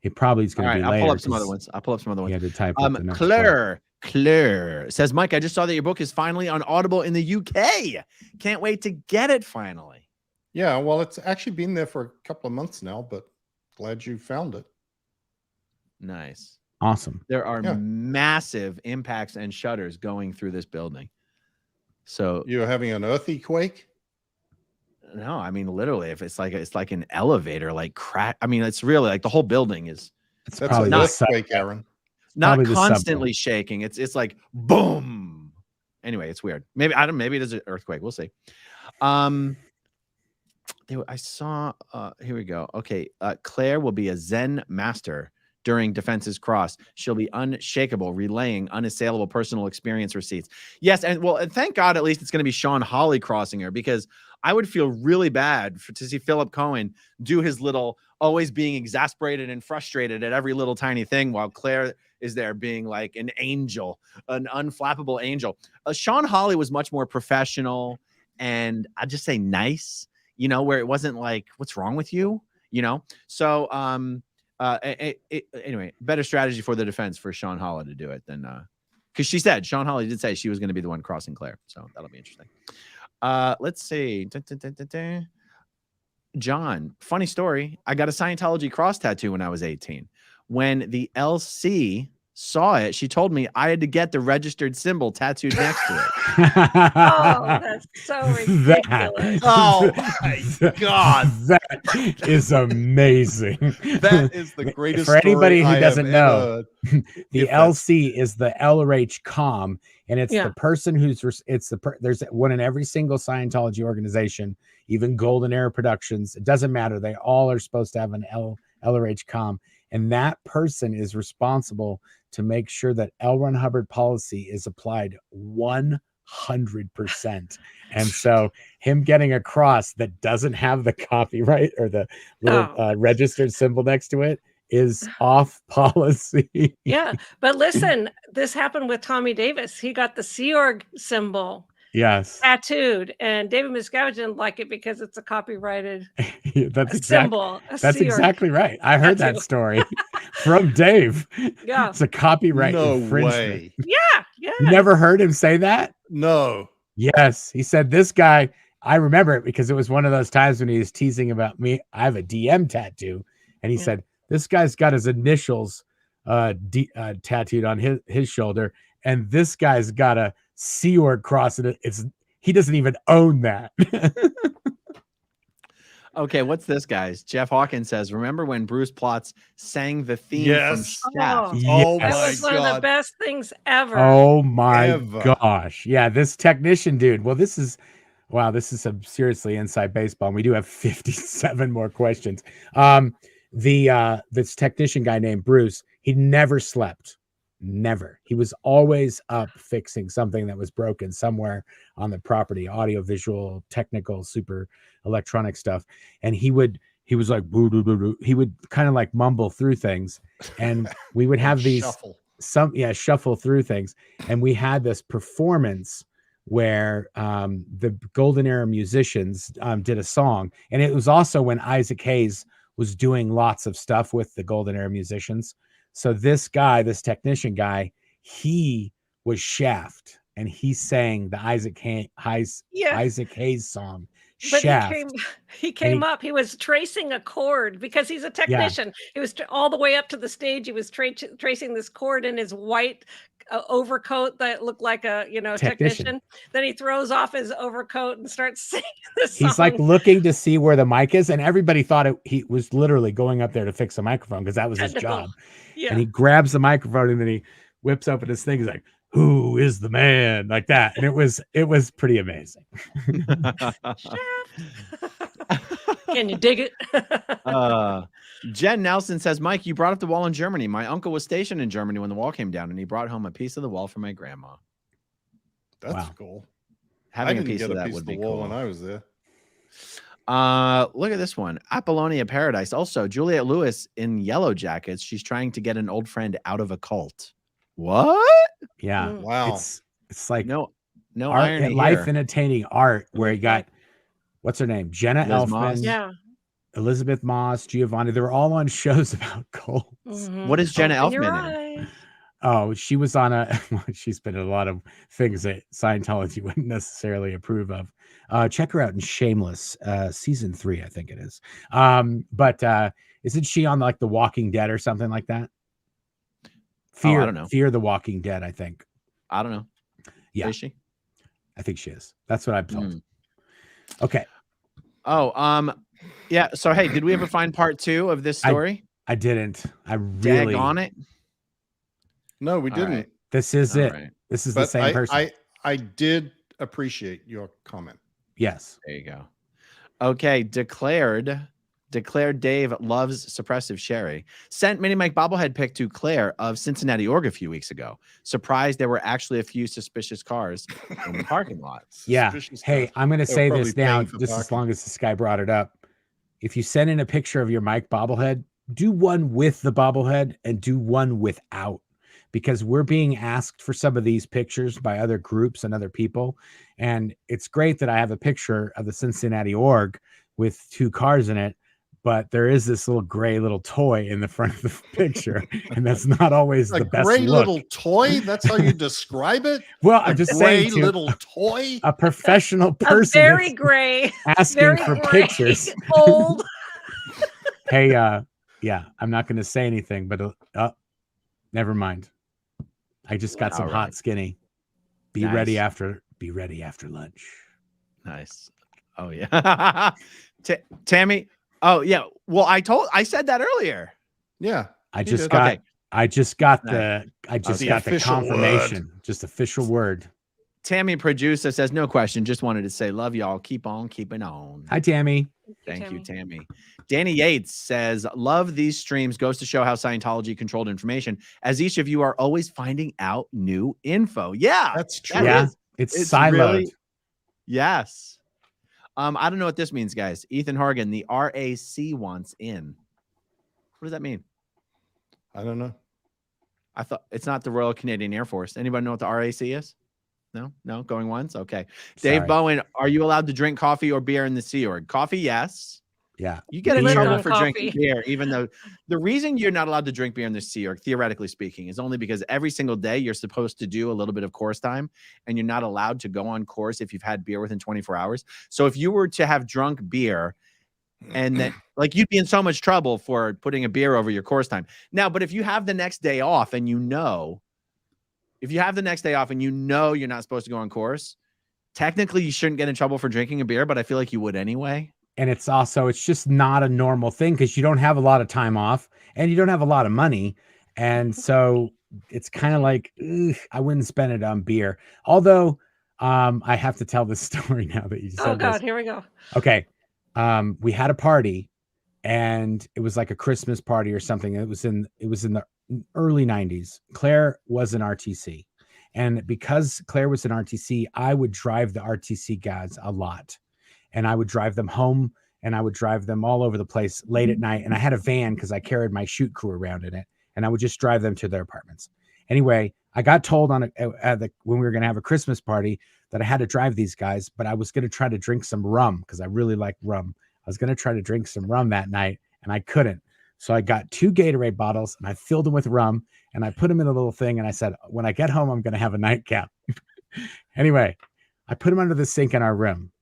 It probably is going to be later.
I'll pull up some other ones.
You had to type
Claire says, Mike, I just saw that your book is finally on Audible in the UK. Can't wait to get it finally.
Yeah, well, it's actually been there for a couple of months now, but glad you found it.
Nice.
Awesome.
There are massive impacts and shudders going through this building. So
you're having an earthy quake?
No, I mean literally, if it's like an elevator, like crack. I mean, it's really like the whole building is.
That's probably not
quake, Aaron.
Not constantly shaking. It's like boom. Anyway, it's weird. Maybe maybe it is an earthquake. We'll see. I saw here we go. Okay. Claire will be a Zen master during Defense's Cross. She'll be unshakable, relaying unassailable personal experience receipts. Yes, and thank God at least it's going to be Sean Hawley crossing her, because I would feel really bad to see Philip Cohen do his little always being exasperated and frustrated at every little tiny thing, while Claire is there being like an angel, an unflappable angel. Sean Hawley was much more professional and I'd just say nice, you know, where it wasn't like, what's wrong with you? You know? So, anyway, better strategy for the defense for Sean Hawley to do it than, because Sean Hawley did say she was going to be the one crossing Claire. So that'll be interesting. Let's see. John, funny story. I got a Scientology cross tattoo when I was 18. When the LC saw it, she told me I had to get the registered symbol tattooed next to it.
Oh, that's so ridiculous.
Oh my God.
That is amazing.
That is the greatest.
For anybody
story
who
I
doesn't
have
know,
ever-
the LC is the LRH COM, and it's
Yeah.
the person who's there's one in every single Scientology organization, even Golden Era Productions. It doesn't matter. They all are supposed to have an LRH COM, and that person is responsible to make sure that L. Ron Hubbard policy is applied 100%. And so him getting a cross that doesn't have the copyright or the little registered symbol next to it is off policy.
Yeah, but listen, this happened with Tommy Davis. He got the Sea Org symbol
Yes.
tattooed, and David Miscavige didn't like it because it's a copyrighted
That's
symbol.
That's exactly right. I heard that
tattoo.
story from Dave.
Yeah.
It's a copyright
No
infringement.
way.
Yeah, yeah.
You never heard him say that?
No.
Yes. He said, this guy, I remember it because it was one of those times when he was teasing about me. I have a DM tattoo. And he said, this guy's got his initials tattooed on his shoulder. And this guy's got a Sea Org cross in it. He doesn't even own that.
Okay, what's this, guys? Jeff Hawkins says, remember when Bruce Plotz sang the theme
Yes.
from Shaft?
Oh
Yes.
That
my
was one of the
God.
best things ever.
Oh my
Ever.
gosh. Yeah, this technician dude. Well, this is some seriously inside baseball. And we do have 57 more questions. This technician guy named Bruce, he never slept. Never. He was always up fixing something that was broken somewhere on the property, audio, visual, technical, super electronic stuff. And he was like, boo, boo, boo, boo. He would kind of like mumble through things. And we would have these shuffle through things. And we had this performance where the Golden Era musicians did a song. And it was also when Isaac Hayes was doing lots of stuff with the Golden Era musicians. So this guy, this technician guy, he was Shaft, and he sang the Isaac Hayes song,
But
Shaft.
he came up. He was tracing a chord because he's a technician. He was all the way up to the stage. He was tracing this chord in his white overcoat that looked like a technician. Then he throws off his overcoat and starts singing this song.
He's like looking to see where the mic is, and everybody thought he was literally going up there to fix a microphone because that was his job.
Yeah.
And he grabs the microphone and then he whips open his thing. He's like, "Who is the man?" Like that, and it was pretty amazing.
Can you dig it?
Jen Nelson says, Mike, you brought up the wall in Germany. My uncle was stationed in Germany when the wall came down, and he brought home a piece of the wall for my grandma.
That's cool.
Having
I
a
didn't
piece
get
of
a
that
piece
would
of
be
the wall
cool.
when I was there.
Look at this one. Apollonia Paradise. Also, Juliette Lewis in Yellow Jackets. She's trying to get an old friend out of a cult. What?
Yeah.
Wow.
It's like
No
art,
irony
life
here.
entertaining art where you got, what's her name? Jenna
Liz
Elfman,
Moss.
Yeah.
Elizabeth Moss, Giovanni. They were all on shows about cults.
Mhm.
What is Jenna
Open your
Elfman in?
eyes.
Oh, she was on she's been in a lot of things that Scientology wouldn't necessarily approve of. Check her out in Shameless, season 3, I think it is. But isn't she on like The Walking Dead or something like that?
I don't know.
Fear the Walking Dead, I think.
I don't know.
Yeah.
Is she?
I think she is. That's what I'm told. Okay.
Oh, yeah. So, hey, did we ever find part 2 of this story?
I didn't. I really
Dag on it.
No, we
All
didn't.
right.
This is
All
it.
right.
This is the
But
same person.
I did appreciate your comment.
Yes.
There you go. Okay, declared Dave loves suppressive Sherry. Sent Mini Mike bobblehead pic to Claire of Cincinnati, Org a few weeks ago. Surprised there were actually a few suspicious cars in the parking lot.
Yeah.
Suspicious
Hey,
stuff.
I'm going to
They were
say
probably
this now,
paying for
just as
parking.
long as this guy brought it up. If you send in a picture of your Mike bobblehead, do one with the bobblehead and do one without, because we're being asked for some of these pictures by other groups and other people. And it's great that I have a picture of the Cincinnati Org with 2 cars in it, but there is this little gray little toy in the front of the picture, and that's not always
A
the best
gray
look.
little toy? That's how you describe it?
Well, I'm
A
just
gray
saying to
little toy?
a professional
A
person
very
that's
gray,
asking
very
for
gray,
pictures.
old.
Hey, yeah, I'm not going to say anything, but never mind. I just got some
All
hot
right.
skinny. Be
Nice.
ready after lunch.
Nice. Oh yeah. Tammy. Oh yeah. Well, I said that earlier.
Yeah.
I
You
just
did.
got
Okay.
I just got
Nice.
the
official
confirmation. Just official word.
Tammy producer says no question. Just wanted to say love y'all. Keep on keeping on.
Hi, Tammy.
Thank you, Tammy. Danny Yates says, love these streams. Goes to show how Scientology controlled information, as each of you are always finding out new info. Yeah,
That's
that
true.
Yeah,
is-
it's
it's
siloed.
really- yes. I don't know what this means, guys. Ethan Hargan, the RAC wants in. What does that mean?
I don't know.
I thought it's not the Royal Canadian Air Force. Anybody know what the RAC is? No, going once. Okay. Dave
Sorry.
Bowen, are you allowed to drink coffee or beer in the Sea Org? Coffee, yes.
Yeah.
You get in
Beer-
trouble
on
for
coffee.
drinking beer, even though the reason you're not allowed to drink beer in the Sea Org, theoretically speaking, is only because every single day you're supposed to do a little bit of course time, and you're not allowed to go on course if you've had beer within 24 hours. So if you were to have drunk beer, and then like you'd be in so much trouble for putting a beer over your course time. Now, but if you have the next day off and you're not supposed to go on course, technically you shouldn't get in trouble for drinking a beer, but I feel like you would anyway.
And it's just not a normal thing because you don't have a lot of time off and you don't have a lot of money. And so it's kind of like, I wouldn't spend it on beer. Although I have to tell this story now that you said
Oh God,
this.
here we go.
Okay. We had a party and it was like a Christmas party or something. It was in the early 90s. Claire was an RTC. And because Claire was an RTC, I would drive the RTC guys a lot. And I would drive them home and I would drive them all over the place late at night. And I had a van because I carried my shoot crew around in it. And I would just drive them to their apartments. Anyway, I got told when we were going to have a Christmas party that I had to drive these guys, but I was going to try to drink some rum because I really like rum. I was going to try to drink some rum that night and I couldn't. So I got 2 Gatorade bottles and I filled them with rum and I put them in a little thing. And I said, when I get home, I'm going to have a nightcap. Anyway, I put them under the sink in our room.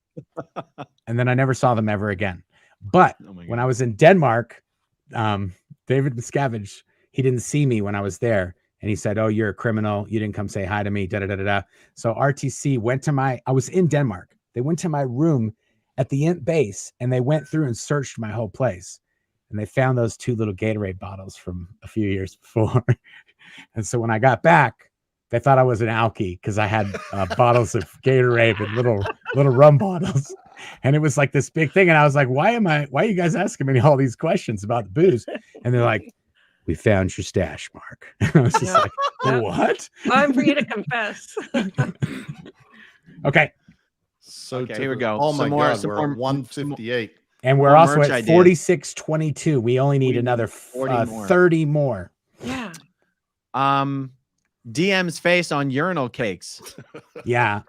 And then I never saw them ever again. But when I was in Denmark, David Miscavige, he didn't see me when I was there. And he said, oh, you're a criminal. You didn't come say hi to me. Da, da, da, da, da. So RTC went to I was in Denmark. They went to my room at the base and they went through and searched my whole place. And they found those 2 little Gatorade bottles from a few years before. And so when I got back, they thought I was an alky because I had bottles of Gatorade and little rum bottles. And it was like this big thing. And I was like, why are you guys asking me all these questions about the booze? And they're like, we found your stash, Mark. And I was just like, what?
Time for you to confess.
Okay.
So
Okay, here we go.
Oh my
Some more-
God,
some
we're
more-
at 158.
And we're
More
also
merch
at
ideas.
4622. We only need
We
another
need 40 more.
30 more.
Yeah.
DM's face on urinal cakes
Yeah.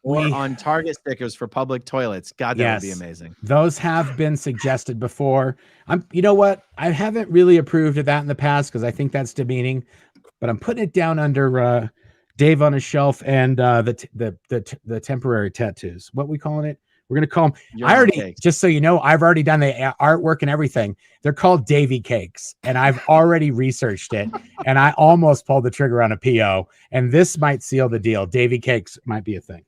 or on Target stickers for public toilets. God, that would be
Yes.
amazing.
Those have been suggested before. You know what? I haven't really approved of that in the past because I think that's demeaning, but I'm putting it down under Dave on a shelf and the temporary tattoos. What we calling it? We're going to call them.
Urinal cakes.
Just so you know, I've already done the artwork and everything. They're called Davy Cakes, and I've already researched it, and I almost pulled the trigger on a PO, and this might seal the deal. Davy Cakes might be a thing.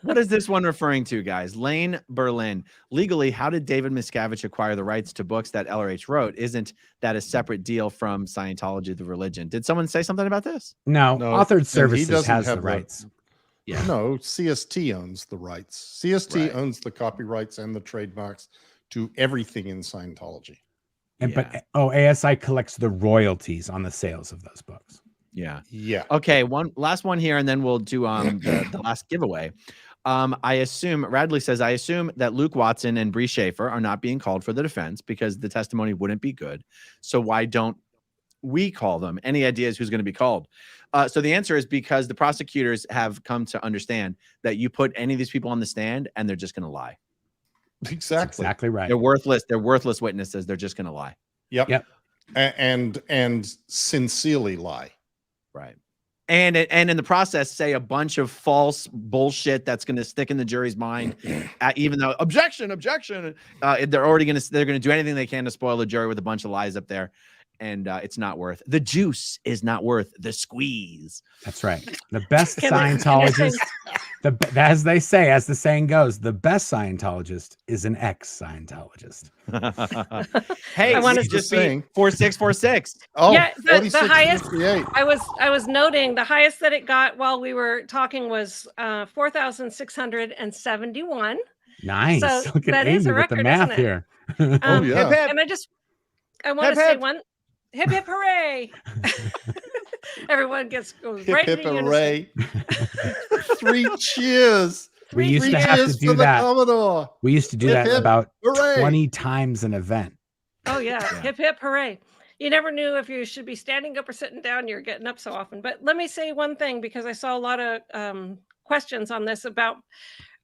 What is this one referring to, guys? Lane Berlin. Legally, how did David Miscavige acquire the rights to books that LRH wrote? Isn't that a separate deal from Scientology, the religion? Did someone say something about this?
No,
No,
Authored
and he
Services
doesn't
has
have
the
the-
rights.
Yeah.
No, CST owns the rights. CST
Right.
owns the copyrights and the trademarks to everything in Scientology.
And
Yeah.
but ASI collects the royalties on the sales of those books.
Yeah.
Yeah.
Okay, one last one here, and then we'll do the last giveaway. I assume Radley says, I assume that Luke Watson and Bree Schaefer are not being called for the defense because the testimony wouldn't be good. So why don't we call them? Any ideas who's going to be called? So the answer is because the prosecutors have come to understand that you put any of these people on the stand and they're just going to lie.
Exactly.
Exactly right.
They're worthless. They're worthless witnesses. They're just going to lie.
Yep. And sincerely lie.
Right. And in the process, say a bunch of false bullshit that's going to stick in the jury's mind, even though objection. They're already going to do anything they can to spoil the jury with a bunch of lies up there. And it's not worth the juice is not worth the squeeze.
That's right. The best Scientologist, as they say, as the saying goes, the best Scientologist is an ex-Scientologist.
Hey,
I wanna
just
saying.
4646.
Oh,
Yeah, the
46,
highest-
58.
I was noting the highest that it got while we were talking was 4,671.
Nice.
So
Look at
that
Amy
is a
with
record,
the math
isn't it?
here.
Oh, yeah.
Hip, hip.
And I want
Hip,
to say
hip.
one hip hip hooray. Everyone goes
Hip
right
hip
into unison.
hooray. 3 cheers.
We used to
Three
have to
cheers
do
for the
that.
Commodore.
We used to do
Hip,
that
hip,
about
hooray.
20 times an event.
Oh yeah.
Yeah.
Hip hip hooray. You never knew if you should be standing up or sitting down. You're getting up so often. But let me say one thing, because I saw a lot of questions on this about,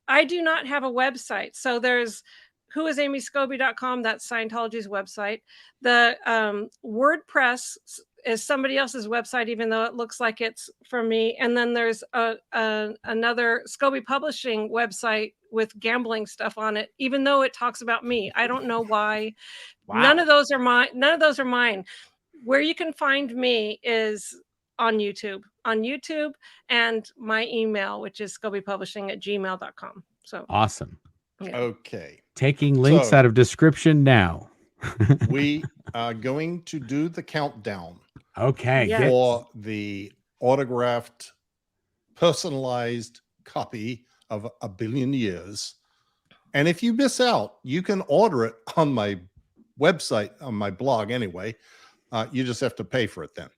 I do not have a website. So there's whoisamyscobee.com. That's Scientology's website. The WordPress is somebody else's website, even though it looks like it's for me. And then there's another Scobee Publishing website with gambling stuff on it, even though it talks about me. I don't know why.
Wow.
None of those are mine. None of those are mine. Where you can find me is on YouTube, and my email, which is scobeepublishing@gmail.com. So
Awesome.
Okay.
Taking links
So-
out of description now.
We are going to do the countdown
Okay.
Yeah.
Get,
for the autographed, personalized copy of A Billion Years. And if you miss out, you can order it on my website, on my blog anyway. You just have to pay for it then.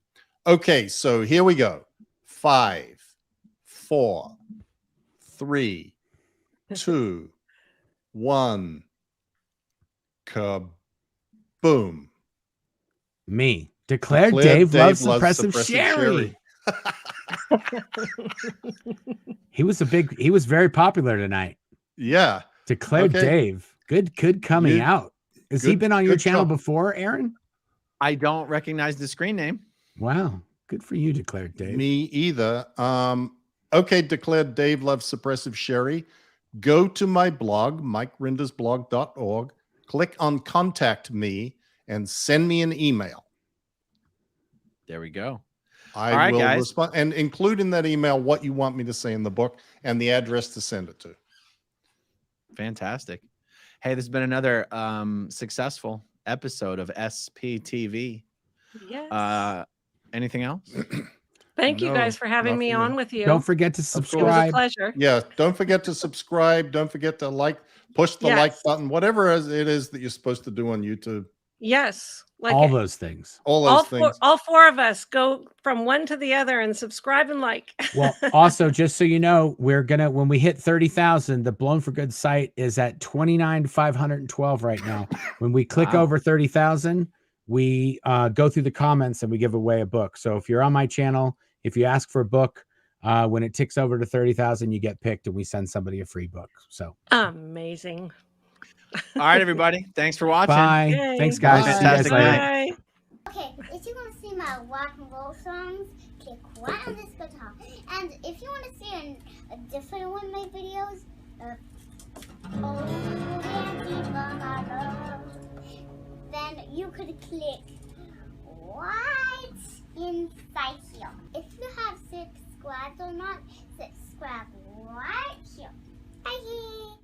Okay, so here we go. 5, 4, 3, 2, 1. Kaboom.
me. Declared
Declared
Dave loves
suppressive
suppressive Sherry. He was very popular tonight.
Yeah.
Declared
Okay.
Dave. Good coming
You-
out. Has he
good-
been on your
good
channel
job.
before, Aaron?
I don't recognize the screen name.
Wow. Good for you, Declared Dave.
Me either. Okay, Declared Dave loves suppressive Sherry. Go to my blog, MikeRindersblog.org. Click on Contact Me and send me an email.
There we go.
I
All right,
will
guys.
respond and include in that email what you want me to say in the book and the address to send it to.
Fantastic. Hey, this has been another successful episode of SPTV.
yes.
Anything else?
Thank you
no,
guys for having me
nothing.
on with you.
Don't forget to
It was a
subscribe.
pleasure.
Yeah, don't forget to subscribe. Don't forget to push the like
Yes.
button, whatever it is that you're supposed to do on YouTube.
Yes. Like
All those things.
All those things.
all four of us go from one to the other and subscribe and like.
Well, also, just so you know, when we hit 30,000, the Blown for Good site is at 29,512 right now. When we click
Wow.
over 30,000, we go through the comments and we give away a book. So if you're on my channel, if you ask for a book, when it ticks over to 30,000, you get picked and we send somebody a free book. So
Amazing.
All right, everybody. Thanks for watching.
bye.
Yay.
Thanks, guys.
Bye.
See you guys
Fantastic
later.
night.
Bye.
Okay, if you want to see my rock and roll songs, click right on this guitar. And if you want to see a different one of my videos, oh, Nancy, Mama, love, then you could click right inside here. If you have subscribed or not, subscribe right here. Bye.